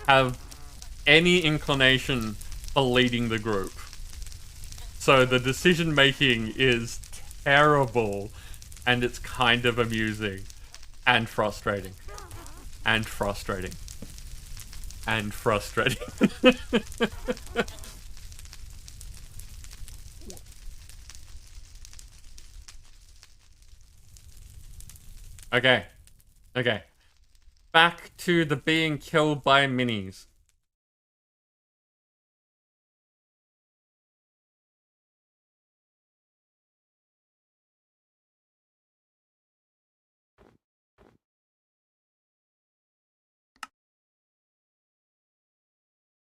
have any inclination for leading the group. So the decision making is terrible, and it's kind of amusing and frustrating. And frustrating. And frustrating. Okay. Okay. Back to the being killed by minis.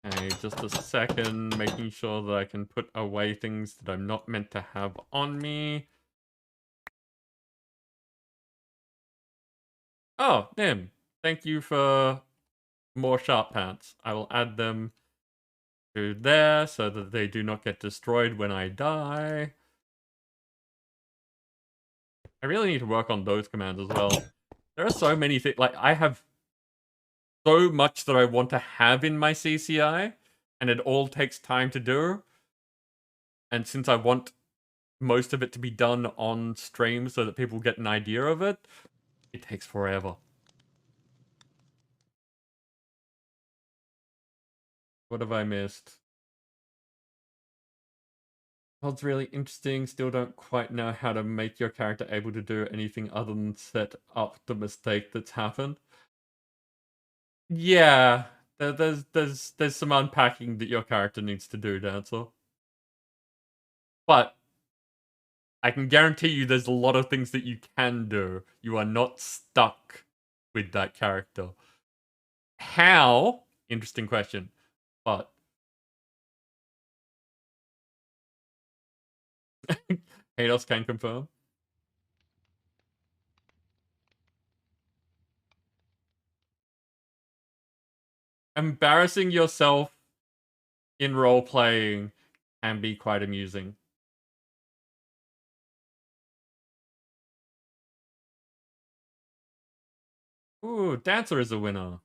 Okay, just a second, making sure that I can put away things that I'm not meant to have on me. Oh, Nim, thank you for more sharp pants. I will add them to there so that they do not get destroyed when I die. I really need to work on those commands as well. There are so many things, like I have so much that I want to have in my CCI, and it all takes time to do. And since I want most of it to be done on stream so that people get an idea of it, it takes forever. What have I missed? Pod's really interesting. Still don't quite know how to make your character able to do anything other than set up the mistake that's happened. Yeah, there's some unpacking that your character needs to do, Dancer. But I can guarantee you there's a lot of things that you can do. You are not stuck with that character. How? Interesting question. But Hados can confirm. Embarrassing yourself in role-playing can be quite amusing. Ooh, Dancer is a winner.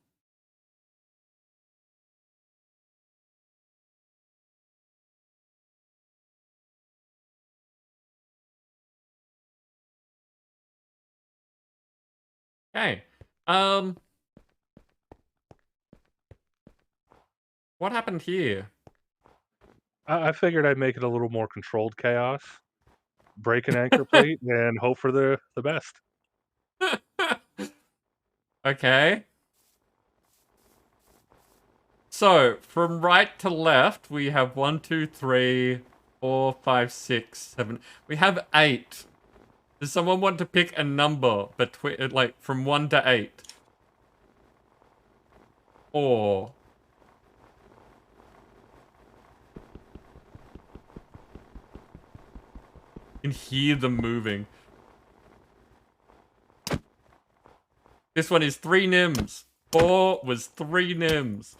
Okay. What happened here? I figured I'd make it a little more controlled chaos. Break an anchor plate and hope for the best. Okay. So, from right to left, we have 1, 2, 3, 4, 5, 6, 7. We have 8. Does someone want to pick a number between, like, from 1 to 8? Or... You can hear them moving. This one is 3 nims. 4 was 3 nims.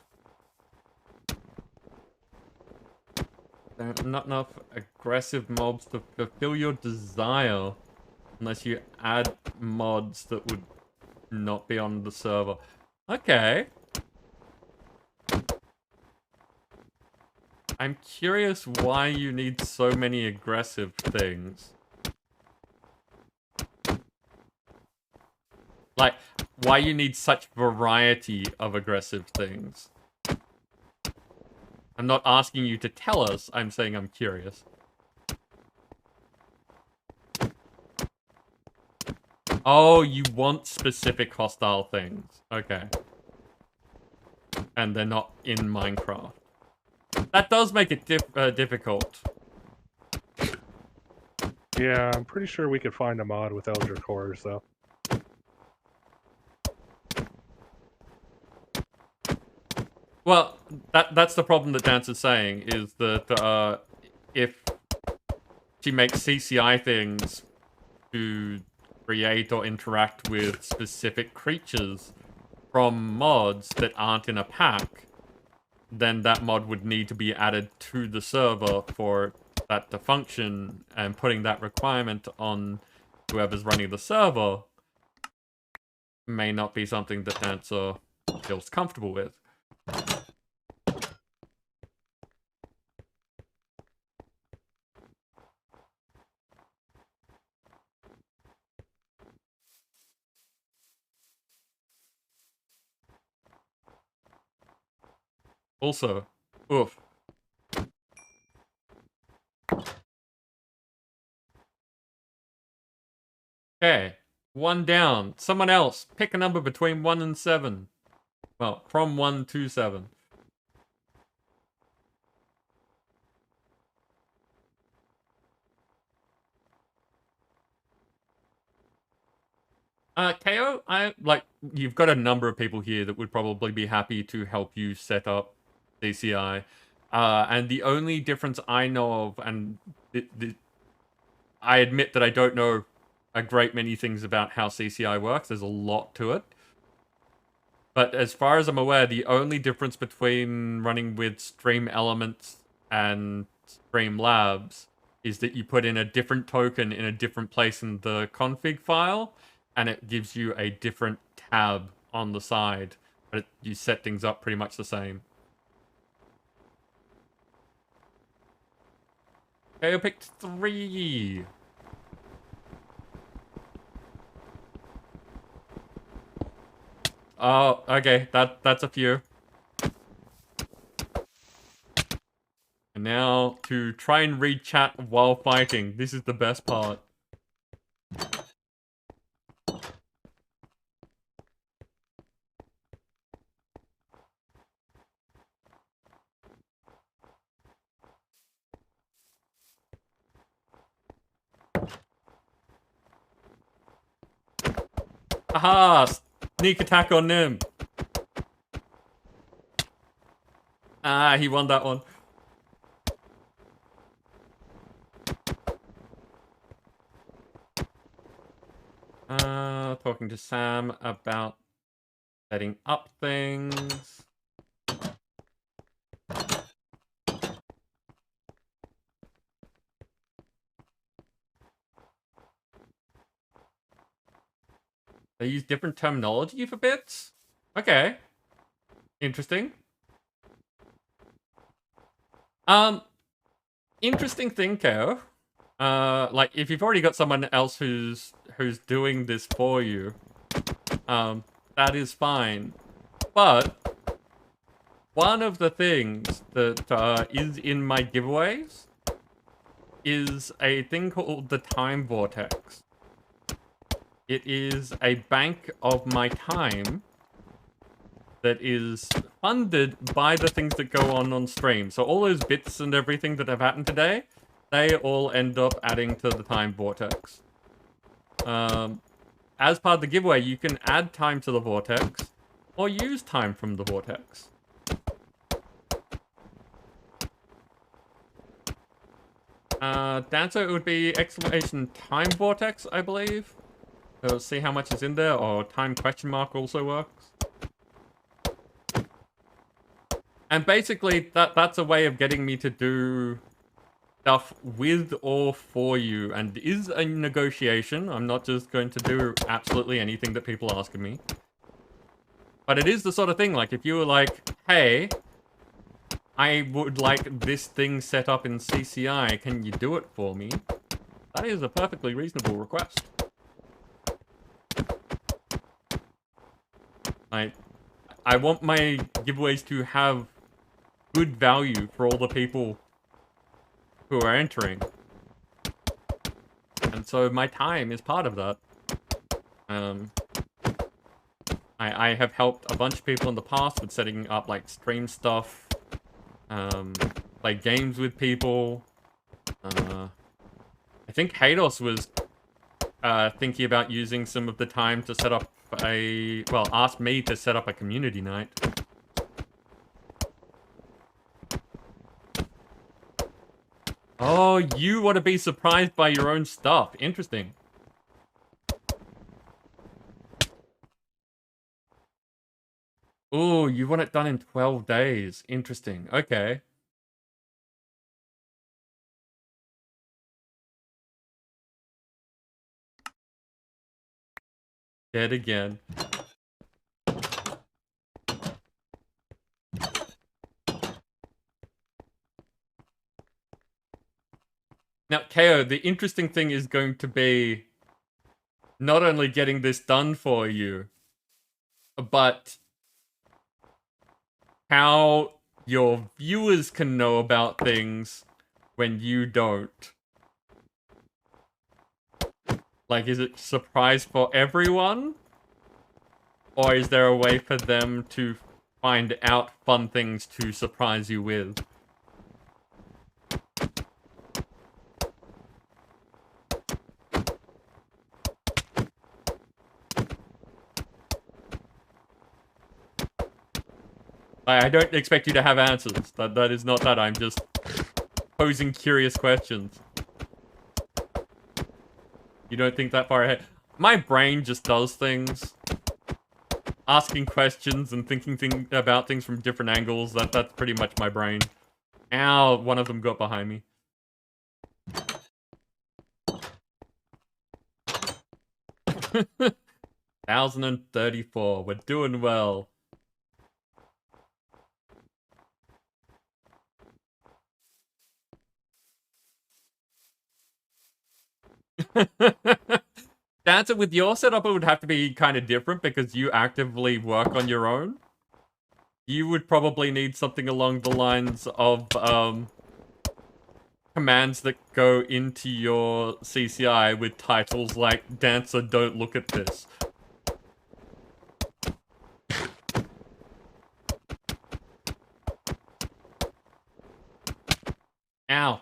Not enough aggressive mobs to fulfill your desire. Unless you add mods that would not be on the server. Okay. I'm curious why you need so many aggressive things. Like, why you need such variety of aggressive things. I'm not asking you to tell us, I'm saying I'm curious. Oh, you want specific hostile things. Okay. And they're not in Minecraft. That does make it difficult. Yeah, I'm pretty sure we could find a mod with Elder Cores, though. Well, that's the problem that Dance is saying, is that if she makes CCI things to create or interact with specific creatures from mods that aren't in a pack, then that mod would need to be added to the server for that to function, and putting that requirement on whoever's running the server may not be something that Dancer feels comfortable with. Also, oof. Okay, 1 down. Someone else, pick a number between 1 and 7. Well, from 1 to 7. KO, you've got a number of people here that would probably be happy to help you set up CCI. And the only difference I know of, and I admit that I don't know a great many things about how CCI works. There's a lot to it. But as far as I'm aware, the only difference between running with Stream Elements and Stream Labs is that you put in a different token in a different place in the config file, and it gives you a different tab on the side. But you set things up pretty much the same. Okay, I picked 3. Oh, okay, that's a few. And now to try and read chat while fighting. This is the best part. Aha! Sneak attack on him. Ah, he won that one. Talking to Sam about setting up things. They use different terminology for bits? Okay. Interesting. Interesting thing, Ko. Like, if you've already got someone else who's doing this for you, that is fine. But one of the things that is in my giveaways is a thing called the Time Vortex. It is a bank of my time that is funded by the things that go on stream. So all those bits and everything that have happened today, they all end up adding to the Time Vortex. As part of the giveaway, you can add time to the Vortex, or use time from the Vortex. Dancer, it would be exclamation time Vortex, I believe. So see how much is in there, or time question mark also works. And basically, that's a way of getting me to do stuff with or for you, and is a negotiation. I'm not just going to do absolutely anything that people ask of me. But it is the sort of thing, like, if you were like, hey, I would like this thing set up in CCI, can you do it for me? That is a perfectly reasonable request. I want my giveaways to have good value for all the people who are entering. And so my time is part of that. I have helped a bunch of people in the past with setting up, like, stream stuff. play games with people. I think Hados was thinking about using some of the time to set up asked me to set up a community night. Oh, you want to be surprised by your own stuff. Interesting. Ooh, you want it done in 12 days. Interesting. Okay. Dead again. Now, KO, the interesting thing is going to be not only getting this done for you, but how your viewers can know about things when you don't. Like, is it surprise for everyone? Or is there a way for them to find out fun things to surprise you with? I don't expect you to have answers. That is not that. I'm just posing curious questions. You don't think that far ahead? My brain just does things. Asking questions and thinking about things from different angles. That's pretty much my brain. Ow, one of them got behind me. $1,034. We're doing well. Dancer, with your setup, it would have to be kind of different because you actively work on your own. You would probably need something along the lines of commands that go into your CCI with titles like Dancer, don't look at this. Ow.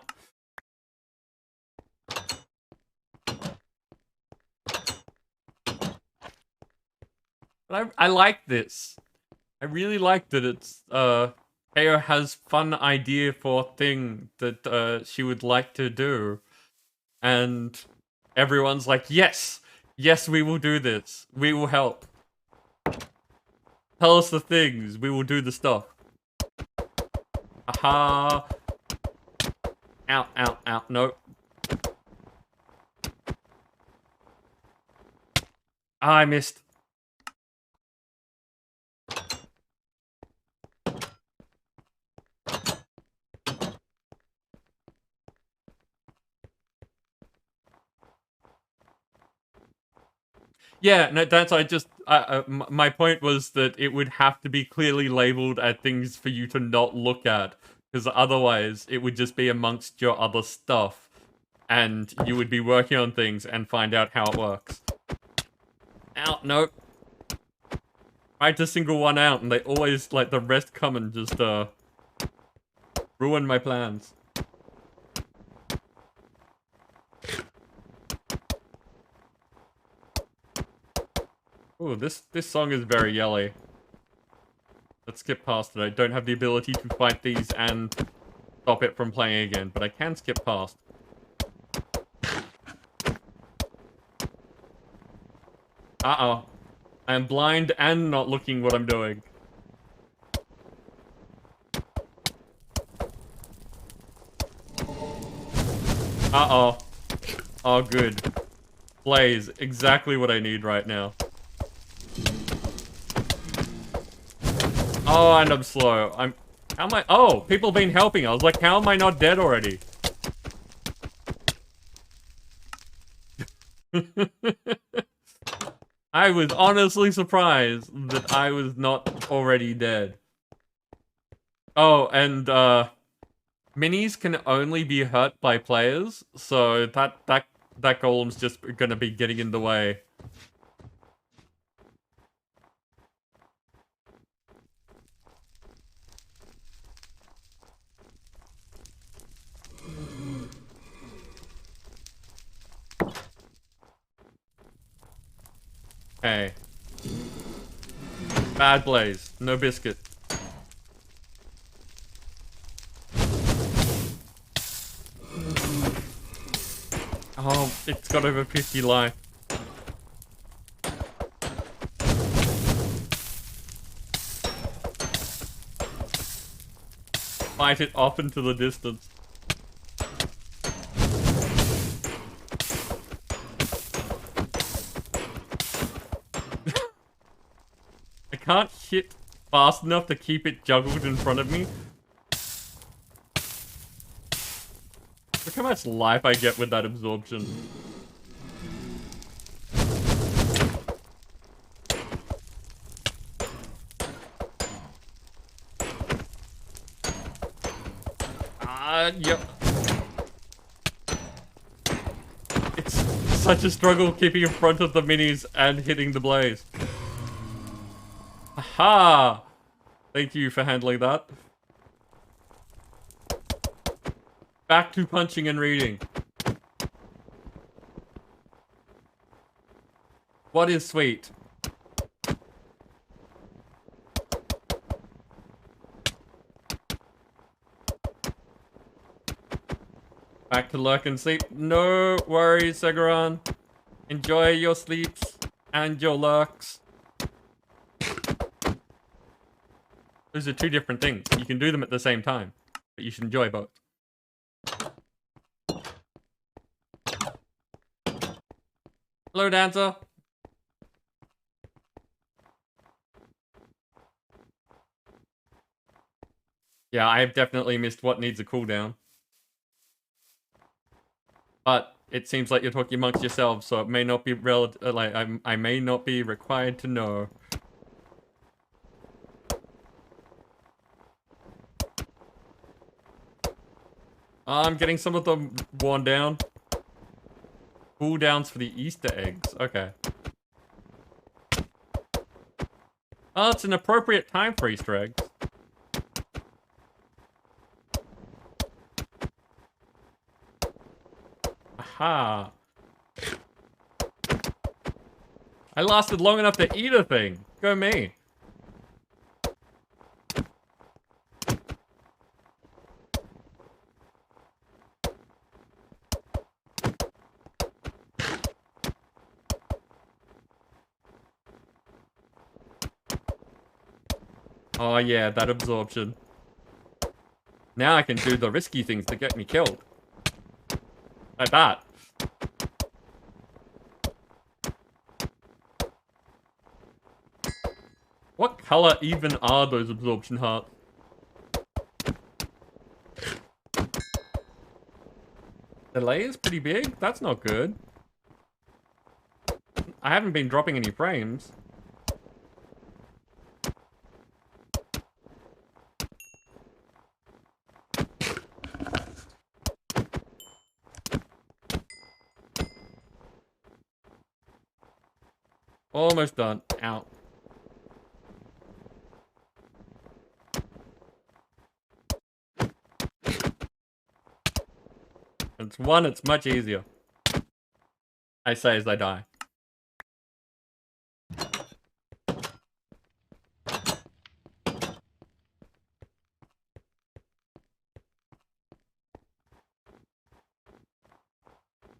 But I like this. I really like that it's, Kayo has fun idea for thing that, she would like to do. And everyone's like, yes! Yes, we will do this. We will help. Tell us the things. We will do the stuff. Aha. Ow, ow, ow. No. Ah, I missed. Yeah, no, that's, my point was that it would have to be clearly labeled at things for you to not look at, because otherwise it would just be amongst your other stuff, and you would be working on things and find out how it works. Ow, no. Tried to single one out, and they always, like, the rest come and just, ruin my plans. Ooh, this song is very yelly. Let's skip past it. I don't have the ability to fight these and stop it from playing again, but I can skip past. Uh-oh. I am blind and not looking what I'm doing. Uh-oh. Oh, good. Blaze, exactly what I need right now. Oh, and I'm slow. How am I? Oh, people have been helping. I was like, how am I not dead already? I was honestly surprised that I was not already dead. Oh, and, minis can only be hurt by players, so that golem's just gonna be getting in the way. Okay. Bad blaze. No biscuit. Oh, it's got over 50 life. Fight it off into the distance. I can't hit fast enough to keep it juggled in front of me. Look how much life I get with that absorption. Yep. It's such a struggle keeping in front of the minis and hitting the blaze. Aha! Thank you for handling that. Back to punching and reading. What is sweet? Back to lurk and sleep. No worries, Seguran. Enjoy your sleeps and your lurks. Those are two different things. You can do them at the same time, but you should enjoy both. Hello, Dancer. Yeah, I have definitely missed what needs a cooldown. But it seems like you're talking amongst yourselves, so it may not be I may not be required to know. I'm getting some of them worn down. Cooldowns for the Easter eggs. Okay. Oh, it's an appropriate time for Easter eggs. Aha. I lasted long enough to eat a thing. Go me. Oh yeah, that absorption. Now I can do the risky things to get me killed. Like that. What color even are those absorption hearts? Delay is pretty big? That's not good. I haven't been dropping any frames. Almost done. Out. It's one, it's much easier. I say as I die.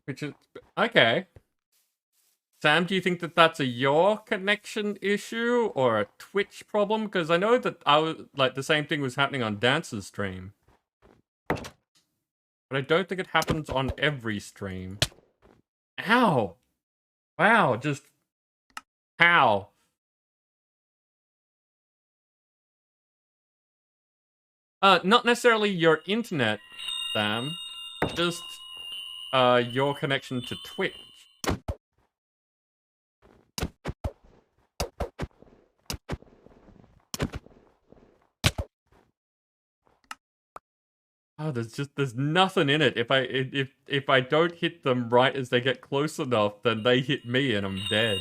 Which is... okay. Sam, do you think that that's a your connection issue or a Twitch problem? Because I know that the same thing was happening on Dance's stream. But I don't think it happens on every stream. Ow! Wow, just... how? Not necessarily your internet, Sam. Just, your connection to Twitch. Oh, there's nothing in it. If I don't hit them right as they get close enough, then they hit me and I'm dead.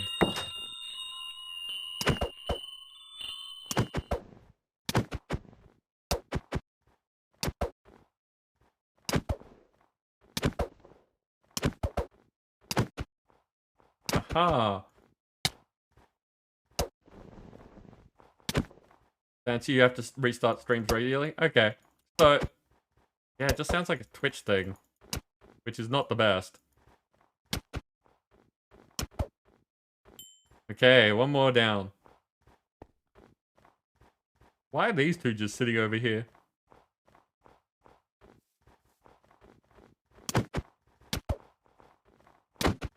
Aha. Fancy you have to restart streams regularly? Okay. So, yeah, it just sounds like a Twitch thing. Which is not the best. Okay, one more down. Why are these two just sitting over here?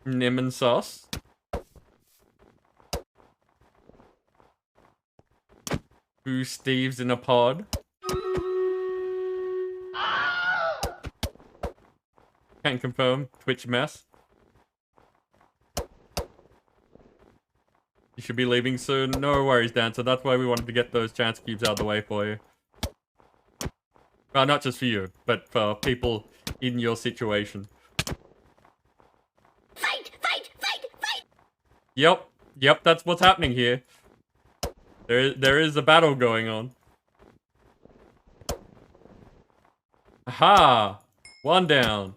Nim and Sauce. Two Steves in a pod. Can't confirm. Twitch mess. You should be leaving soon. No worries, Dancer. That's why we wanted to get those chance cubes out of the way for you. Well, not just for you, but for people in your situation. Fight, fight, fight, fight! Yep, that's what's happening here. There is a battle going on. Aha! One down.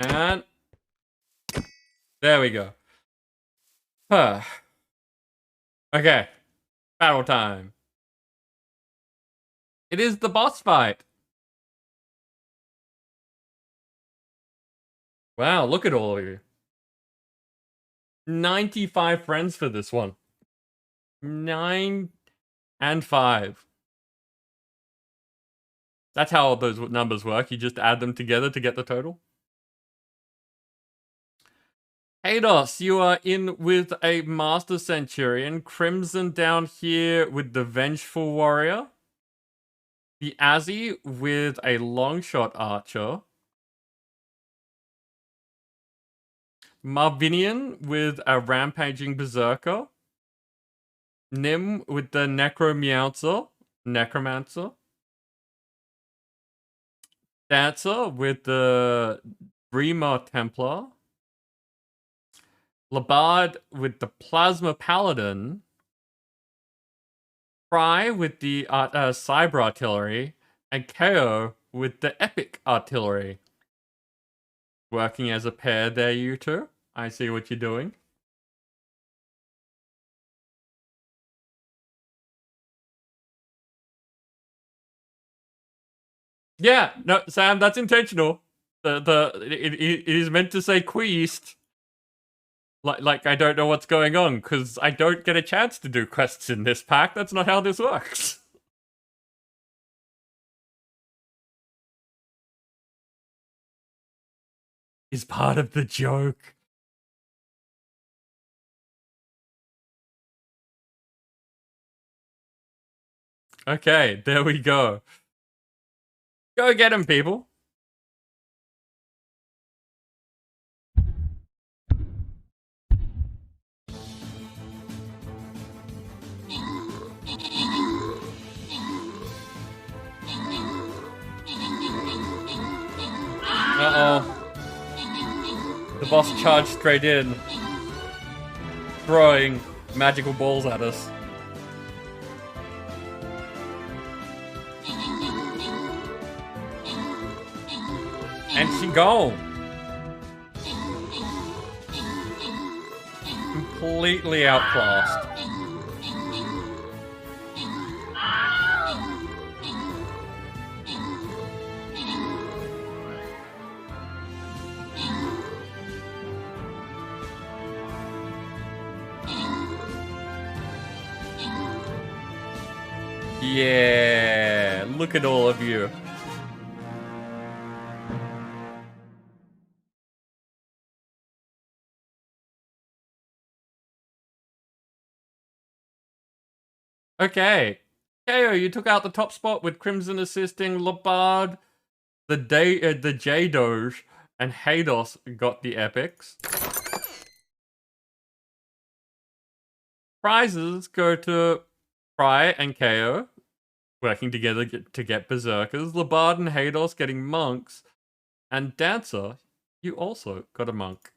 And there we go. Huh. Okay. Battle time. It is the boss fight. Wow, look at all of you. 95 friends for this one. 9 and 5. That's how those numbers work. You just add them together to get the total. Hados, you are in with a Master Centurion. Crimson down here with the Vengeful Warrior. The Azzy with a Longshot Archer. Marvinian with a Rampaging Berserker. Nim with the Necromancer. Dancer with the Dreamer Templar. Labard with the Plasma Paladin. Fry with the Cyber Artillery. And KO with the Epic Artillery. Working as a pair there, you two. I see what you're doing. Yeah, no, Sam, that's intentional. It is meant to say quest. Like I don't know what's going on, because I don't get a chance to do quests in this pack. That's not how this works. Is part of the joke. Okay, there we go. Go get him, people. Uh-oh. The boss charged straight in, throwing magical balls at us. And she gone. Completely outclassed. Yeah, look at all of you. Okay. KO, you took out the top spot with Crimson assisting. Labard, the J-Doge, and Hados got the epics. Prizes go to Fry and KO, working together to get Berserkers. Labard and Hados getting monks. And Dancer, you also got a monk.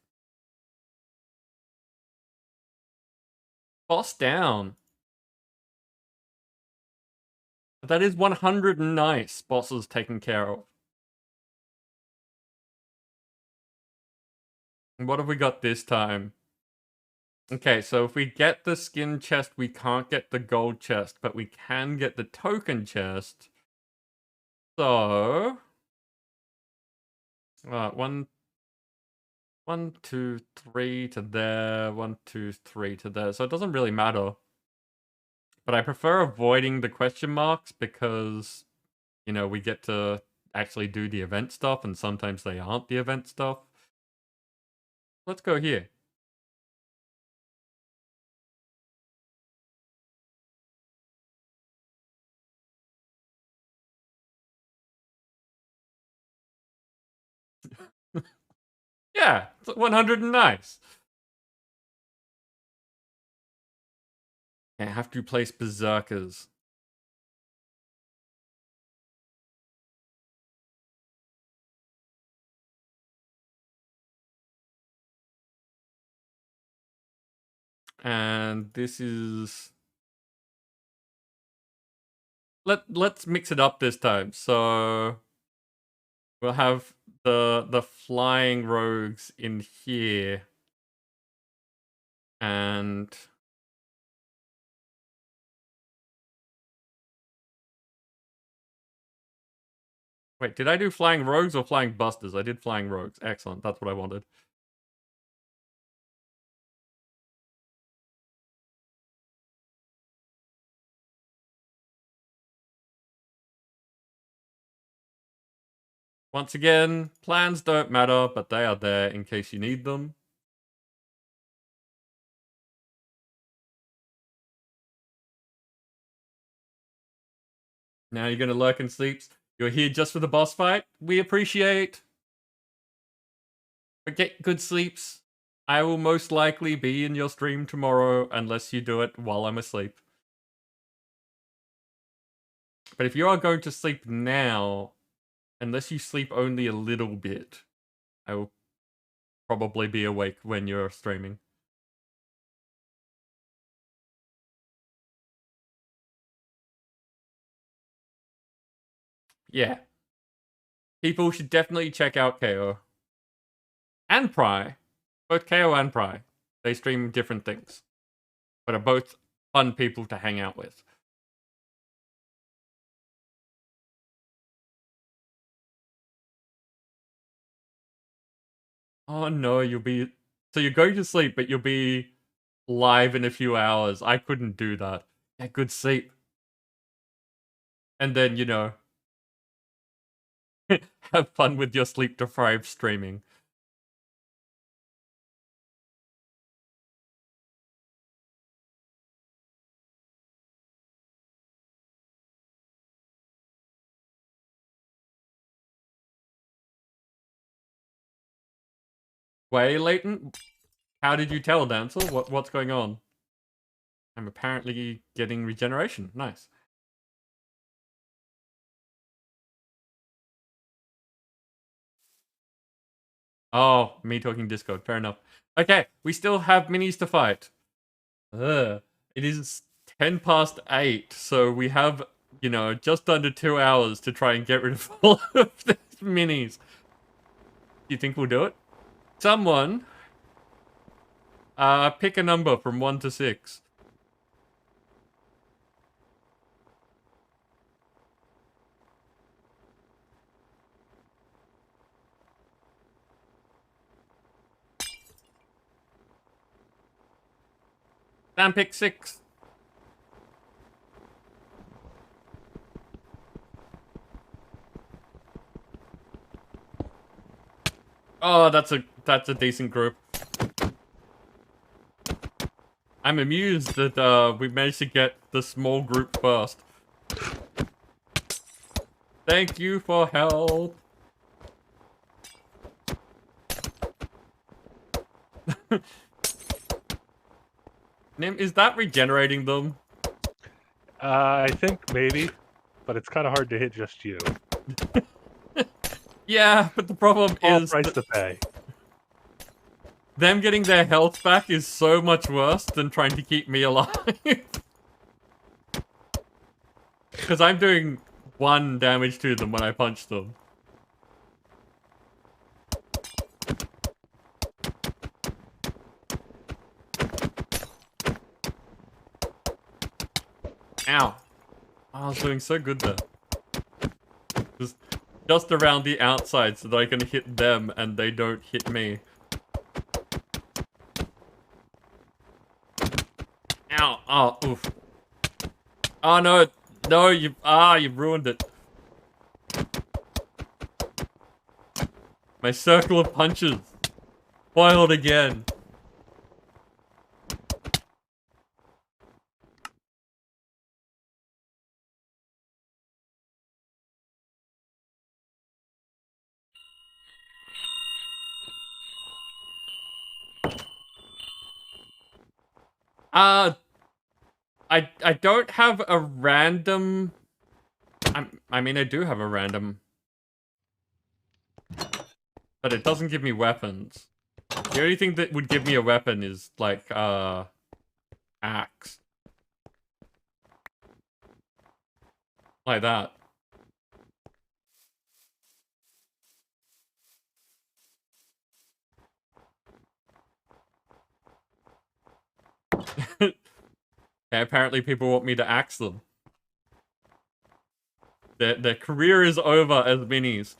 Boss down. That is 100 nice bosses taken care of. And what have we got this time? Okay, so if we get the skin chest, we can't get the gold chest, but we can get the token chest. So... one, 2, 3 to there, 1, 2, 3 to there. So it doesn't really matter. But I prefer avoiding the question marks because, you know, we get to actually do the event stuff and sometimes they aren't the event stuff. Let's go here. Yeah, it's 100 and nice. I have to place berserkers. And this is... Let's mix it up this time. So we'll have the flying rogues in here. And wait, did I do flying rogues or flying busters? I did flying rogues. Excellent. That's what I wanted. Once again, plans don't matter, but they are there in case you need them. Now you're gonna lurk and sleeps. You're here just for the boss fight. We appreciate. But get good sleeps. I will most likely be in your stream tomorrow unless you do it while I'm asleep. But if you are going to sleep now, unless you sleep only a little bit, I will probably be awake when you're streaming. Yeah. People should definitely check out KO. And Pry. Both KO and Pry. They stream different things. But are both fun people to hang out with. Oh no, you'll be... So you're going to sleep, but you'll be live in a few hours. I couldn't do that. Get good sleep. And then, you know... have fun with your sleep-deprived streaming. Way, Leighton? How did you tell, Dancer? What's going on? I'm apparently getting regeneration. Nice. Oh, me talking Discord. Fair enough. Okay, we still have minis to fight. It is 10 past 8, so we have, you know, just under 2 hours to try and get rid of all of these minis. Do you think we'll do it? Someone, pick a number from 1 to 6. Dan, pick 6. Oh, that's a decent group. I'm amused that we managed to get the small group first. Thank you for help. Nim, is that regenerating them? I think maybe, but it's kind of hard to hit just you. Yeah, but the problem is price to pay. Them getting their health back is so much worse than trying to keep me alive. Because I'm doing 1 damage to them when I punch them. Ow. Oh, I was doing so good there. Just around the outside so that I can hit them and they don't hit me. Ow. Oh, oof. Oh, no. No, you've ruined it. My circle of punches. Foiled again. I don't have a random... I mean, I do have a random. But it doesn't give me weapons. The only thing that would give me a weapon is, like, axe. Like that. Okay, apparently people want me to axe them. Their career is over as minis.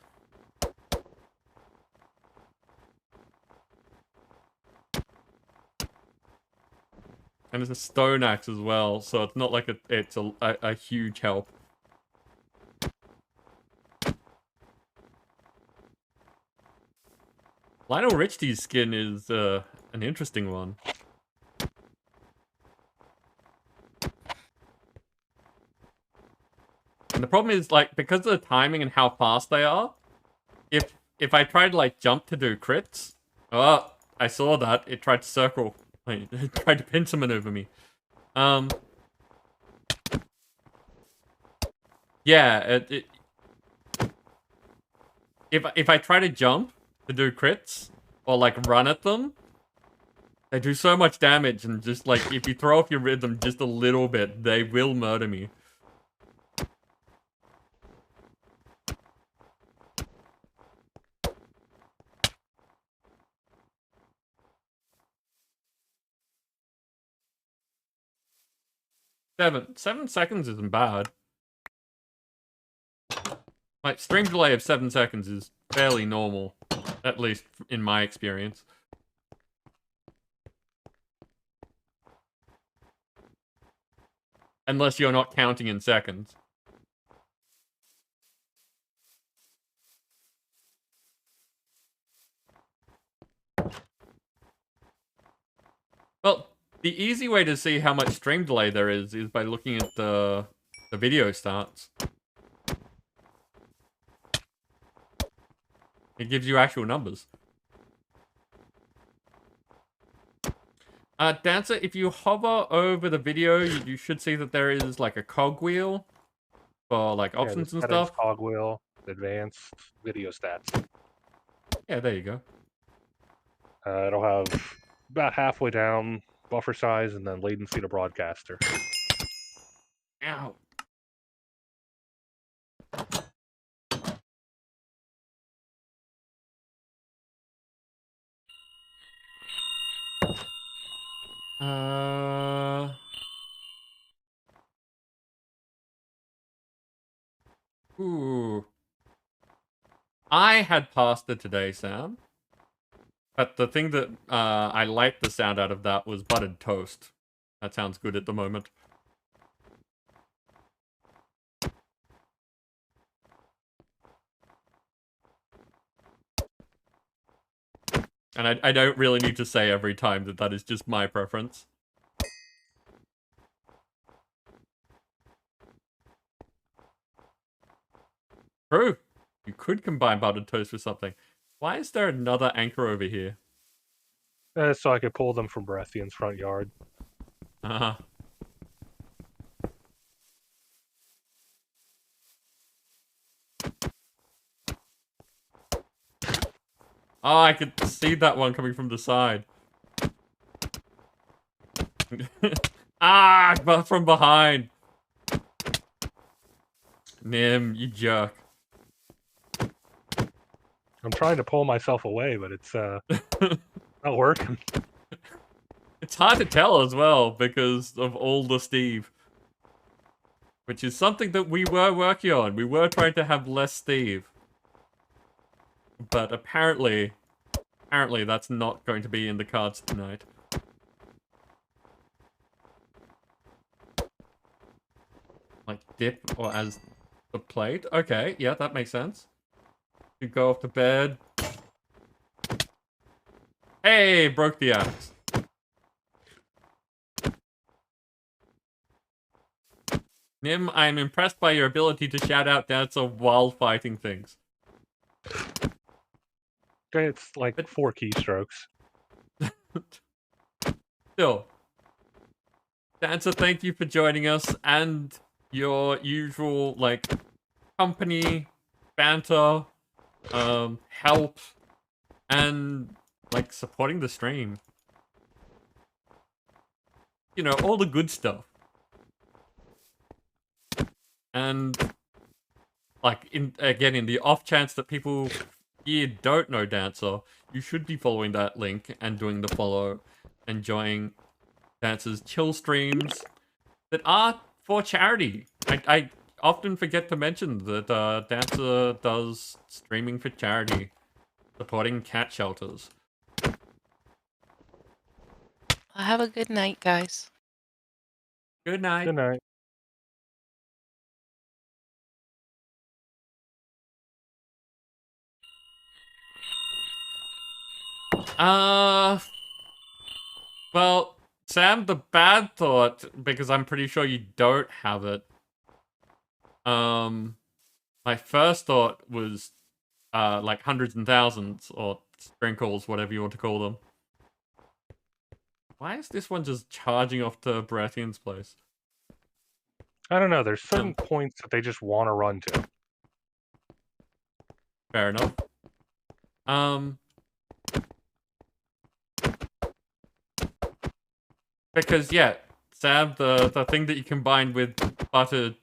And it's a stone axe as well, so it's not like it's a huge help. Lionel Richie's skin is an interesting one. And the problem is, like, because of the timing and how fast they are, if I try to, like, jump to do crits... Oh, I saw that. It tried to circle. It tried to pin someone over me. Yeah, if I try to jump to do crits, or, like, run at them, they do so much damage, and just, like, if you throw off your rhythm just a little bit, they will murder me. Seven seconds isn't bad. Like, stream delay of 7 seconds is fairly normal. At least in my experience. Unless you're not counting in seconds. Well, the easy way to see how much stream delay there is by looking at the video starts. It gives you actual numbers. Dancer, if you hover over the video, you should see that there is like a cogwheel for like options and stuff. Cogwheel, advanced video stats. Yeah, there you go. It'll have about halfway down buffer size and then latency to broadcaster. Ow. Ooh. I had pasta today, Sam. But the thing that I liked the sound out of that was buttered toast. That sounds good at the moment. And I don't really need to say every time that that is just my preference. True. You could combine buttered toast with something. Why is there another anchor over here? So I could pull them from Brethian's front yard. Uh-huh. Oh, I could see that one coming from the side. Ah, but from behind. Nim, you jerk. I'm trying to pull myself away, but it's not working. It's hard to tell as well because of older Steve. Which is something that we were working on. We were trying to have less Steve. But apparently that's not going to be in the cards tonight. Like dip or as the plate? Okay, yeah, that makes sense. You go off to bed. Hey, broke the axe. Nim, I am impressed by your ability to shout out Dancer while fighting things. It's like 4 keystrokes. Still. Dancer, thank you for joining us and your usual, like, company, banter, help, and, like, supporting the stream. You know, all the good stuff. And, like, in the off chance that people here don't know Dancer, you should be following that link and doing the follow, enjoying Dancer's chill streams that are for charity. I often forget to mention that Dancer does streaming for charity, supporting cat shelters. Have a good night, guys. Good night. Good night. Well, Sam, the bad thought, because I'm pretty sure you don't have it. My first thought was, like hundreds and thousands, or sprinkles, whatever you want to call them. Why is this one just charging off to Baratheon's place? I don't know. There's certain points that they just want to run to. Fair enough. Because, yeah, Sam, the thing that you combine with buttered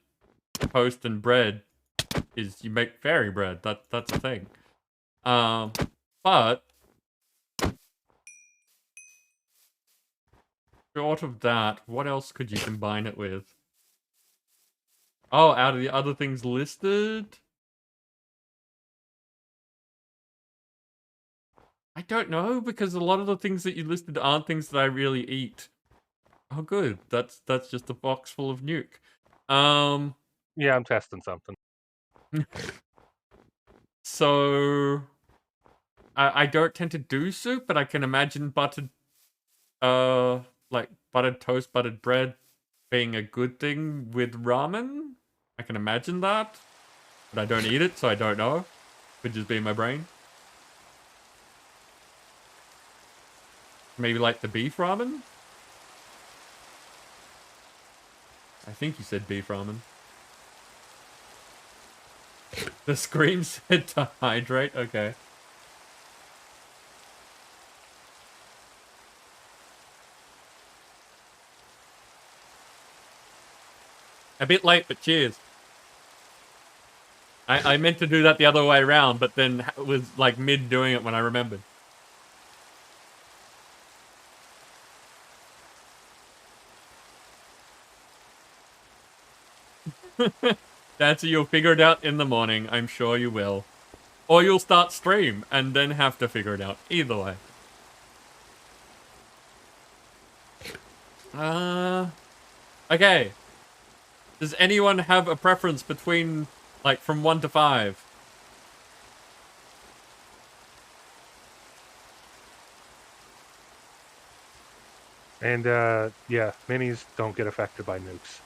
toast and bread is you make fairy bread. That's a thing. But short of that, what else could you combine it with? Oh, out of the other things listed? I don't know, because a lot of the things that you listed aren't things that I really eat. Oh, good. That's just a box full of nuke. Yeah, I'm testing something. So I don't tend to do soup, but I can imagine buttered like buttered toast, buttered bread being a good thing with ramen. I can imagine that. But I don't eat it, so I don't know. Could just be in my brain. Maybe like the beef ramen? I think you said beef ramen. The scream said to hydrate? Okay. A bit late, but cheers. I meant to do that the other way around, but then was like mid doing it when I remembered. Dancer, you'll figure it out in the morning. I'm sure you will. Or you'll start stream and then have to figure it out. Either way. Okay. Does anyone have a preference between, like, from 1 to 5? And, yeah, minis don't get affected by nukes.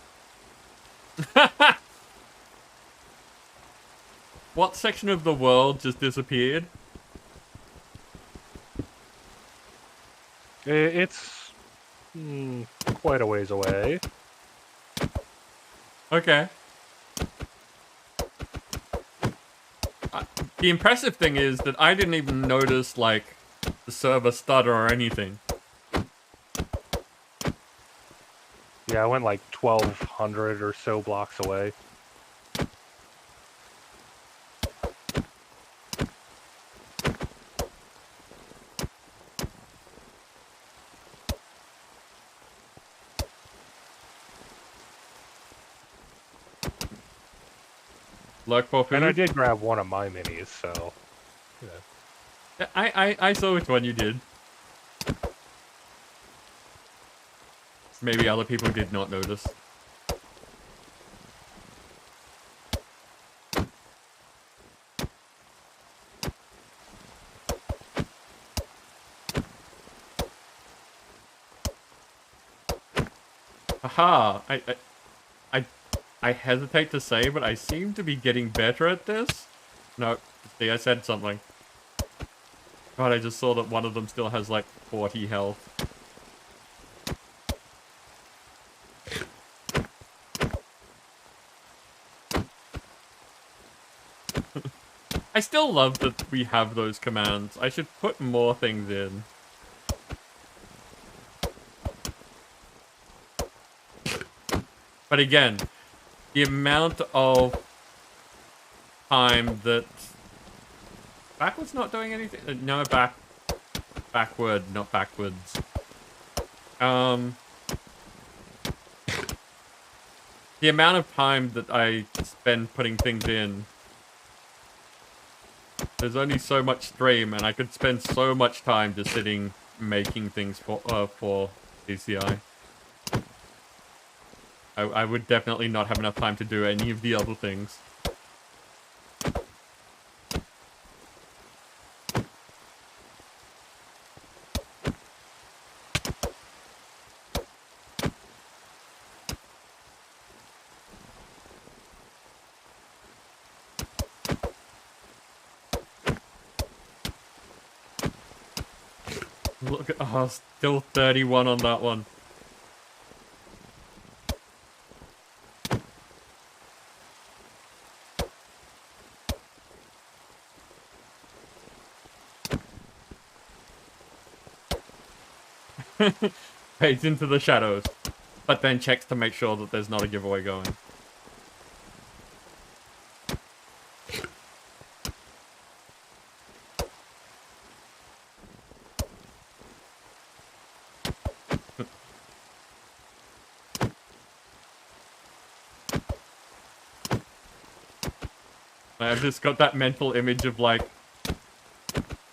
What section of the world just disappeared? It's quite a ways away. Okay. The impressive thing is that I didn't even notice, like, the server stutter or anything. Yeah, I went like 1,200 or so blocks away. Look for food. And I did grab one of my minis, so... You know. Yeah, I saw which one you did. Maybe other people did not notice. Haha, I hesitate to say, but I seem to be getting better at this. No, see, I said something. God, I just saw that one of them still has like 40 health. I still love that we have those commands. I should put more things in. But again, the amount of time that... Backwards not doing anything? No, backward, not backwards. The amount of time that I spend putting things in. There's only so much stream, and I could spend so much time just sitting making things for DCI. I would definitely not have enough time to do any of the other things. Look at, oh, still 31 on that one. Fades into the shadows, but then checks to make sure that there's not a giveaway going. I've just got that mental image of like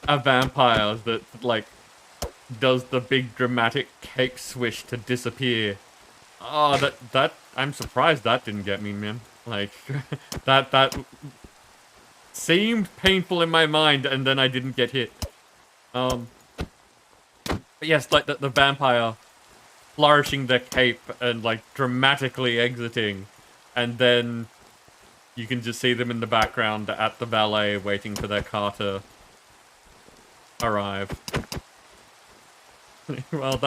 a vampire that like does the big dramatic cake swish to disappear. Oh, that I'm surprised that didn't get me, man. Like that seemed painful in my mind, and then I didn't get hit. But yes, like the vampire flourishing their cape and like dramatically exiting, and then you can just see them in the background at the valet waiting for their car to arrive. Well,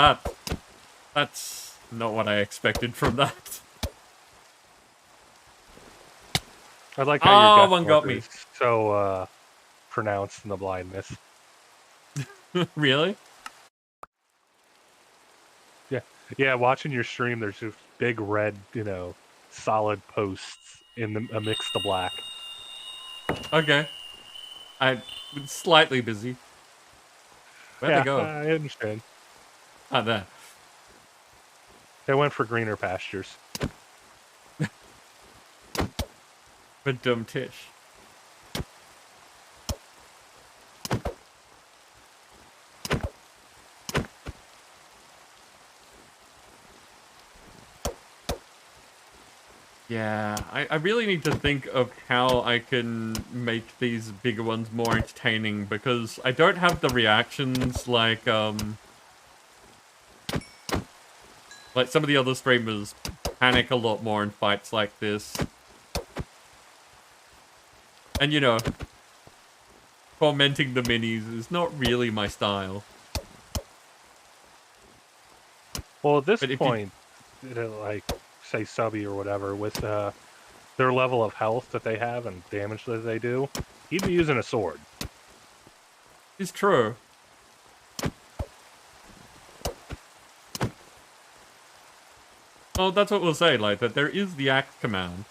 that's not what I expected from that. I like how your one got me. is so pronounced in the blindness. Really? Yeah, watching your stream, there's just big red, solid posts amidst the black. Okay. I'm slightly busy. Where'd they go? I understand. Ah, there. They went for greener pastures. But dumb Tish. Yeah, I really need to think of how I can make these bigger ones more entertaining, because I don't have the reactions like some of the other streamers panic a lot more in fights like this. And tormenting the minis is not really my style. Well, at this point, like, say Subby or whatever, with their level of health that they have and damage that they do, he'd be using a sword. It's true. Well, that's what we'll say, like, that there is the axe command.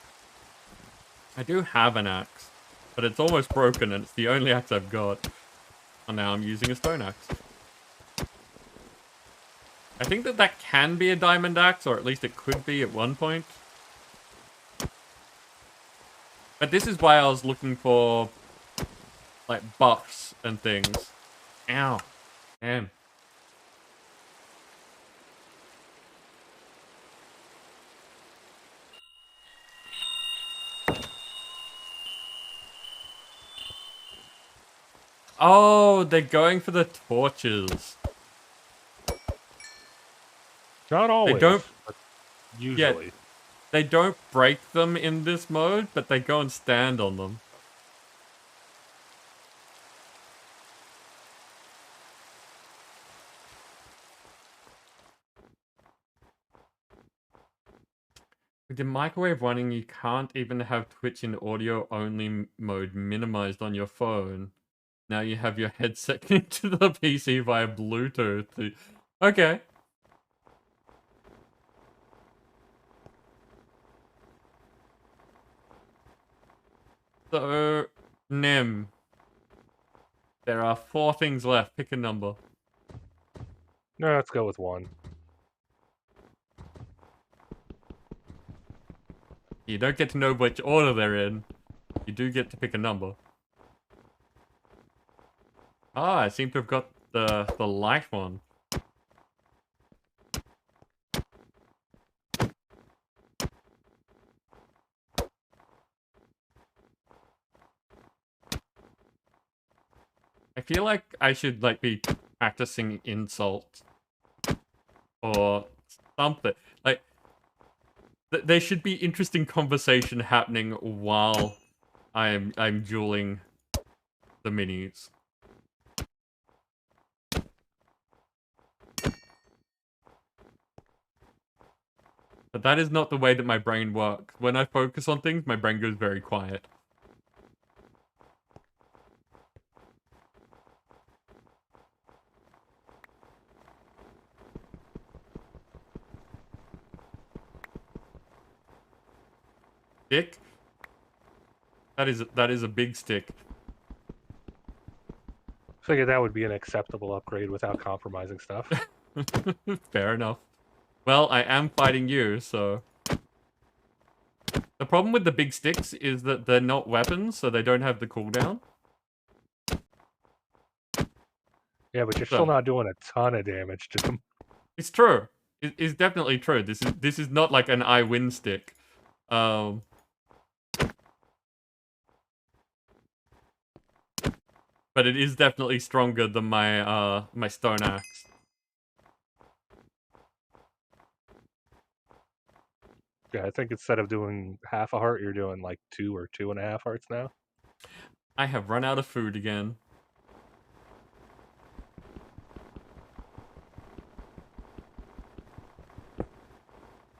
I do have an axe, but it's almost broken, and it's the only axe I've got. And now I'm using a stone axe. I think that can be a diamond axe, or at least it could be at one point. But this is why I was looking for, like, buffs and things. Ow. Damn. Oh, they're going for the torches. Not always. They don't. But usually. Yeah, they don't break them in this mode, but they go and stand on them. With the microwave running, you can't even have Twitch in audio-only mode minimized on your phone. Now you have your headset connected to the PC via Bluetooth. Okay. So, Nim. There are 4 things left. Pick a number. No, let's go with 1. You don't get to know which order they're in. You do get to pick a number. Ah, I seem to have got the light one. I feel like I should like be practicing insult or something. Like there should be interesting conversation happening while I'm dueling the minis. But that is not the way that my brain works. When I focus on things, my brain goes very quiet. Stick? That is a big stick. Figured that would be an acceptable upgrade without compromising stuff. Fair enough. Well, I am fighting you, so... The problem with the big sticks is that they're not weapons, so they don't have the cooldown. Yeah, but you're still not doing a ton of damage to them. It's true. It's definitely true. This is not like an I win stick. But it is definitely stronger than my my stone axe. Yeah, I think instead of doing half a heart, you're doing like 2 or 2.5 hearts now. I have run out of food again.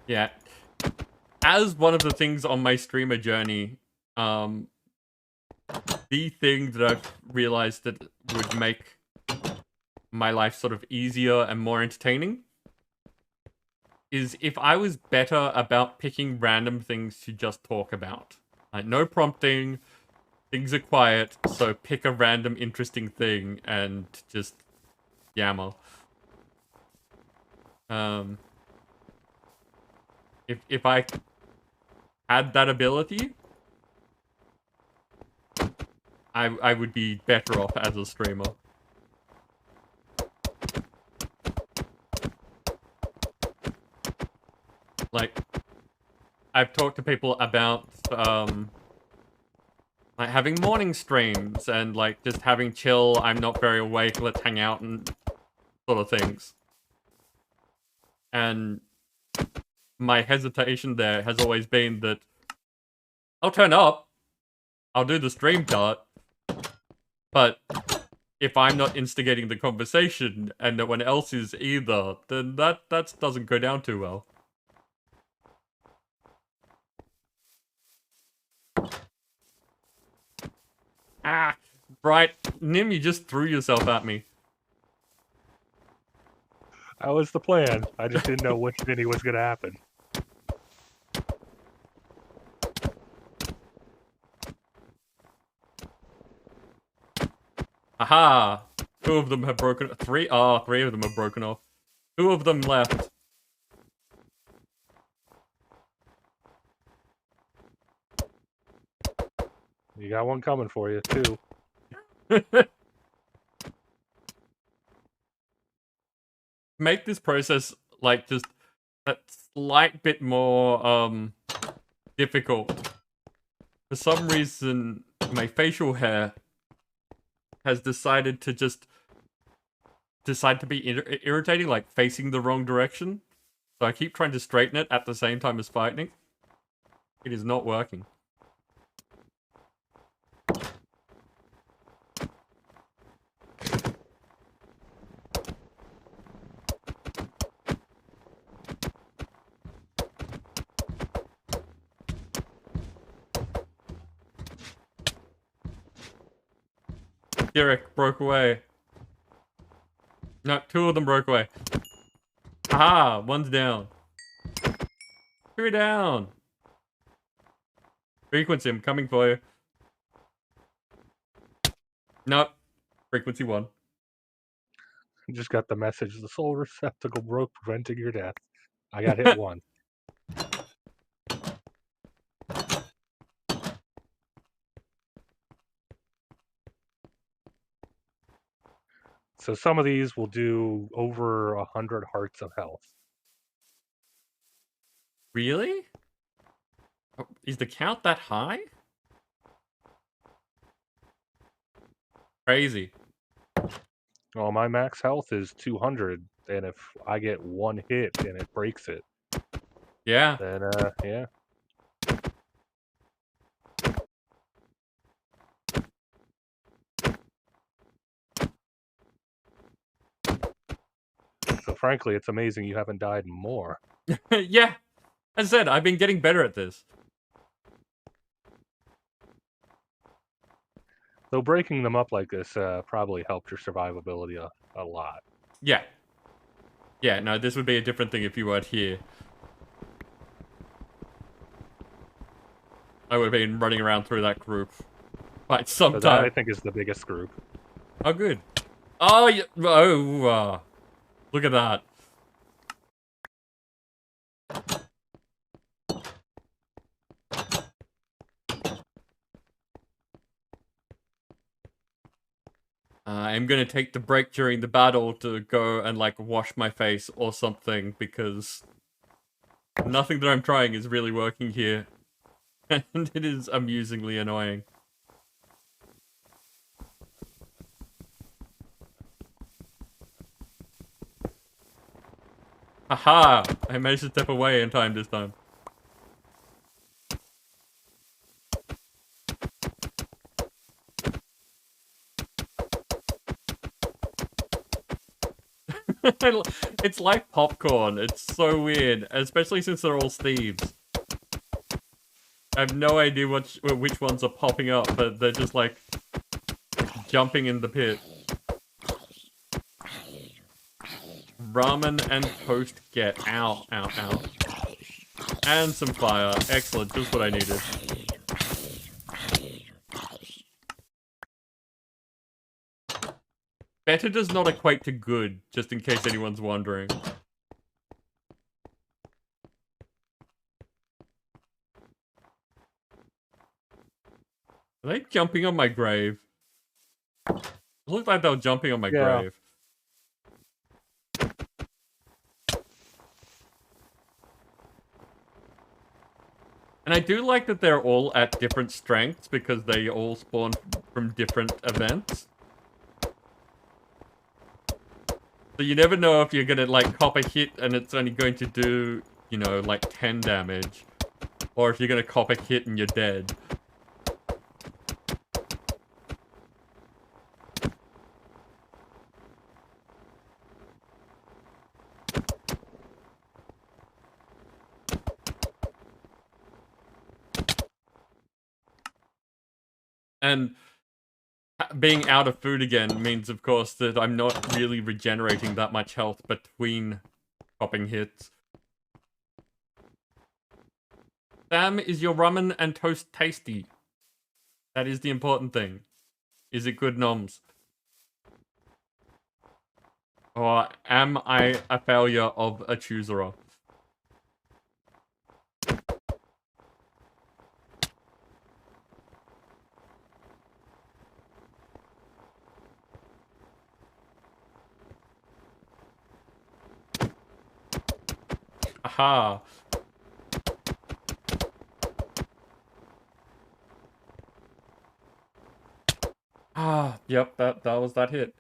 Yeah. As one of the things on my streamer journey, the thing that I've realized that would make my life sort of easier and more entertaining is if I was better about picking random things to just talk about. Like, no prompting, things are quiet, so pick a random interesting thing and just yammer. If I had that ability, I would be better off as a streamer. Like, I've talked to people about, like, having morning streams and, like, just having chill, I'm not very awake, let's hang out and sort of things. And my hesitation there has always been that I'll turn up, I'll do the stream part, but if I'm not instigating the conversation and no one else is either, then that doesn't go down too well. Ah, right. Nim, you just threw yourself at me. That was the plan. I just didn't know which mini was going to happen. Aha! 2 of them have broken... 3? Ah, 3 of them have broken off. 2 of them left. You got one coming for you, too. Make this process, like, just a slight bit more, difficult. For some reason, my facial hair has decided to be irritating, like facing the wrong direction. So I keep trying to straighten it at the same time as fighting. It is not working. Derek broke away. No, 2 of them broke away. Aha, one's down. 3 down. Frequency, I'm coming for you. Nope. Frequency 1. You just got the message. The soul receptacle broke, preventing your death. I got hit 1. So some of these will do over 100 hearts of health. Really? Oh, is the count that high? Crazy. Well, my max health is 200, and if I get 1 hit and it breaks it, Yeah. then, yeah. So frankly, it's amazing you haven't died more. Yeah. As I said, I've been getting better at this. Though breaking them up like this probably helped your survivability a lot. Yeah. Yeah, no, this would be a different thing if you weren't here. I would have been running around through that group. Like, So that, I sometime. think, is the biggest group. Oh, good. Oh, yeah. Oh, look at that. I'm gonna take the break during the battle to go and, like, wash my face or something, because nothing that I'm trying is really working here. And it is amusingly annoying. Haha! I managed to step away in time this time. It's like popcorn. It's so weird, especially since they're all thieves. I have no idea which ones are popping up, but they're just like jumping in the pit. Ramen and toast get. Ow, ow, ow. And some fire. Excellent, just what I needed. Better does not equate to good, just in case anyone's wondering. Are they jumping on my grave? It looked like they were jumping on my grave. And I do like that they're all at different strengths because they all spawn from different events. So you never know if you're gonna, like, cop a hit and it's only going to do, you know, like 10 damage. Or if you're gonna cop a hit and you're dead. And being out of food again means, of course, that I'm not really regenerating that much health between popping hits. Sam, is your ramen and toast tasty? That is the important thing. Is it good noms? Or am I a failure of a chooserer? Haha. Ah, yep, that was that hit.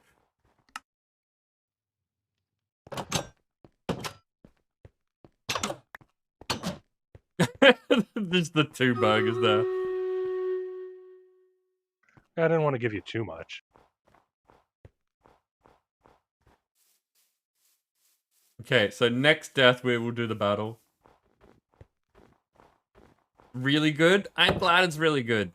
There's the 2 burgers there. I didn't want to give you too much. Okay, so next death we will do the battle. Really good? I'm glad it's really good.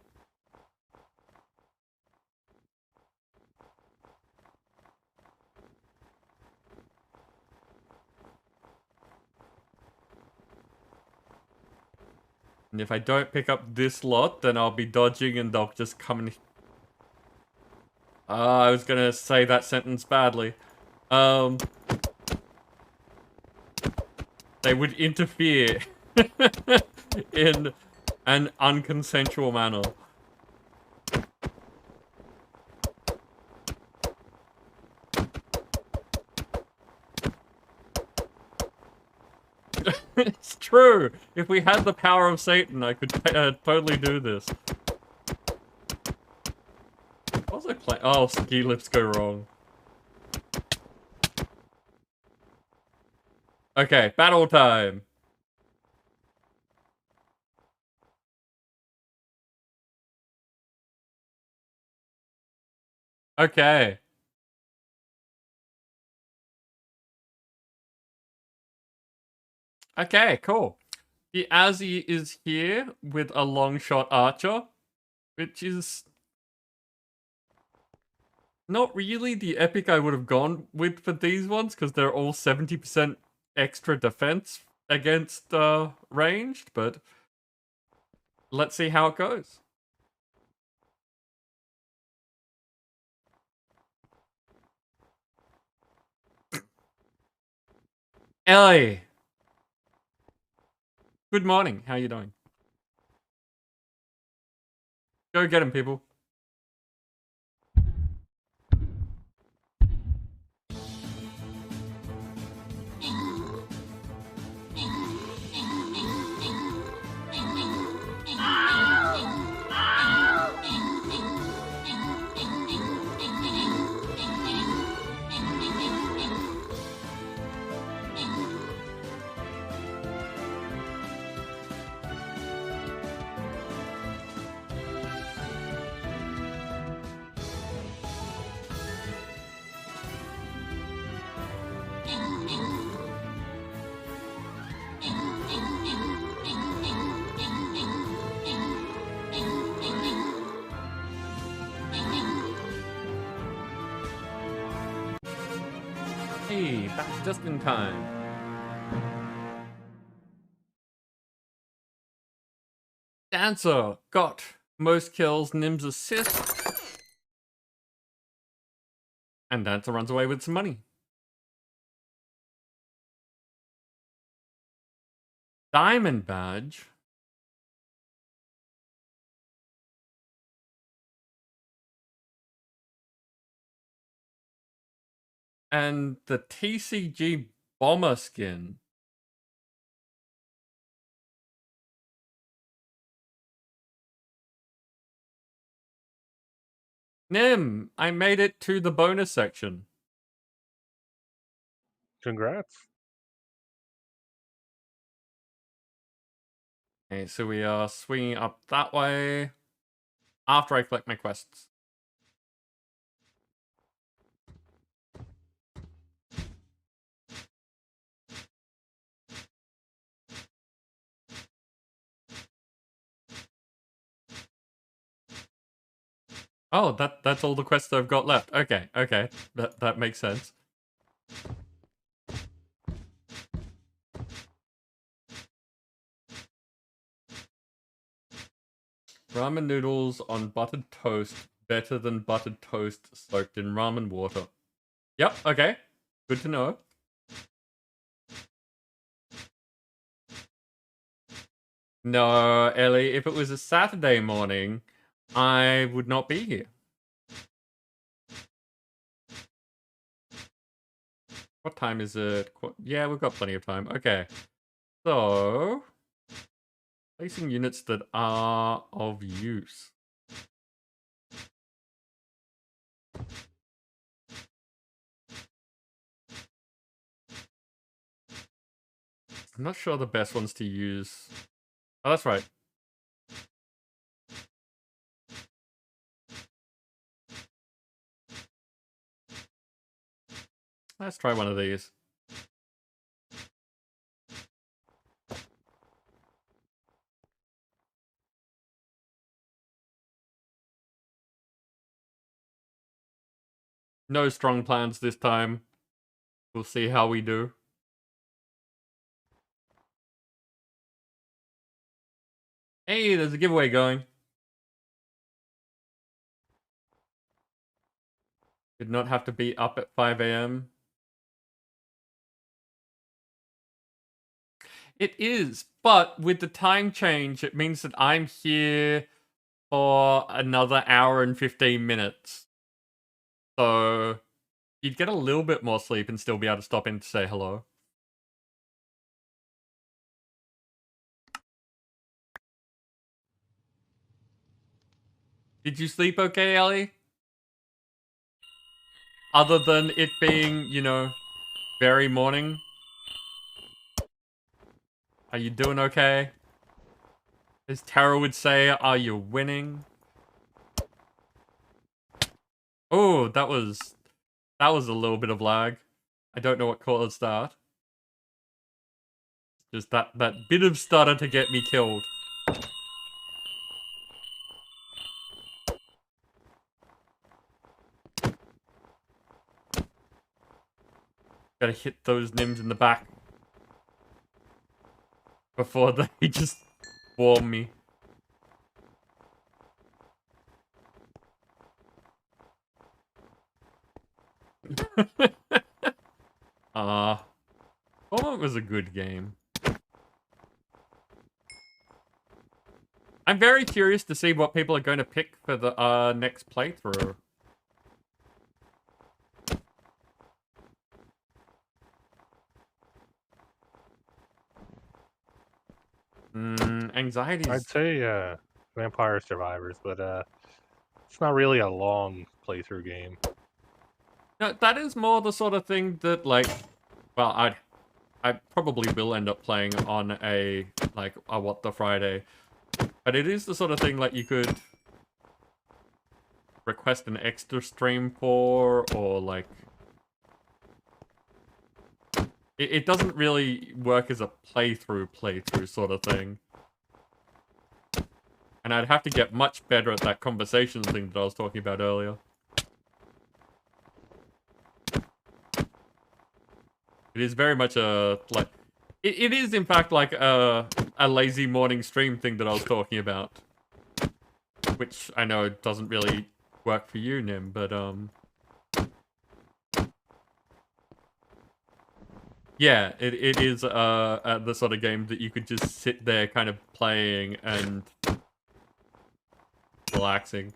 And if I don't pick up this lot, then I'll be dodging and they'll just come and... I was gonna say that sentence badly. They would interfere in an unconsensual manner. It's true. If we had the power of Satan, I could totally do this. What was I playing? Oh, ski lifts go wrong. Okay, battle time. Okay. Okay, cool. The Azzy is here with a long shot archer, which is not really the epic I would have gone with for these ones, because they're all 70% extra defense against ranged, but let's see how it goes. Ellie! Good morning, how you doing? Go get him, people. Hey, back just in time. Dancer got most kills, Nim's assist. And Dancer runs away with some money. Diamond badge. And the TCG bomber skin. Nim, I made it to the bonus section. Congrats. Okay, so we are swinging up that way after I collect my quests. Oh, that's all the quests I've got left. Okay, okay. That makes sense. Ramen noodles on buttered toast better than buttered toast soaked in ramen water. Yep, okay. Good to know. No, Ellie, if it was a Saturday morning, I would not be here. What time is it? Yeah, we've got plenty of time. Okay. So, placing units that are of use. I'm not sure the best ones to use. Oh, that's right. Let's try one of these. No strong plans this time. We'll see how we do. Hey, there's a giveaway going. Did not have to be up at 5 a.m. It is, but with the time change, it means that I'm here for another hour and 15 minutes. So, you'd get a little bit more sleep and still be able to stop in to say hello. Did you sleep okay, Ellie? Other than it being, you know, very morning? Are you doing okay? As Tara would say, are you winning? Oh, that was a little bit of lag. I don't know what caused that. Just that bit of stutter to get me killed. Gotta hit those nims in the back before they just warm me. Torment was a good game. I'm very curious to see what people are going to pick for the next playthrough. Anxiety. I'd say Vampire Survivors, but it's not really a long playthrough game. No, that is more the sort of thing that, like, well, I probably will end up playing on a What the Friday, but it is the sort of thing like you could request an extra stream for, or like it doesn't really work as a playthrough sort of thing. And I'd have to get much better at that conversation thing that I was talking about earlier. It is very much a, like... It is, in fact, like a lazy morning stream thing that I was talking about. Which I know doesn't really work for you, Nim, but, yeah, it is the sort of game that you could just sit there kind of playing and relaxing.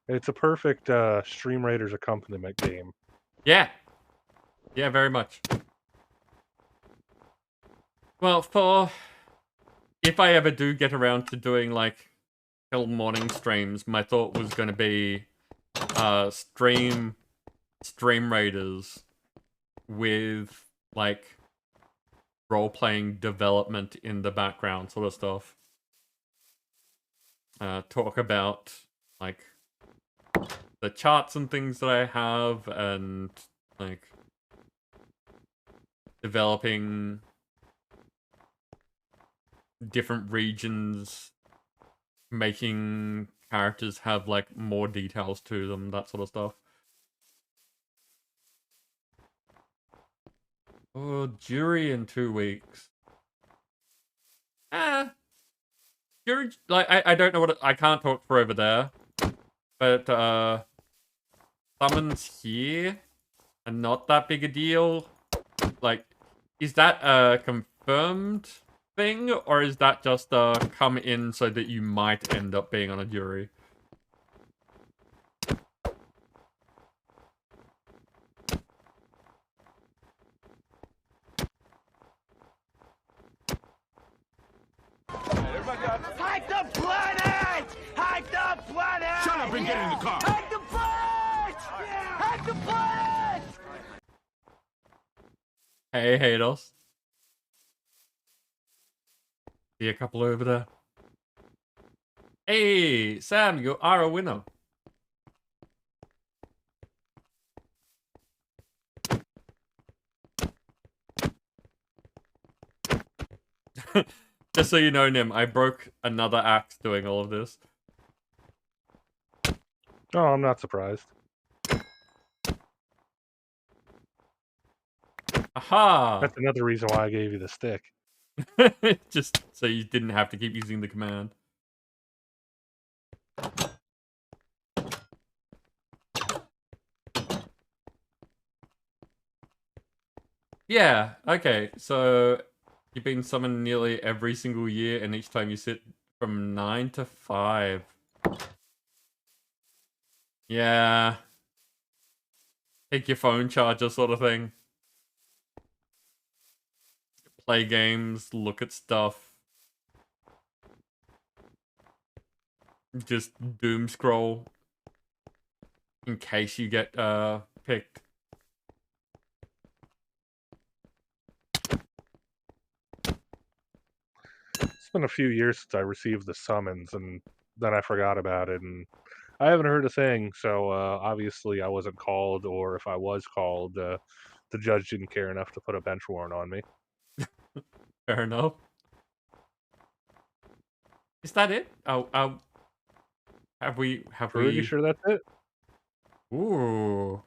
It's a perfect Stream Raiders accompaniment game. Yeah. Yeah, very much. Well, if I ever do get around to doing, like, till morning streams, my thought was going to be Stream Raiders with, like, role-playing development in the background sort of stuff. Talk about, like, the charts and things that I have, and, like, developing different regions, making characters have, like, more details to them, that sort of stuff. Oh, jury in 2 weeks. Jury, like, I don't know I can't talk for over there. But, summons here are not that big a deal. Like, is that a confirmed thing, or is that just come in so that you might end up being on a jury? Hack the planet! Hack the planet! Shut up and get in the car! Hack the planet! Hack the planet! Hey, haters. See a couple over there. Hey, Sam, you are a winner. Just so you know, Nim, I broke another axe doing all of this. Oh, I'm not surprised. Aha! That's another reason why I gave you the stick. Just so you didn't have to keep using the command. Yeah, okay, so you've been summoned nearly every single year, and each time you sit from 9 to 5. Yeah. Take your phone charger sort of thing. Play games, look at stuff. Just doom scroll. In case you get picked. It's been a few years since I received the summons, and then I forgot about it, and I haven't heard a thing, so obviously I wasn't called, or if I was called, the judge didn't care enough to put a bench warrant on me. Fair enough. Is that it? Oh, have we... Pretty sure that's it. Ooh.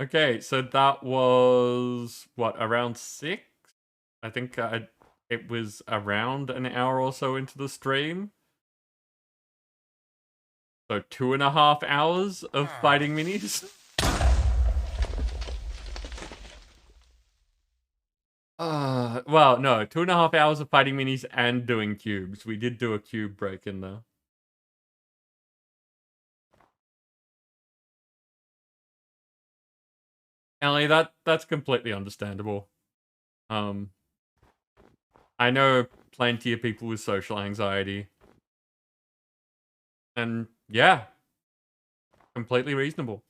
Okay, so that was, what, around 6? I think it was around an hour or so into the stream. So 2.5 hours of fighting minis. Well, no, 2.5 hours of fighting minis and doing cubes. We did do a cube break in there. Ellie, that's completely understandable. I know plenty of people with social anxiety. And yeah, completely reasonable.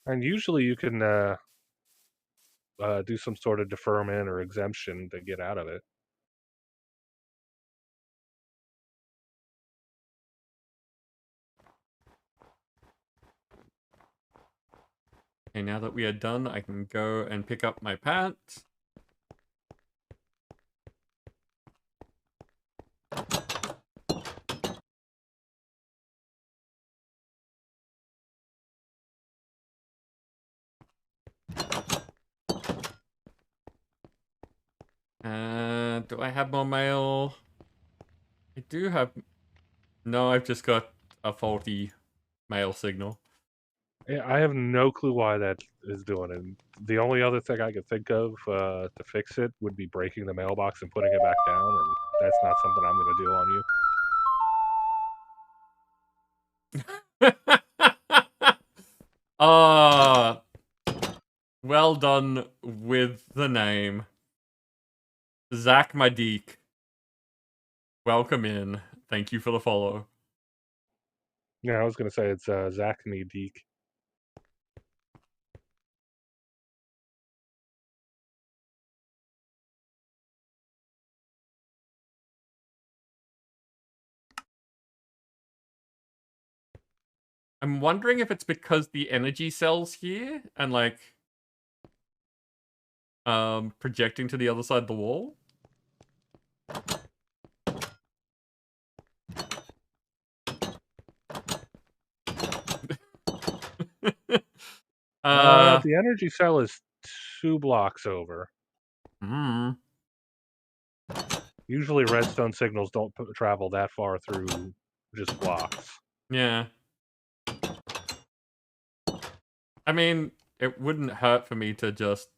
And usually you can do some sort of deferment or exemption to get out of it. Okay, now that we are done, I can go and pick up my pants. Do I have more mail? I do have... No, I've just got a faulty mail signal. Yeah, I have no clue why that is doing it. The only other thing I could think of to fix it would be breaking the mailbox and putting it back down, and that's not something I'm going to do on you. Well done with the name. Zach Madik. Welcome in. Thank you for the follow. Yeah, I was going to say it's Zach Deek. I'm wondering if it's because the energy cells here and like projecting to the other side of the wall. The energy cell is 2 blocks over. Usually redstone signals don't travel that far through just blocks. Yeah. I mean, it wouldn't hurt for me to just...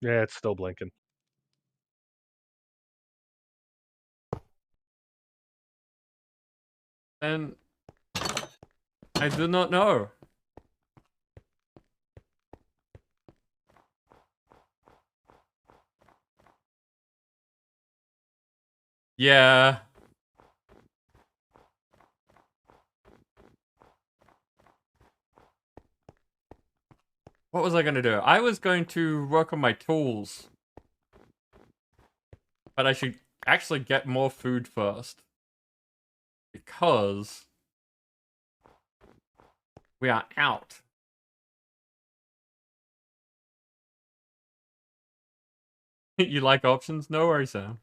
Yeah, it's still blinking. Then I do not know. Yeah. What was I going to do? I was going to work on my tools. But I should actually get more food first. Because we are out. You like options? No worries, Sam.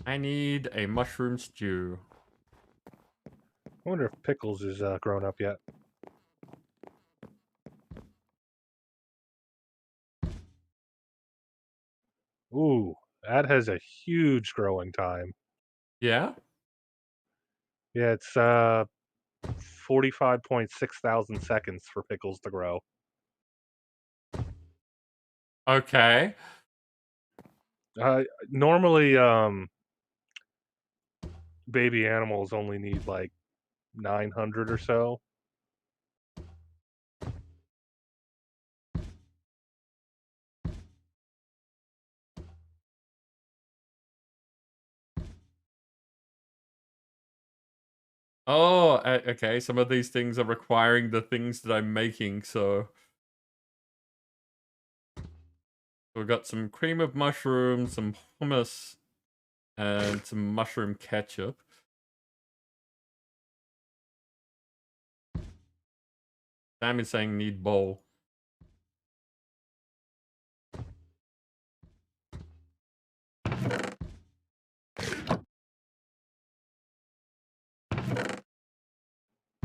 I need a mushroom stew. I wonder if Pickles is grown up yet. Ooh, that has a huge growing time. Yeah? Yeah, it's 45.6 thousand seconds for Pickles to grow. Okay. Normally, baby animals only need like 900 or so. Oh, okay. Some of these things are requiring the things that I'm making, so... We've got some cream of mushroom, some hummus, and some mushroom ketchup. Sam is saying need bowl.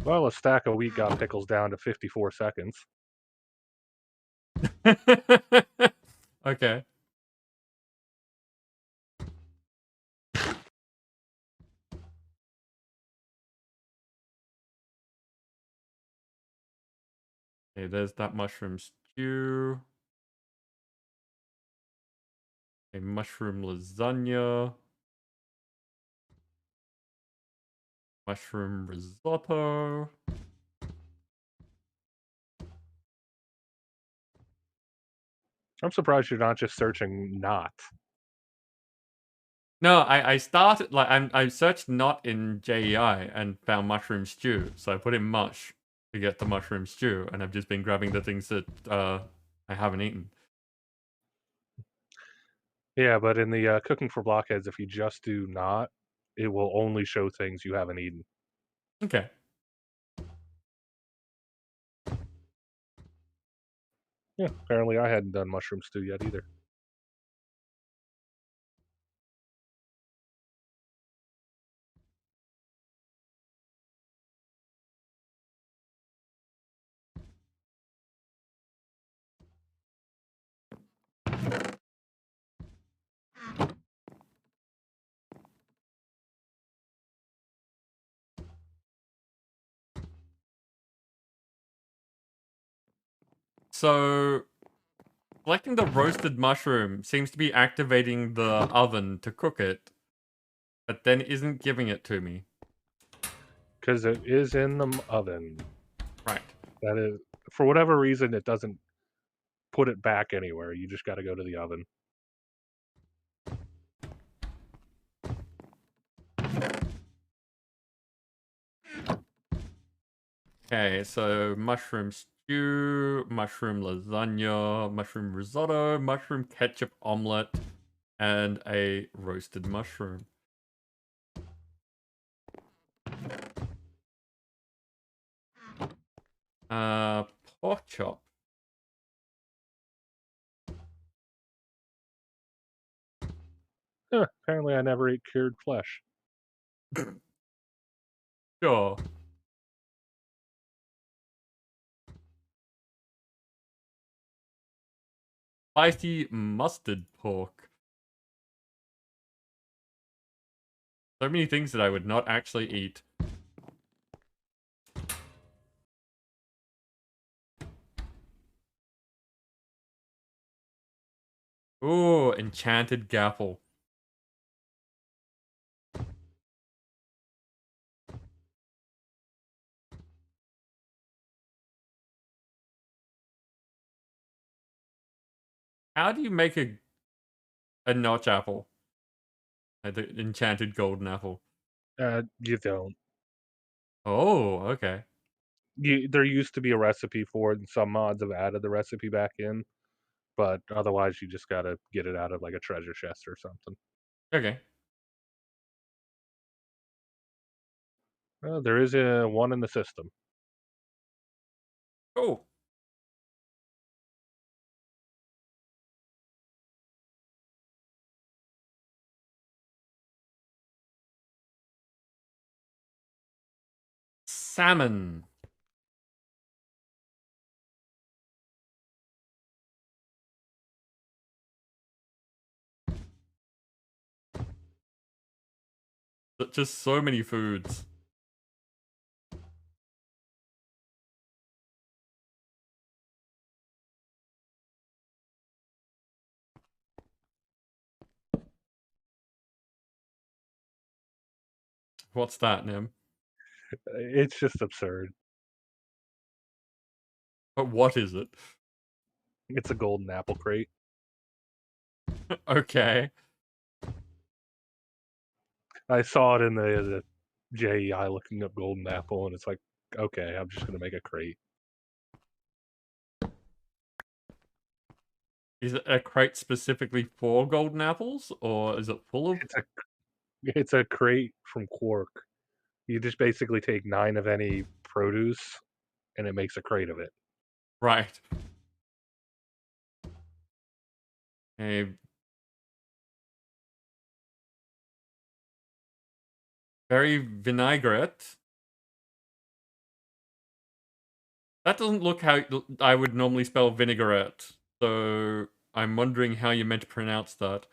Well, a stack of wheat got Pickles down to 54 seconds. Okay. Okay, there's that mushroom stew. A mushroom lasagna. Mushroom risotto. I'm surprised you're not just searching not. No, I started like I searched not in JEI and found mushroom stew, so I put in mush to get the mushroom stew, and I've just been grabbing the things that I haven't eaten. Yeah, but in the cooking for blockheads, if you just do not, it will only show things you haven't eaten. Okay. Yeah, apparently I hadn't done mushroom stew yet either. So selecting the roasted mushroom seems to be activating the oven to cook it, but then isn't giving it to me. Because it is in the oven. Right. That is, for whatever reason, it doesn't put it back anywhere. You just got to go to the oven. Okay, so mushroom stew, mushroom lasagna, mushroom risotto, mushroom ketchup omelette, and a roasted mushroom. Pork chop. Apparently, I never ate cured flesh. Sure. Spicy mustard pork. So many things that I would not actually eat. Ooh, enchanted gaffle. How do you make a notch apple? The enchanted golden apple. You don't. Oh, okay. There used to be a recipe for it, and some mods have added the recipe back in, but otherwise you just gotta get it out of like a treasure chest or something. Okay. There is a one in the system. Cool. Salmon. Just so many foods. What's that, Nim? It's just absurd. But what is it? It's a golden apple crate. Okay. I saw it in the JEI looking up golden apple, and it's like, okay, I'm just gonna make a crate. Is it a crate specifically for golden apples, or is it full of? It's a crate from Quark. You just basically take 9 of any produce, and it makes a crate of it. Right. A very vinaigrette. That doesn't look how I would normally spell vinaigrette, so I'm wondering how you meant to pronounce that.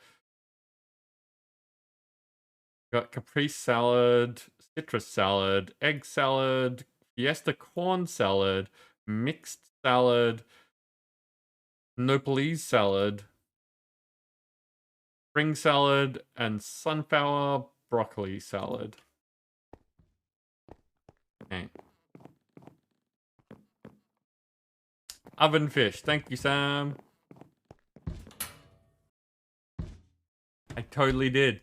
Got caprese salad, citrus salad, egg salad, fiesta corn salad, mixed salad, Nopalese salad, spring salad, and sunflower broccoli salad. Okay. Oven fish. Thank you, Sam. I totally did.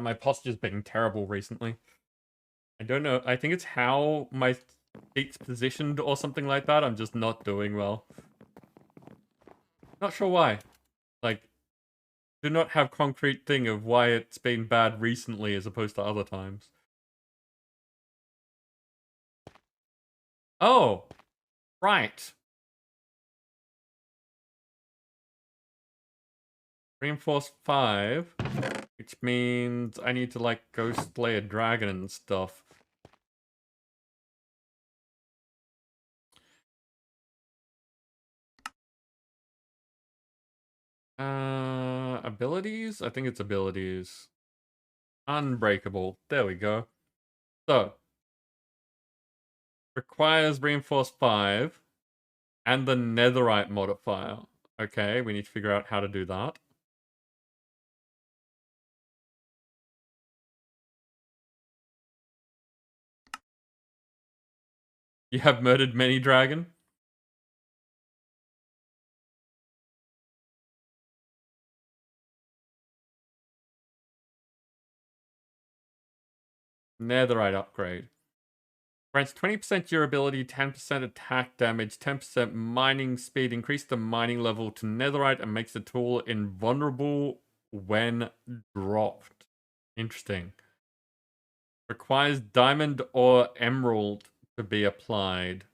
My posture's been terrible recently. I don't know. I think it's how my seat's positioned or something like that. I'm just not doing well. Not sure why. Like, do not have concrete thing of why it's been bad recently as opposed to other times. Oh, right. Reinforce 5, which means I need to like go slay a dragon and stuff. Abilities? I think it's abilities. Unbreakable. There we go. So, requires reinforce 5 and the netherite modifier. Okay, we need to figure out how to do that. You have murdered many dragon? Netherite upgrade. Grants 20% durability, 10% attack damage, 10% mining speed, increase the mining level to netherite, and makes the tool invulnerable when dropped. Interesting. Requires diamond or emerald to be applied.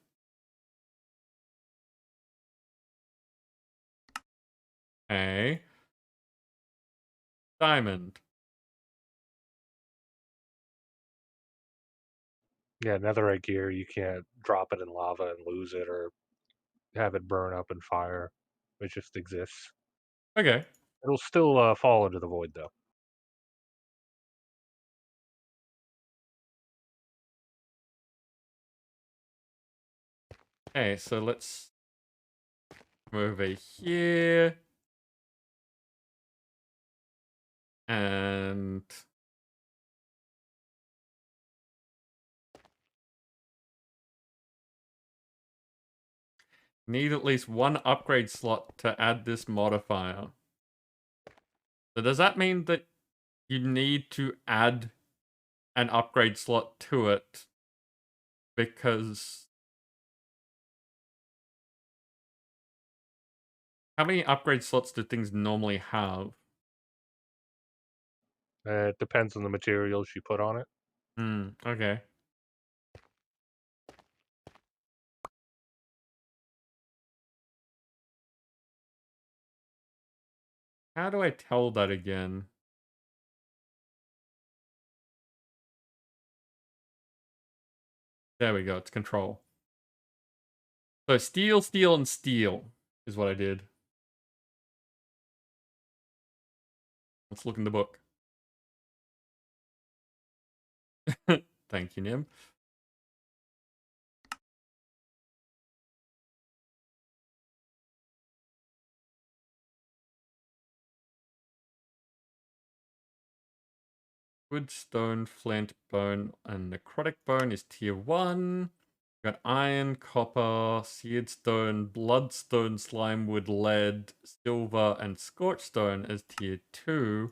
Okay. Diamond. Yeah, netherite gear, you can't drop it in lava and lose it or have it burn up in fire. It just exists. Okay. It'll still fall into the void, though. Okay, so let's come over here. And need at least one upgrade slot to add this modifier. So does that mean that you need to add an upgrade slot to it? Because how many upgrade slots do things normally have? It depends on the materials you put on it. Okay. How do I tell that again? There we go, it's control. So steel, steel, and steel is what I did. Let's look in the book. Thank you, Nim. Wood, stone, flint, bone, and necrotic bone is tier 1. We've got iron, copper, seared stone, bloodstone, slimewood, lead, silver, and scorched stone as tier 2.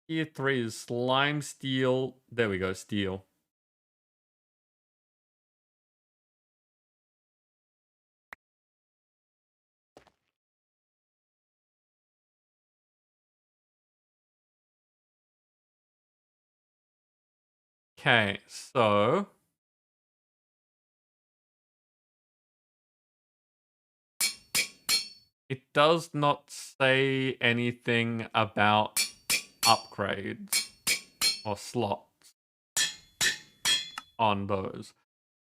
Tier 3 is slime, steel. There we go, steel. Okay, so it does not say anything about upgrades or slots on those.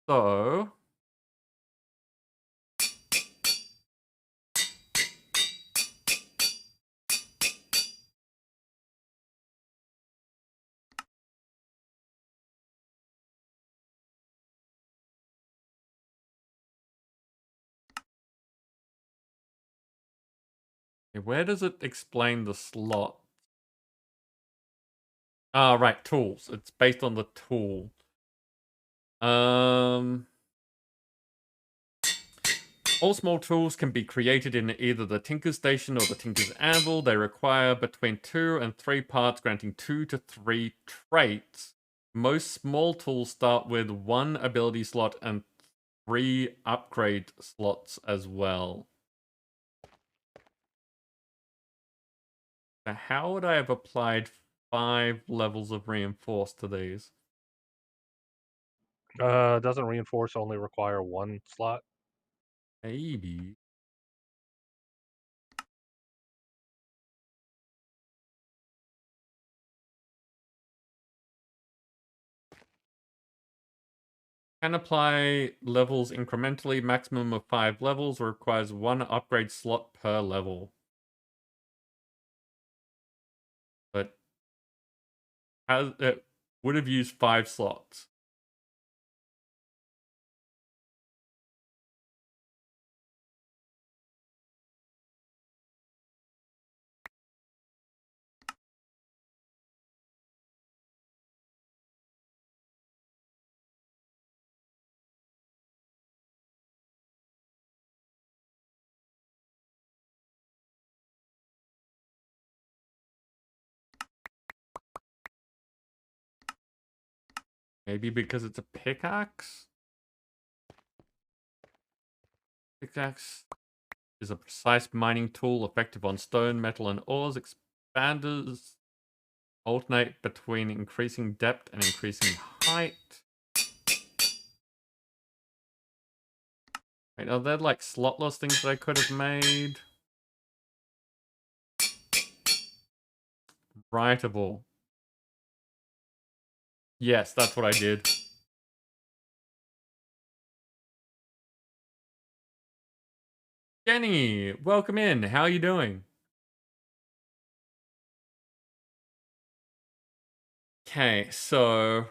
So where does it explain the slot? Ah, right, tools. It's based on the tool. All small tools can be created in either the Tinker's Station or the Tinker's Anvil. They require between 2 and 3 parts, granting 2 to 3 traits. Most small tools start with 1 ability slot and 3 upgrade slots as well. So how would I have applied 5 levels of reinforce to these? Doesn't reinforce only require 1 slot? Maybe. Can apply levels incrementally, maximum of 5 levels, requires 1 upgrade slot per level. But it would have used 5 slots. Maybe because it's a pickaxe? Pickaxe is a precise mining tool effective on stone, metal, and ores. Expanders alternate between increasing depth and increasing height. Wait, are there like slotless things that I could have made? Writable. Yes, that's what I did. Jenny, welcome in. How are you doing? Okay, so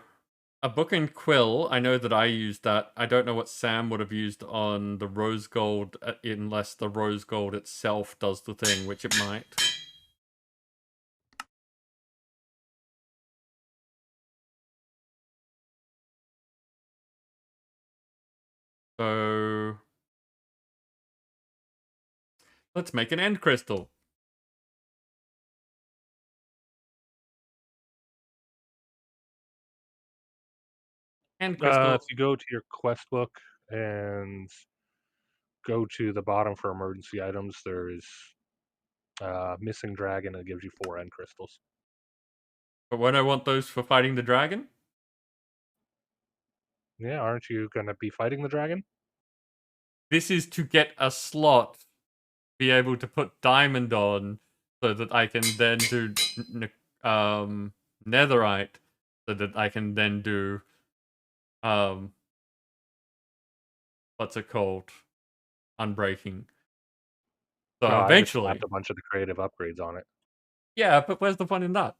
A book and quill, I know that I used that. I don't know what Sam would have used on the rose gold, unless the rose gold itself does the thing, which it might. So let's make an end crystal. End crystal. If you go to your quest book and go to the bottom for emergency items, there's missing dragon, and it gives you 4 end crystals. But when I want those for fighting the dragon? Yeah, aren't you going to be fighting the dragon? This is to get a slot, be able to put diamond on, so that I can then do netherite, so that I can then do what's it called? Unbreaking. So No, I just eventually, slapped a bunch of the creative upgrades on it. yeah, but where's the fun in that?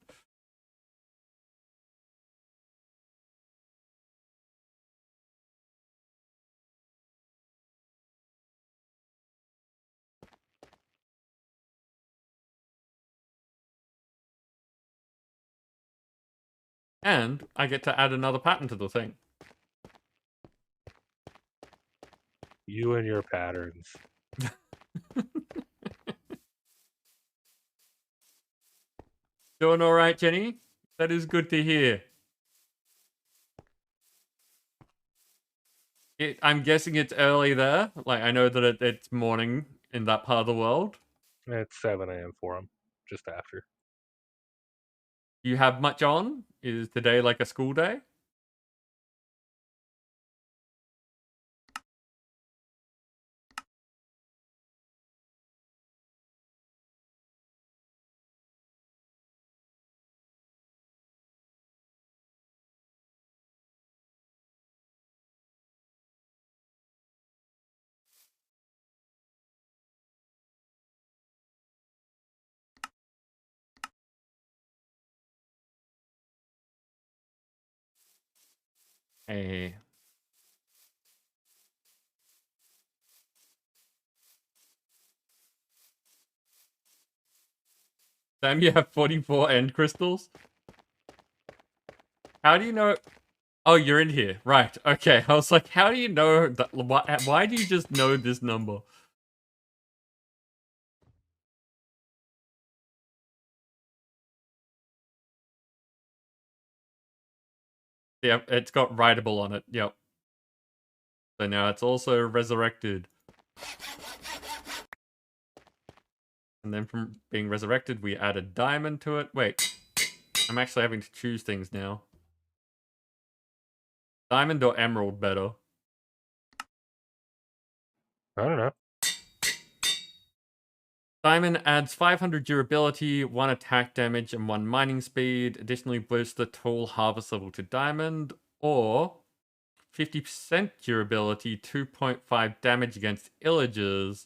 And I get to add another pattern to the thing. You and your patterns. Doing all right, Jenny? That is good to hear. I'm guessing it's early there. Like, I know that it's morning in that part of the world. It's 7 a.m. for them, just after. You have much on? Is today like a school day? Hey. Sam, you have 44 end crystals? How do you know? Oh, you're in here. Right. Okay. I was like, how do you know that? Why do you just know this number? Yep, it's got writable on it. Yep. So now it's also resurrected. And then from being resurrected, we add a diamond to it. Wait. I'm actually having to choose things now. Diamond or emerald better? I don't know. Diamond adds 500 durability, 1 attack damage, and 1 mining speed. Additionally, boosts the tool harvest level to diamond. Or 50% durability, 2.5 damage against illagers.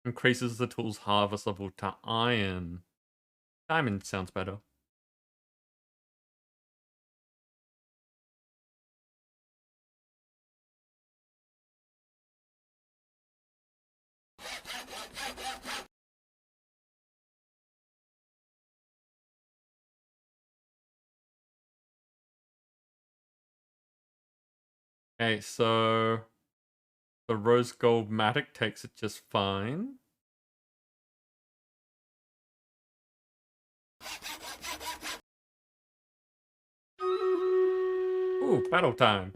Increases the tool's harvest level to iron. Diamond sounds better. Okay, so the rose gold matic takes it just fine. Ooh, battle time.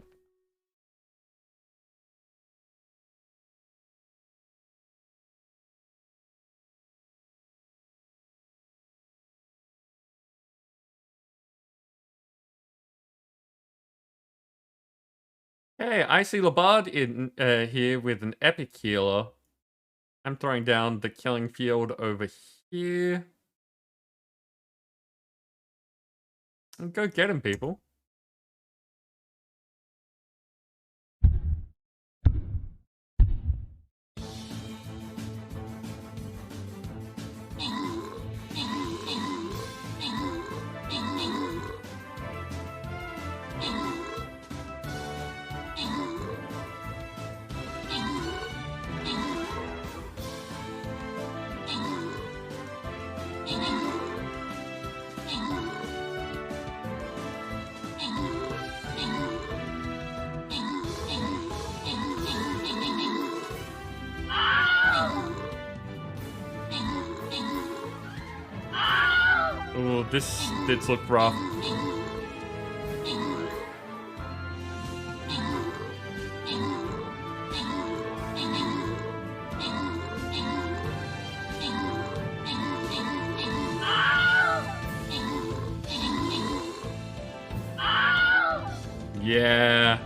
Hey, I see Labard in here with an epic healer. I'm throwing down the killing field over here. And go get him, people. this did look rough. Yeah.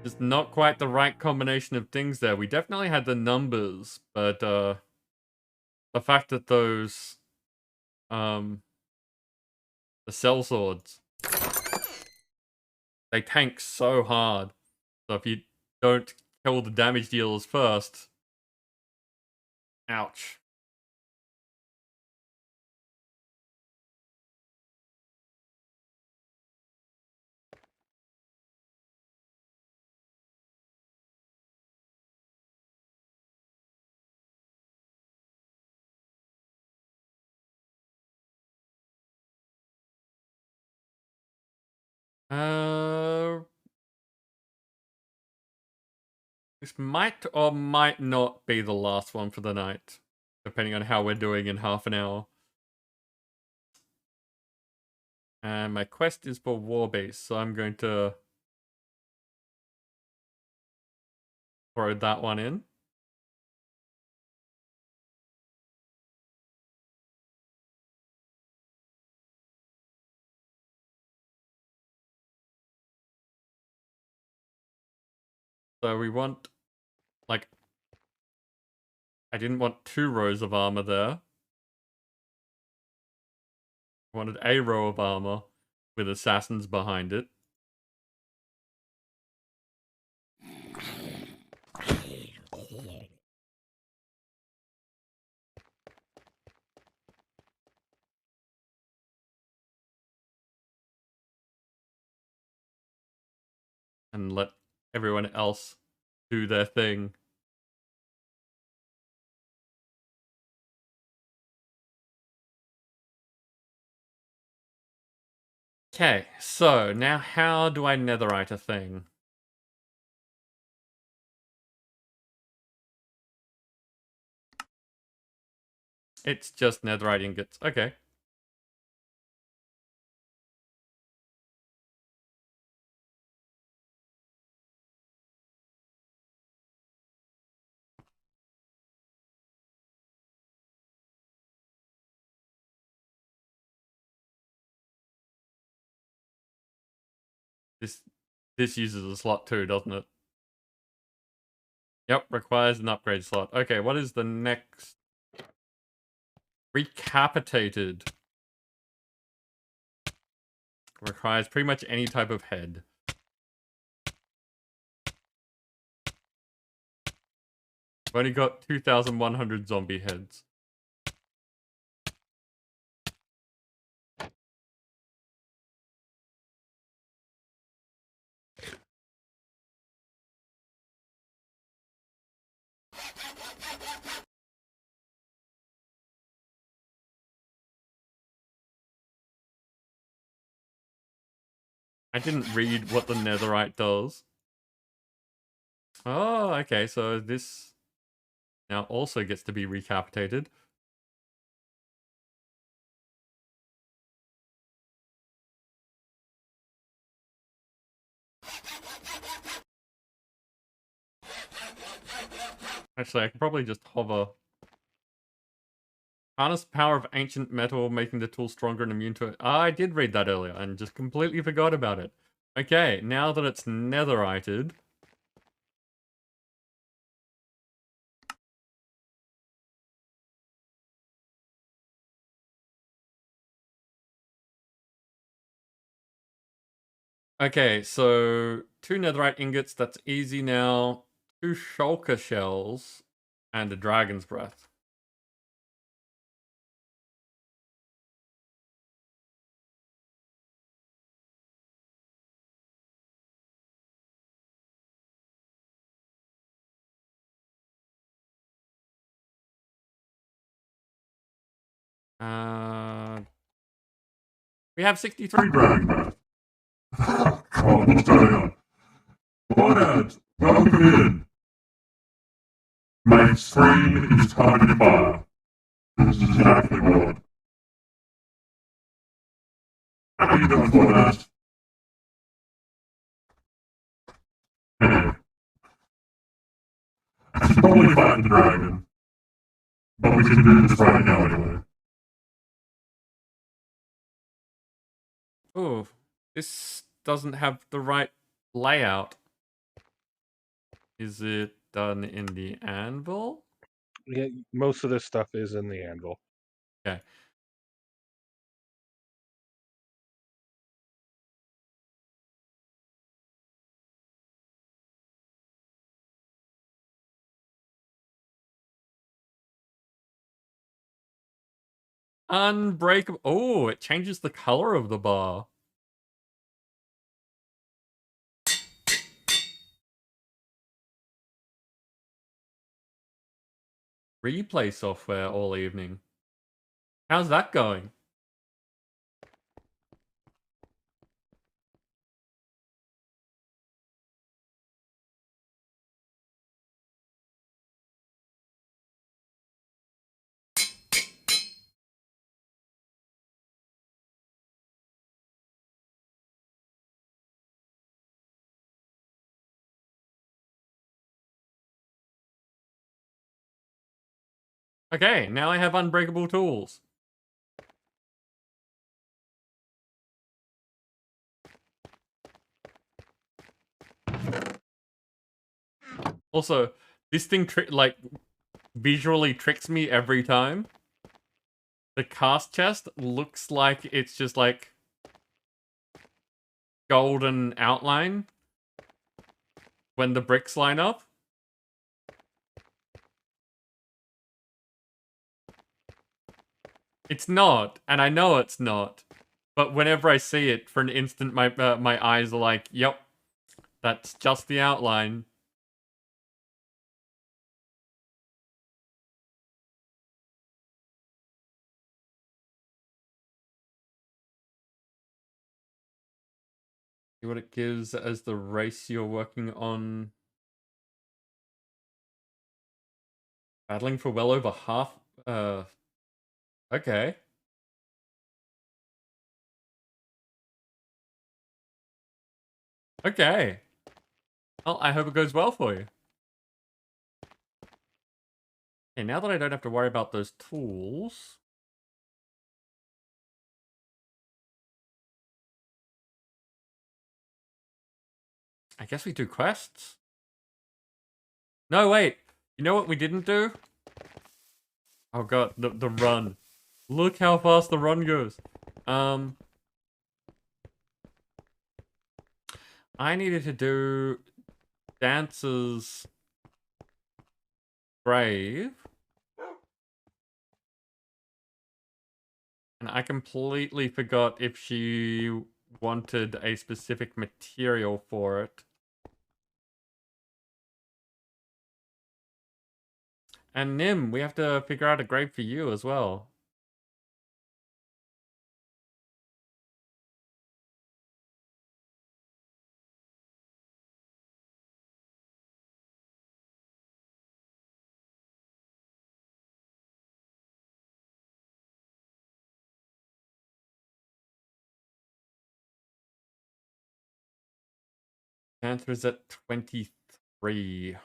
Just not quite the right combination of things there. We definitely had the numbers, but the fact that those the cell swords, they tank so hard. So if you don't kill the damage dealers first, ouch. This might or might not be the last one for the night, depending on how we're doing in half an hour. And my quest is for Warbase, so I'm going to throw that one in. So we want, like, I didn't want 2 rows of armor there. I wanted a row of armor with assassins behind it. And let everyone else do their thing. Okay, so now how do I netherite a thing? It's just netherite ingots. Okay. This uses a slot too, doesn't it? Yep, requires an upgrade slot. Okay, what is the next? Recapitated. Requires pretty much any type of head. I've only got 2,100 zombie heads. I didn't read what the netherite does. Oh, okay, so this now also gets to be recapitated. Actually, I can probably just hover. Harness power of ancient metal, making the tool stronger and immune to it. I did read that earlier and just completely forgot about it. Okay, now that it's netherited. Okay, so 2 netherite ingots, that's easy now. 2 shulker shells and a dragon's breath. We have 63 dragon breath. Come on, welcome in. My screen is covered in fire. This is exactly what. How you doing for that? Hey. I should probably fight the dragon. But we can do this right now anyway. Oh, this doesn't have the right layout. Is it done in the anvil? Yeah, most of this stuff is in the anvil. Okay. Unbreakable. Oh, it changes the color of the bar. Replay software all evening. How's that going? Okay, now I have unbreakable tools. Also, this thing visually tricks me every time. The cast chest looks like it's just like golden outline when the bricks line up. It's not, and I know it's not. But whenever I see it, for an instant, my eyes are like, "Yep, that's just the outline." See what it gives as the race you're working on. Battling for well over half. Okay. Okay. Well, I hope it goes well for you. Okay, now that I don't have to worry about those tools. I guess we do quests. No, wait. You know what we didn't do? Oh god, the run. Look how fast the run goes. I needed to do Dancer's Grave. And I completely forgot if she wanted a specific material for it. And Nim, we have to figure out a grave for you as well. Dancer is at 23.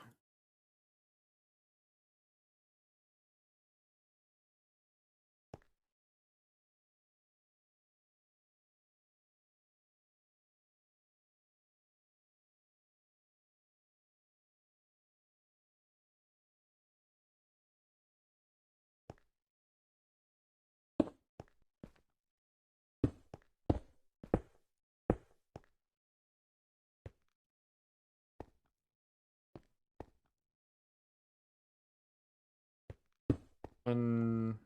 And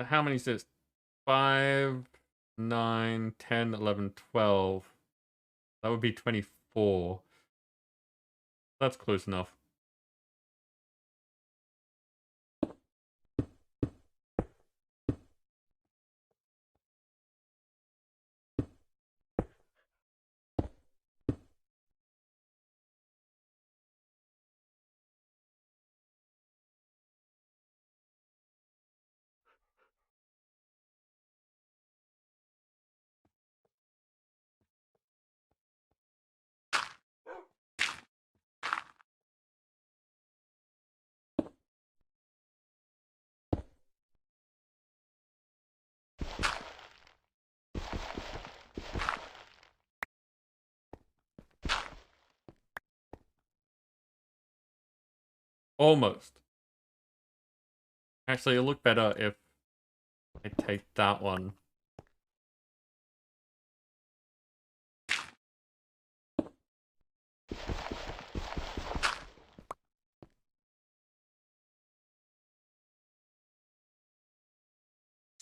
how many is this? 5, 9, 10, 11, 12. That would be 24. That's close enough. Almost. Actually, it'll look better if I take that one.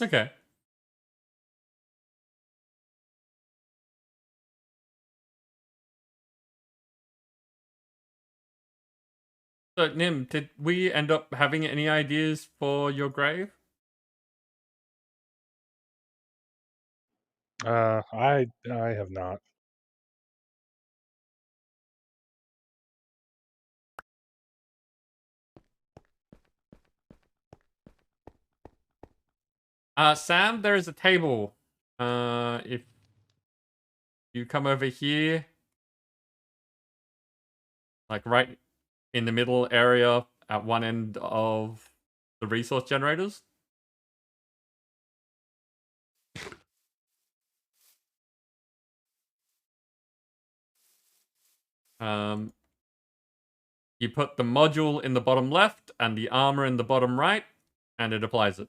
Okay. So, Nim, did we end up having any ideas for your grave? I have not. Sam, there is a table. If you come over here, like right in the middle area at one end of the resource generators. You put the module in the bottom left and the armor in the bottom right, and it applies it.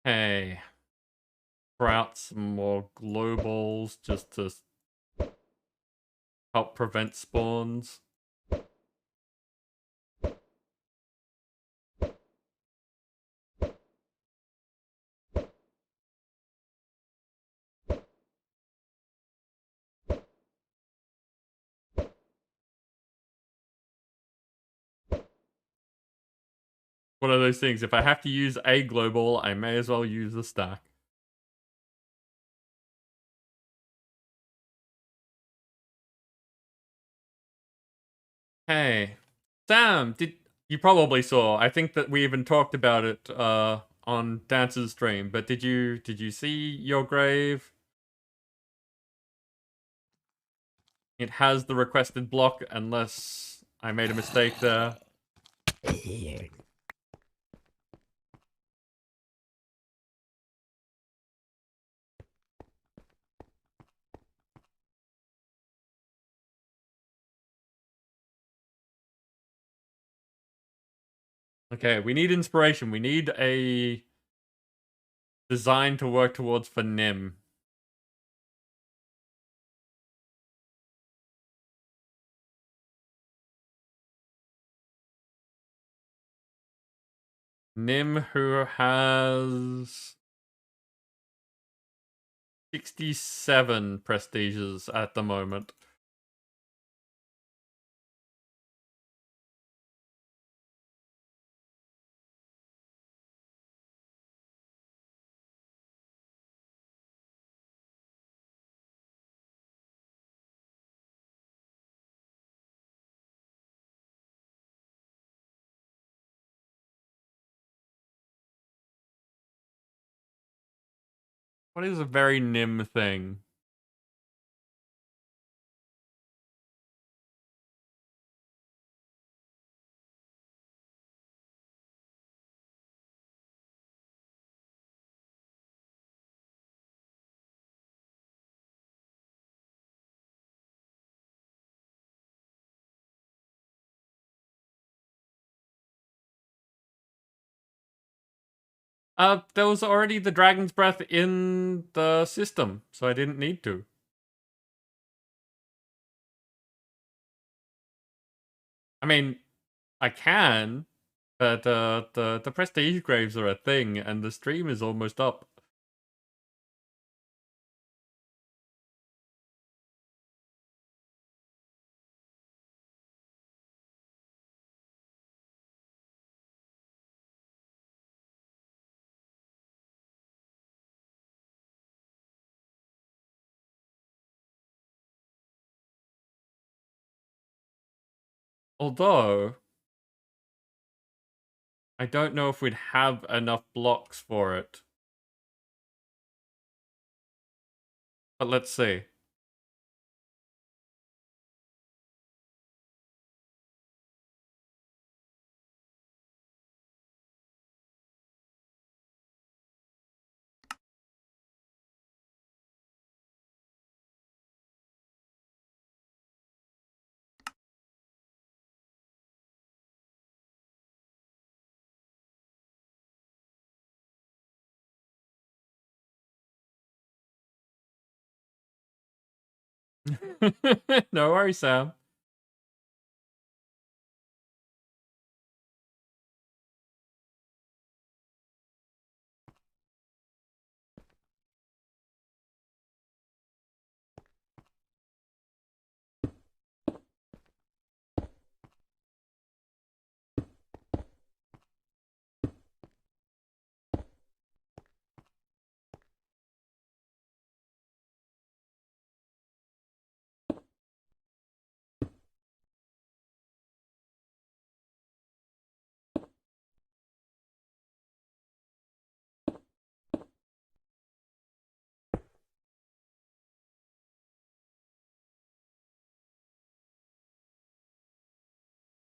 Hey, sprout some more glow balls just to help prevent spawns. One of those things, if I have to use a glow ball, I may as well use the stack. Hey, Sam, you probably saw, I think that we even talked about it on Dance's stream, but did you see your grave? It has the requested block unless I made a mistake there. Okay, we need inspiration. We need a design to work towards for Nim. Nim, who has 67 prestiges at the moment. What is a very Nim thing? There was already the Dragon's Breath in the system, so I didn't need to. I mean, I can, But the prestige graves are a thing, and the stream is almost up. Although, I don't know if we'd have enough blocks for it. But let's see. No worries, Sam.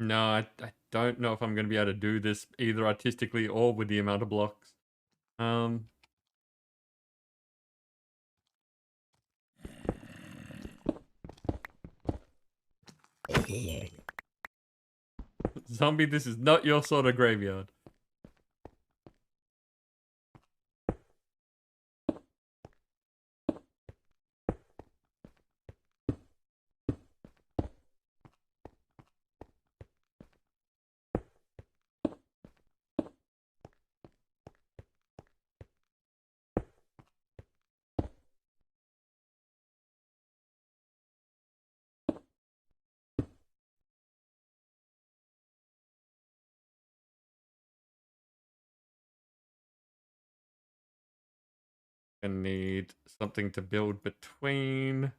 No, I don't know if I'm going to be able to do this either artistically or with the amount of blocks. Zombie, this is not your sort of graveyard. I need something to build between.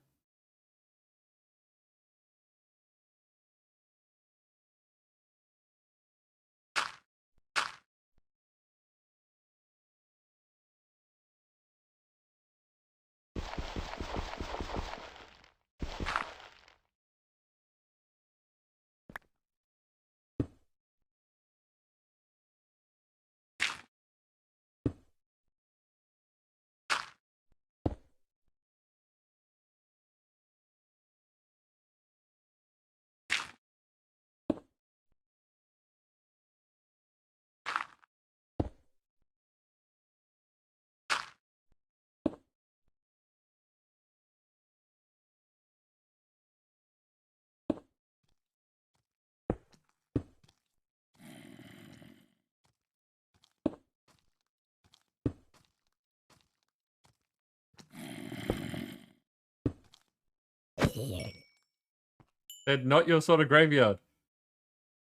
Said not your sort of graveyard.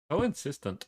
So insistent.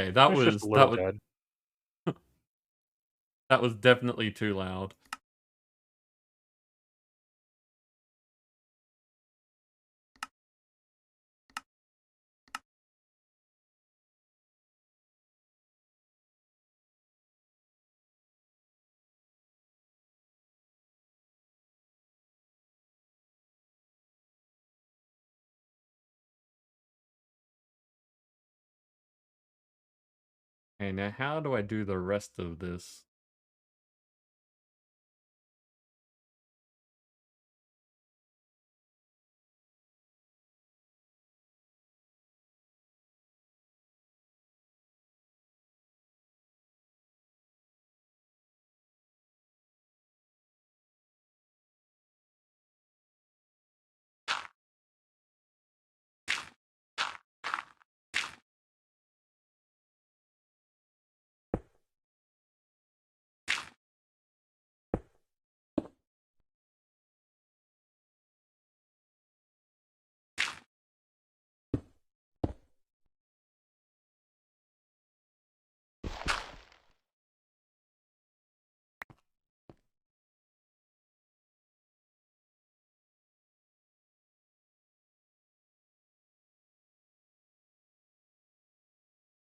Okay, that It's just was a little dead. that was definitely too loud. Okay, now how do I do the rest of this?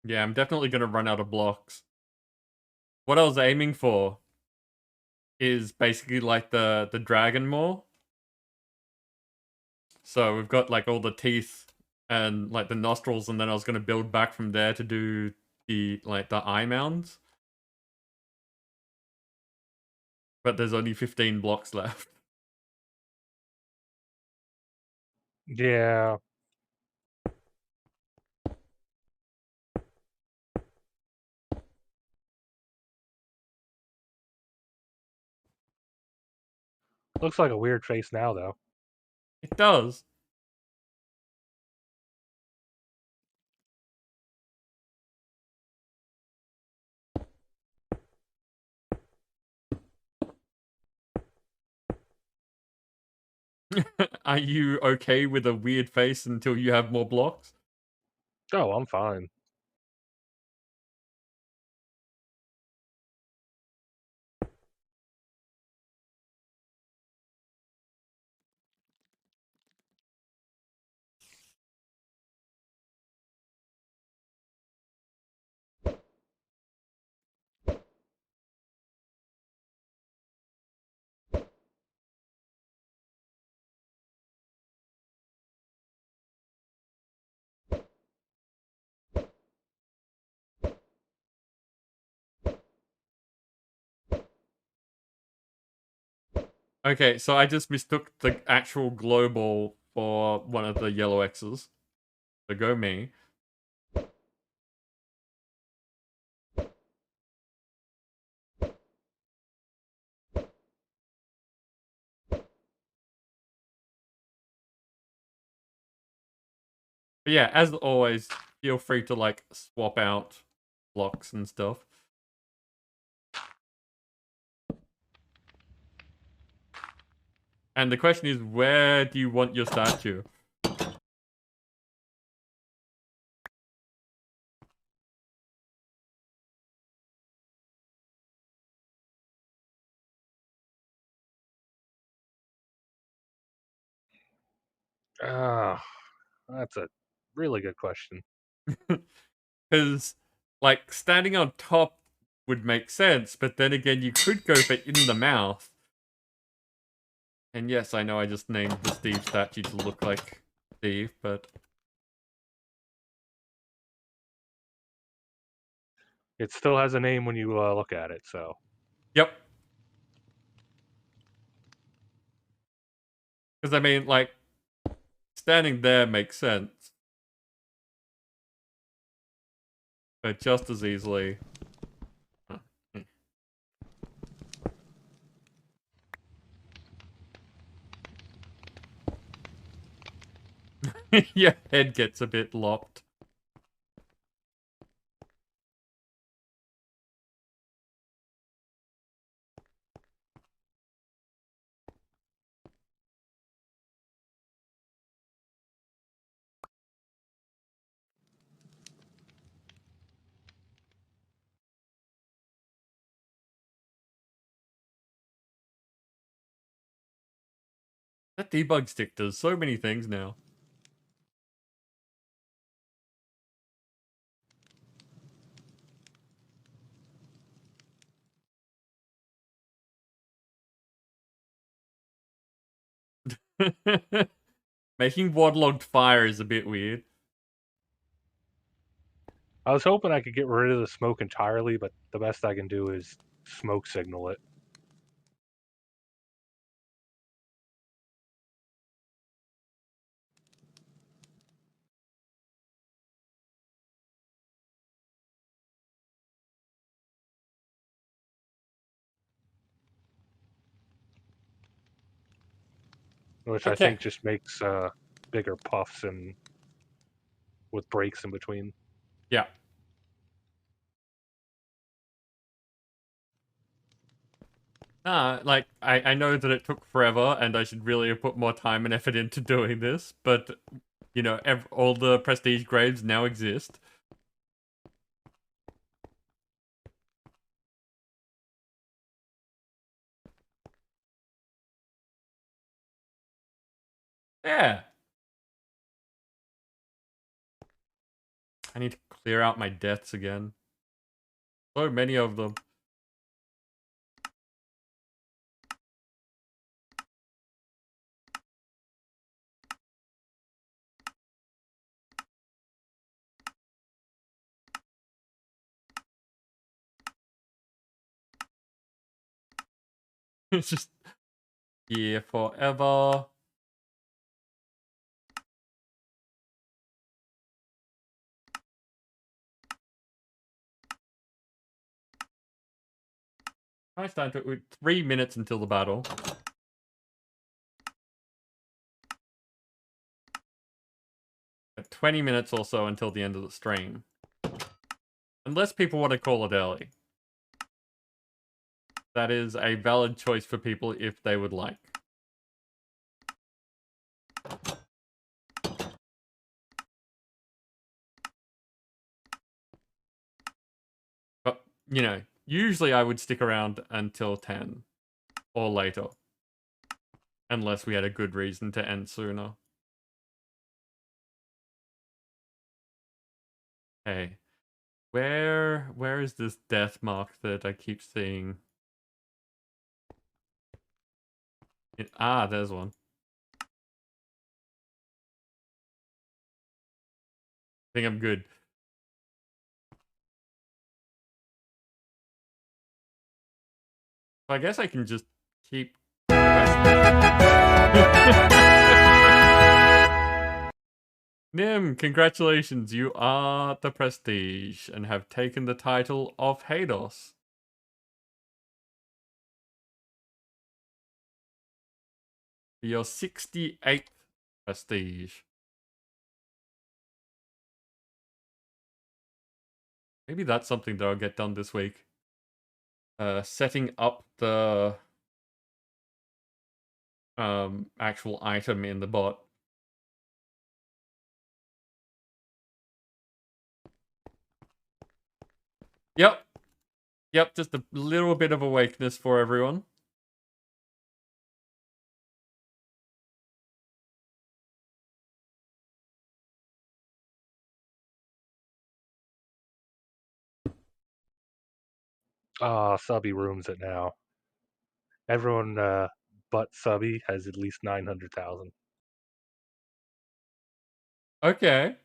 Yeah, I'm definitely gonna run out of blocks. What I was aiming for is basically like the dragon maw. So we've got like all the teeth and like the nostrils, and then I was gonna build back from there to do the eye mounds. But there's only 15 blocks left. Yeah. Looks like a weird face now, though. It does. Are you okay with a weird face until you have more blocks? Oh, I'm fine. Okay, so I just mistook the actual glow ball for one of the yellow X's. So go me. But yeah, as always, feel free to like swap out blocks and stuff. And the question is, where do you want your statue? Ah, that's a really good question. Because, like, standing on top would make sense, but then again, you could go for in the mouth. And yes, I know I just named the Steve statue to look like Steve, but... It still has a name when you look at it, so. Yep. Because, I mean, like, standing there makes sense. But just as easily... Your head gets a bit lopped. That debug stick does so many things now. Making waterlogged fire is a bit weird. I was hoping I could get rid of the smoke entirely, but the best I can do is smoke signal it. Which I Okay. think just makes bigger puffs and with breaks in between. Yeah. Like, I know that it took forever, and I should really have put more time and effort into doing this, but, you know, all the prestige graves now exist. Yeah. I need to clear out my deaths again. So many of them. It's just here forever. Nice time to 3 minutes until the battle. At 20 minutes or so until the end of the stream. Unless people want to call it early. That is a valid choice for people if they would like. But, you know, usually I would stick around until 10 or later. Unless we had a good reason to end sooner. Hey, where is this death mark that I keep seeing? There's one. I think I'm good. So I guess I can just keep Nim, congratulations, you are the Prestige and have taken the title of Hados. Your 68th Prestige. Maybe that's something that I'll get done this week. Setting up the actual item in the bot. Yep. Yep, just a little bit of awakeness for everyone. Subby rooms it now. Everyone but Subby has at least 900,000. Okay.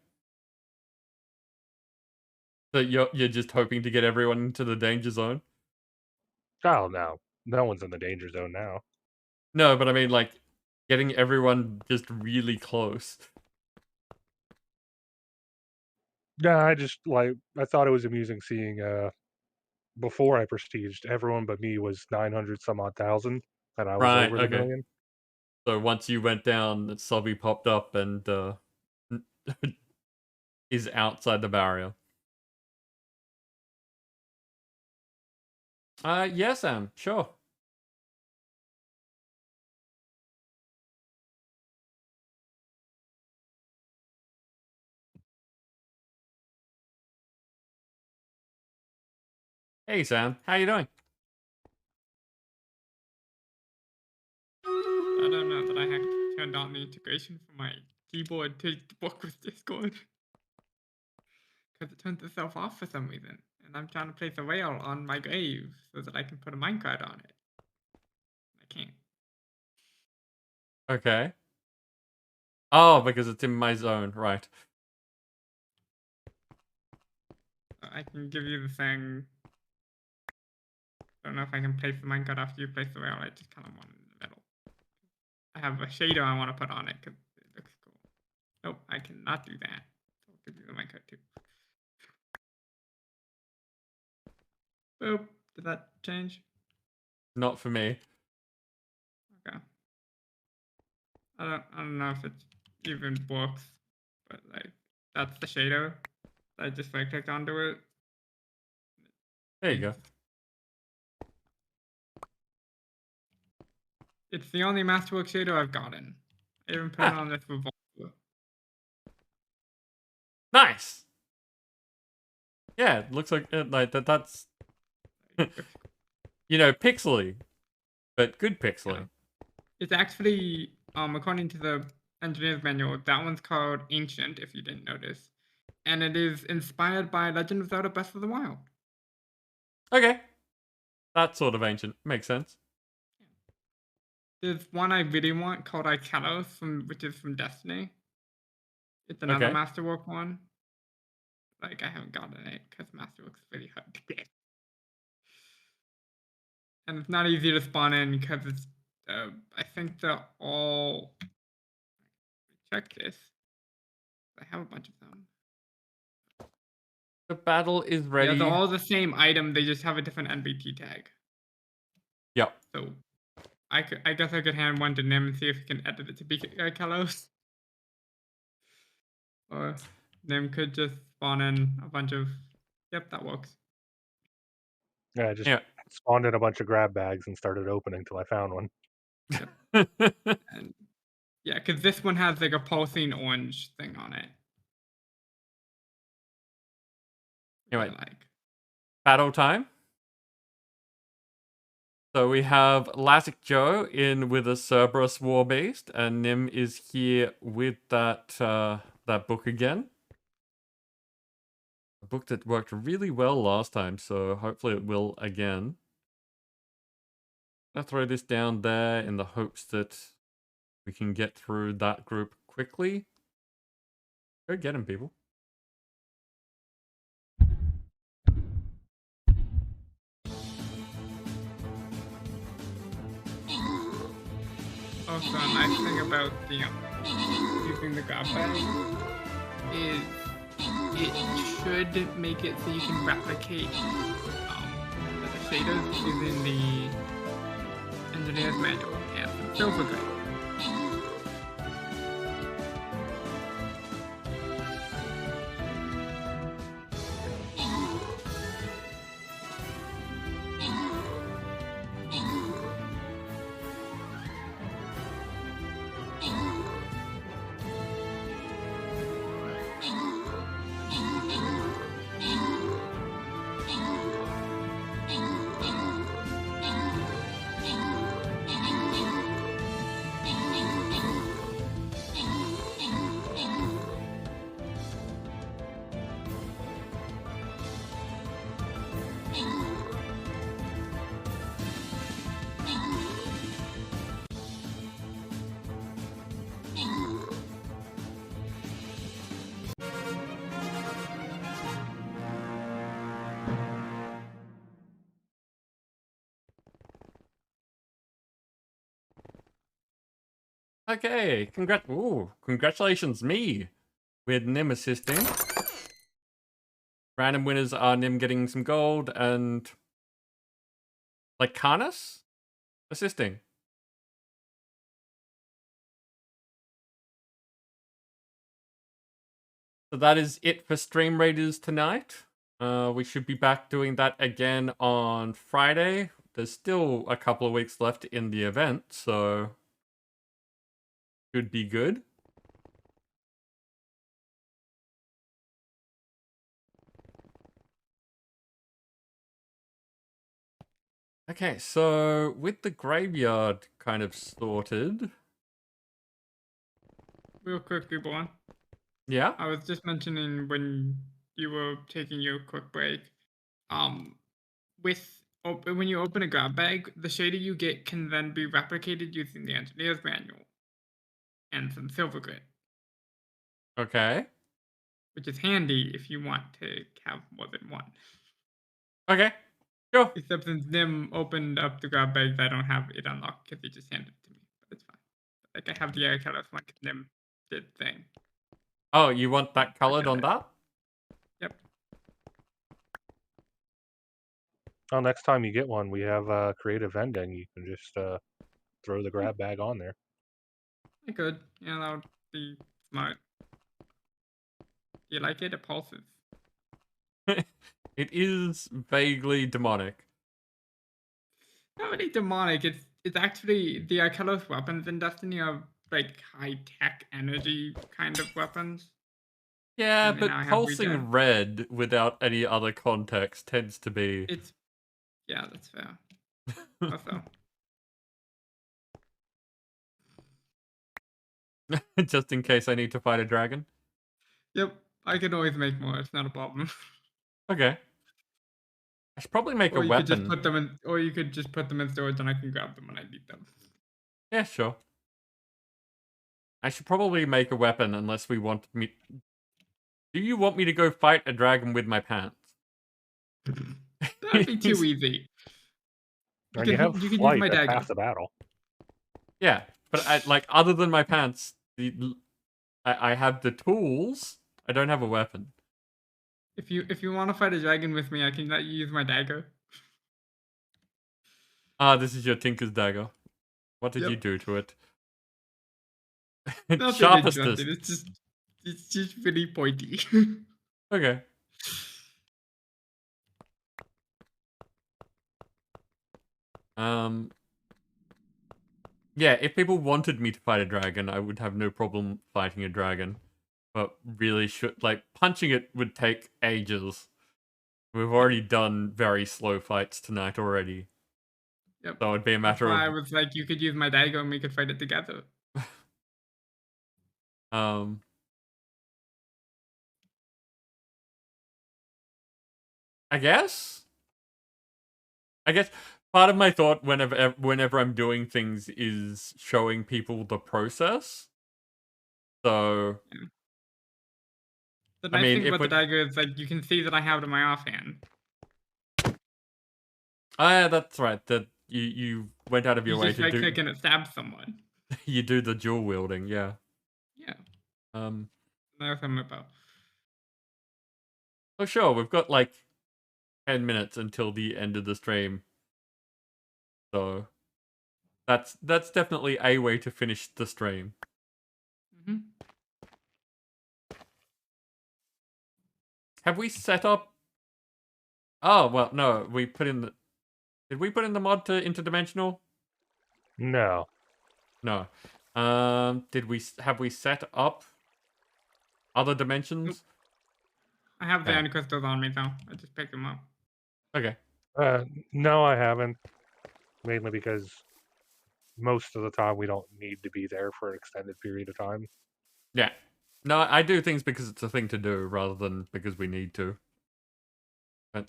So you're just hoping to get everyone into the danger zone? Oh no. No one's in the danger zone now. No, but I mean, like, getting everyone just really close. Yeah, I thought it was amusing seeing before I prestiged, everyone but me was 900 some odd thousand, and I was Right, over the okay. million. So once you went down, Subby popped up and is outside the barrier. Yes, Sam, sure. Hey, Sam, how you doing? I don't know that I hacked. turned on the integration for my keyboard to work with Discord. Because it turns itself off for some reason. And I'm trying to place a rail on my grave so that I can put a minecart on it. I can't. Okay. Oh, because it's in my zone, right. I can give you the thing. I don't know if I can place the minecart after you place the rail. I just kind of want it in the middle. I have a shader I want to put on it because it looks cool. Nope, I cannot do that. So I'll give you the minecart too. Boop. Did that change? Not for me. Okay. I don't know if it even works, but like that's the shader. I just right clicked onto it. There you go. It's the only Masterwork shader I've gotten. I even put it on this revolver. Nice. Yeah, it looks like that's you know, pixely, but good pixely. Yeah. It's actually according to the engineer's manual, that one's called Ancient, if you didn't notice. And it is inspired by Legend of Zelda Breath of the Wild. Okay. That's sort of ancient. Makes sense. There's one I really want called Ikalos, which is from Destiny. It's another Okay. Masterwork one. Like, I haven't gotten it because Masterwork's really hard to get. And it's not easy to spawn in because it's, I think they're all... Check this. I have a bunch of them. The battle is ready. Yeah, they're all the same item. They just have a different NBT tag. Yep. So, I guess I could hand one to Nim and see if he can edit it to be Kalos. Or Nim could just spawn in a bunch of... Yep, that works. Yeah, I just spawned in a bunch of grab bags and started opening till I found one. And yeah, because this one has like a pulsing orange thing on it. Anyway, like battle time. So we have Lassic Joe in with a Cerberus War Beast, and Nim is here with that that book again. A book that worked really well last time, so hopefully it will again. I'll throw this down there in the hopes that we can get through that group quickly. Go get him, people. Also, a nice thing about the using the grab bag is it should make it so you can replicate the shaders using the engineer's manual. Yeah, super good. Okay, congratulations me with Nim assisting. Random winners are Nim getting some gold and Lycanus assisting. So that is it for Stream Raiders tonight. We should be back doing that again on Friday. There's still a couple of weeks left in the event, so should be good. Okay, so with the graveyard kind of sorted, real quick, Reborn. Yeah? I was just mentioning when you were taking your quick break. When you open a grab bag, the shader you get can then be replicated using the engineer's manual and some silver grit, Okay. which is handy if you want to have more than one. Okay. Sure. Except since Nim opened up the grab bags, I don't have it unlocked because he just handed it to me. But it's fine. Like I have the air colors one because Nim did thing. Oh, you want that colored on that? Yep. Oh, next time you get one, we have creative vending. You can just throw the grab bag on there. I could. Yeah, that would be smart. Do you like it? It pulses. It is vaguely demonic. Not really demonic. It's actually the Arkellos weapons in Destiny are like high tech energy kind of weapons. Yeah, And but now I have pulsing regen. red without any other context tends to be... Yeah, that's fair. Also. Just in case I need to fight a dragon? Yep, I can always make more. It's not a problem. Okay. I should probably make Or a you could just weapon. put them in, or you could just put them in storage and I can grab them when I need them. Yeah, sure. I should probably make a weapon unless we want me... Do you want me to go fight a dragon with my pants? That'd be too easy. And you have flight my that's dagger. half the battle. Yeah, but like other than my pants, I have the tools. I don't have a weapon. If you want to fight a dragon with me, I can let you use my dagger. Ah, this is your Tinker's dagger. What did you do to it? It's sharpest. It's just really pointy. Okay. Yeah, if people wanted me to fight a dragon, I would have no problem fighting a dragon. But really punching it would take ages. We've already done very slow fights tonight already. Yep. So it'd be a matter That's why of... I was like, you could use my dagger and we could fight it together. I guess part of my thought whenever I'm doing things is showing people the process. So The nice thing about the dagger is like you can see that I have it in my offhand. Yeah, that's right. That you went out of your way to do. You just right click and it stabs someone. You do the dual wielding, yeah. Yeah. That's what I'm about. Oh sure, we've got like 10 minutes until the end of the stream. So that's definitely a way to finish the stream. Mm-hmm. Have we set up... Oh, well, no, we put in the... Did we put in the mod to interdimensional? No. No. Have we set up other dimensions? Nope. I have the end crystals on me though. I just picked them up. Okay. No, I haven't. Mainly because most of the time we don't need to be there for an extended period of time. Yeah. No, I do things because it's a thing to do rather than because we need to. But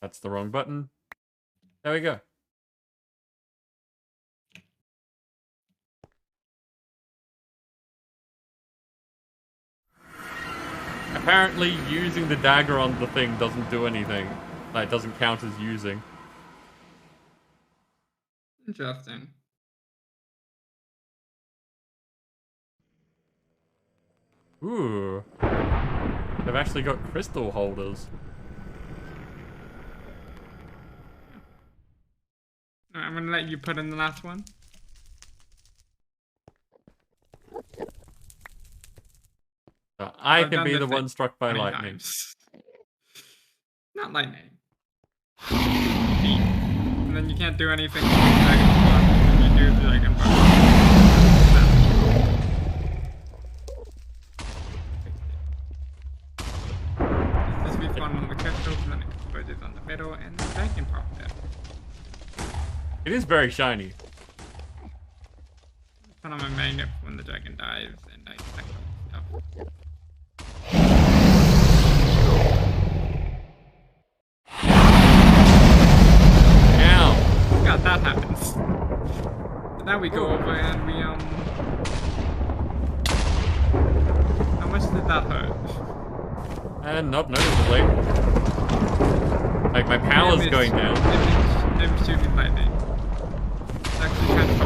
that's the wrong button. There we go. Apparently, using the dagger on the thing doesn't do anything. Like, it doesn't count as using. Interesting. Ooh. They've actually got crystal holders. I'm gonna let you put in the last one. So I can be the one struck by lightning. Times. Not lightning. And then you can't do anything with the dragon block. You do the dragon block. Just respawn on the crystals and then it converges on the middle and the dragon pop there. It is very shiny. put on my magnet when the dragon dies, and I collect stuff. Ow! God, that happens. So now we go over and we How much did that hurt? Not noticeably. Like, my power's going down. Image shooting lightning. It's actually kind of...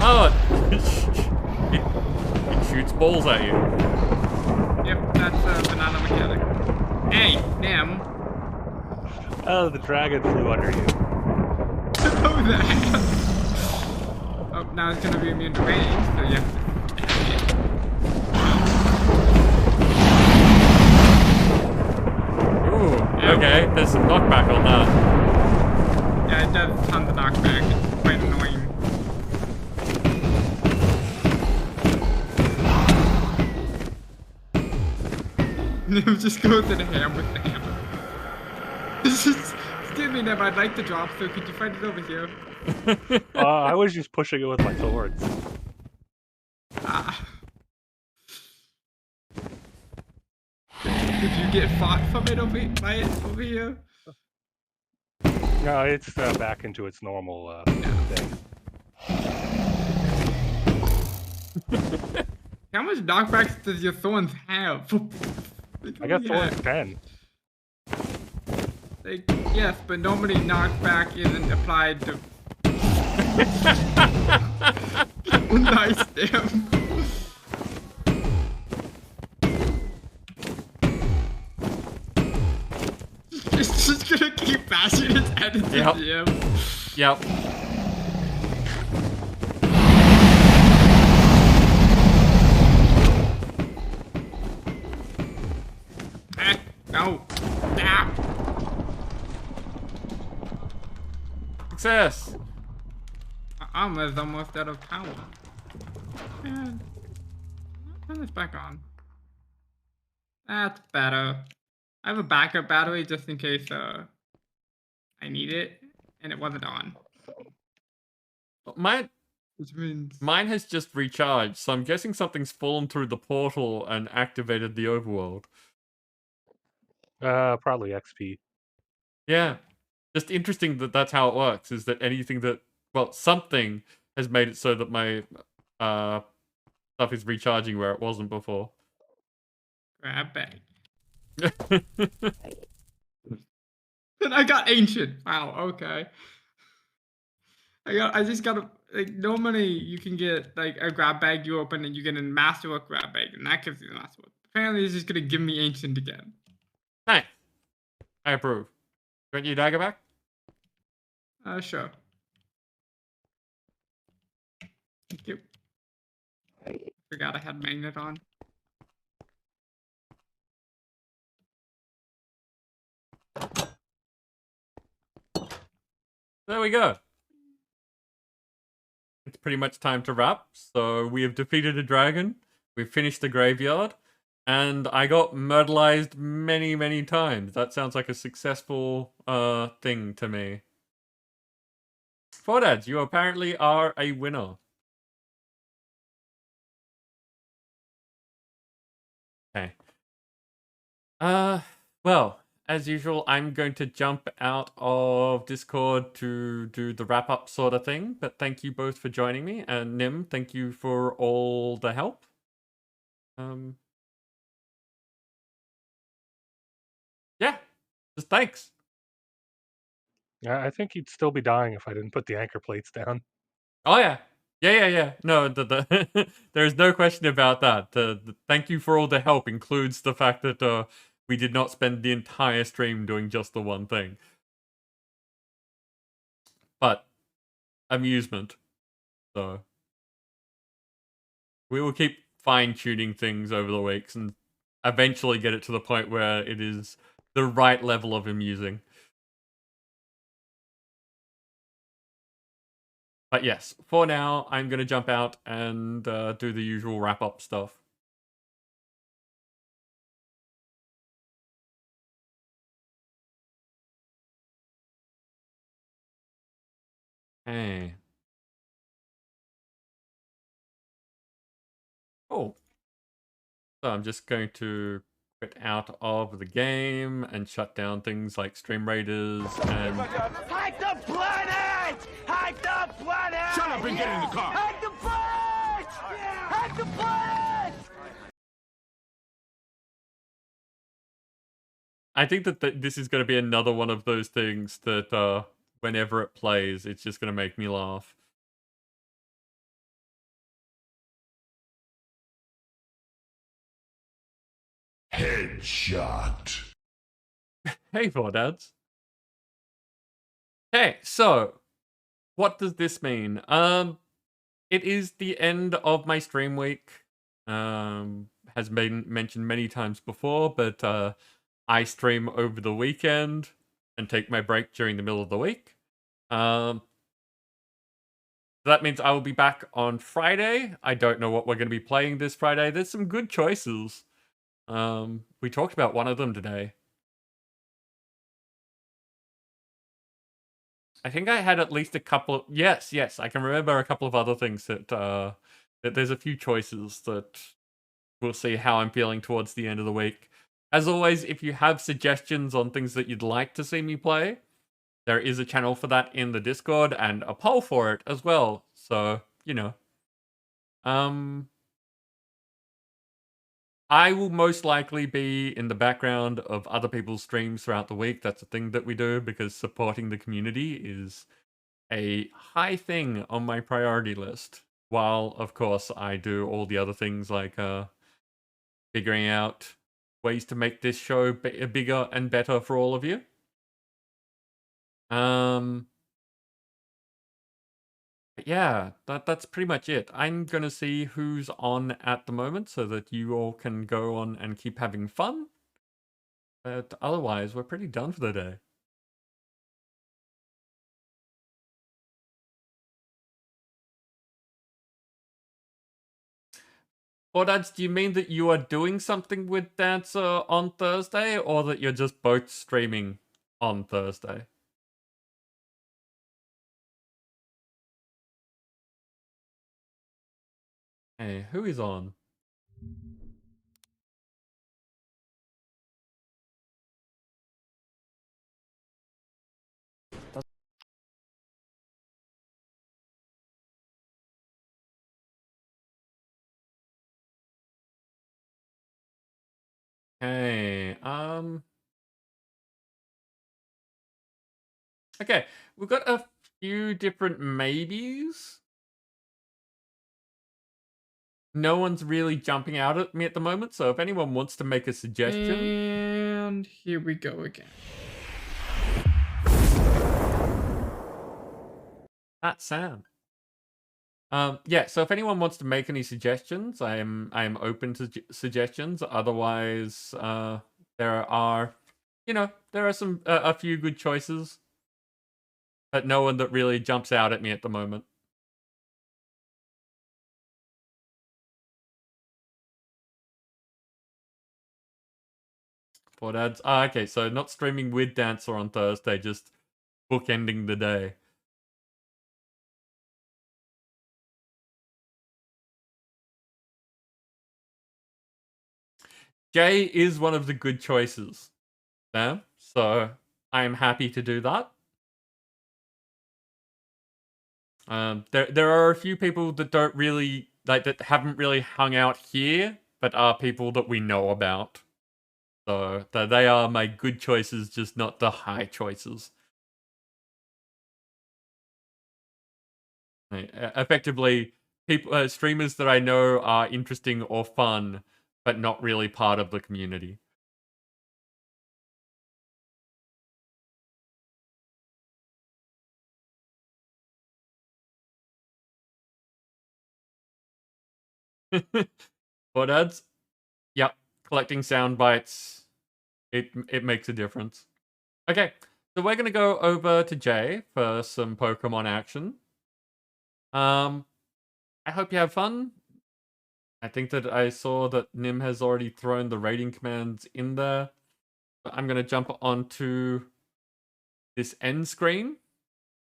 Oh! it shoots balls at you. Yep, that's a banana mechanic. Hey, Nim! Oh, the dragon flew under you. Oh, the heck? Oh, now it's gonna be immune to rage, so yeah. Ooh, okay, there's some knockback on that. Yeah, it does tons of knockback. It's quite annoying. Nim just goes in ham with the hammer. Excuse me, Nim, I'd like to drop, so could you find it over here? I was just pushing it with my swords. Ah. Did you get fought from it by it over here? No, it's back into its normal thing. How much knockbacks does your thorns have? I got thorns 10. Like, yes, but normally knockback isn't applied to... Nice, damn. It's just gonna keep bashing its head into the gym. Yep. No. Stop. Success! Armor's almost out of power. Man. Turn this back on. That's better. I have a backup battery just in case I need it, and it wasn't on. Mine Which means... Mine has just recharged, so I'm guessing something's fallen through the portal and activated the overworld. Probably XP. Yeah. Just interesting that that's how it works, is that anything that... Well, something has made it so that my stuff is recharging where it wasn't before. Grab bag. Then I got ancient. Wow, okay. I just got a, like, normally you can get like a grab bag you open and you get a masterwork grab bag, and that gives you the masterwork. Apparently it's just gonna give me ancient again. Nice. I approve. You want your dagger back? Sure. Thank you. Forgot I had magnet on. There we go. It's pretty much time to wrap. So we have defeated a dragon. We've finished the graveyard. And I got myrtleized many, many times. That sounds like a successful thing to me. Fordads, you apparently are a winner. Okay. Well, as usual, I'm going to jump out of Discord to do the wrap-up sort of thing. But thank you both for joining me. And Nim, thank you for all the help. Yeah, just thanks. Yeah, I think you'd still be dying if I didn't put the anchor plates down. Oh yeah. Yeah. No, there's no question about that. The thank you for all the help includes the fact that we did not spend the entire stream doing just the one thing. But amusement. So we will keep fine-tuning things over the weeks and eventually get it to the point where it is the right level of amusing. But yes, for now, I'm going to jump out and do the usual wrap-up stuff. Hey. Cool. So I'm just going to quit out of the game and shut down things like Stream Raiders and... Hide the planet! Hide the planet! Shut up and get in the car! Hide the planet! Hide the planet! I think that this is going to be another one of those things that whenever it plays, it's just going to make me laugh. Headshot. Hey, VODads. Okay, so what does this mean? It is the end of my stream week. Has been mentioned many times before, but I stream over the weekend and take my break during the middle of the week. That means I will be back on Friday. I don't know what we're going to be playing this Friday. There's some good choices. We talked about one of them today. I think I had at least a couple of... Yes, I can remember a couple of other things that there's a few choices that we'll see how I'm feeling towards the end of the week. As always, if you have suggestions on things that you'd like to see me play, there is a channel for that in the Discord and a poll for it as well. So, you know. I will most likely be in the background of other people's streams throughout the week. That's a thing that we do because supporting the community is a high thing on my priority list. While, of course, I do all the other things like figuring out ways to make this show bigger and better for all of you. Yeah, that's pretty much it. I'm going to see who's on at the moment so that you all can go on and keep having fun. But otherwise, we're pretty done for the day. VODads, do you mean that you are doing something with Dancer on Thursday, or that you're just both streaming on Thursday? Hey, who is on? Hey, okay, we've got a few different maybes. No one's really jumping out at me at the moment, so if anyone wants to make a suggestion... And here we go again. That's Sam. Yeah, so if anyone wants to make any suggestions, I am open to suggestions. Otherwise, there are, you know, there are some a few good choices, but no one that really jumps out at me at the moment. What ads? Okay, so not streaming with Dancer on Thursday, just bookending the day. Jay is one of the good choices, Sam, so I'm happy to do that. There are a few people that don't really, like, that haven't really hung out here, but are people that we know about. So they are my good choices, just not the high choices. Effectively, people, streamers that I know are interesting or fun, but not really part of the community. What ads? Yep, collecting sound bites. It makes a difference. Okay, so we're gonna go over to Jay for some Pokemon action. I hope you have fun. I think that I saw that Nim has already thrown the rating commands in there. I'm gonna jump onto this end screen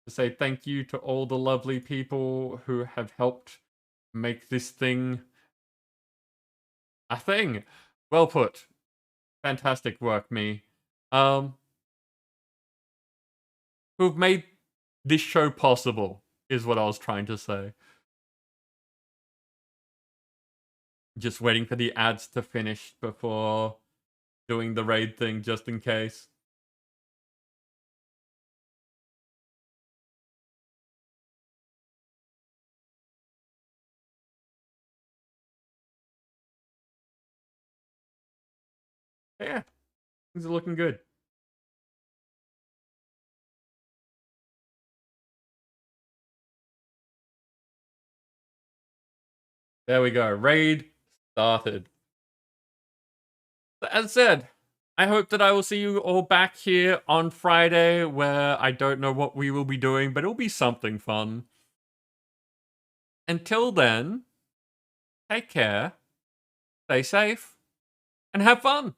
to say thank you to all the lovely people who have helped make this thing a thing. Well put. Fantastic work, me. Who've made this show possible, is what I was trying to say. Just waiting for the ads to finish before doing the raid thing, just in case. Yeah, things are looking good. There we go. Raid started. As said, I hope that I will see you all back here on Friday, where I don't know what we will be doing, but it'll be something fun. Until then, take care, stay safe, and have fun.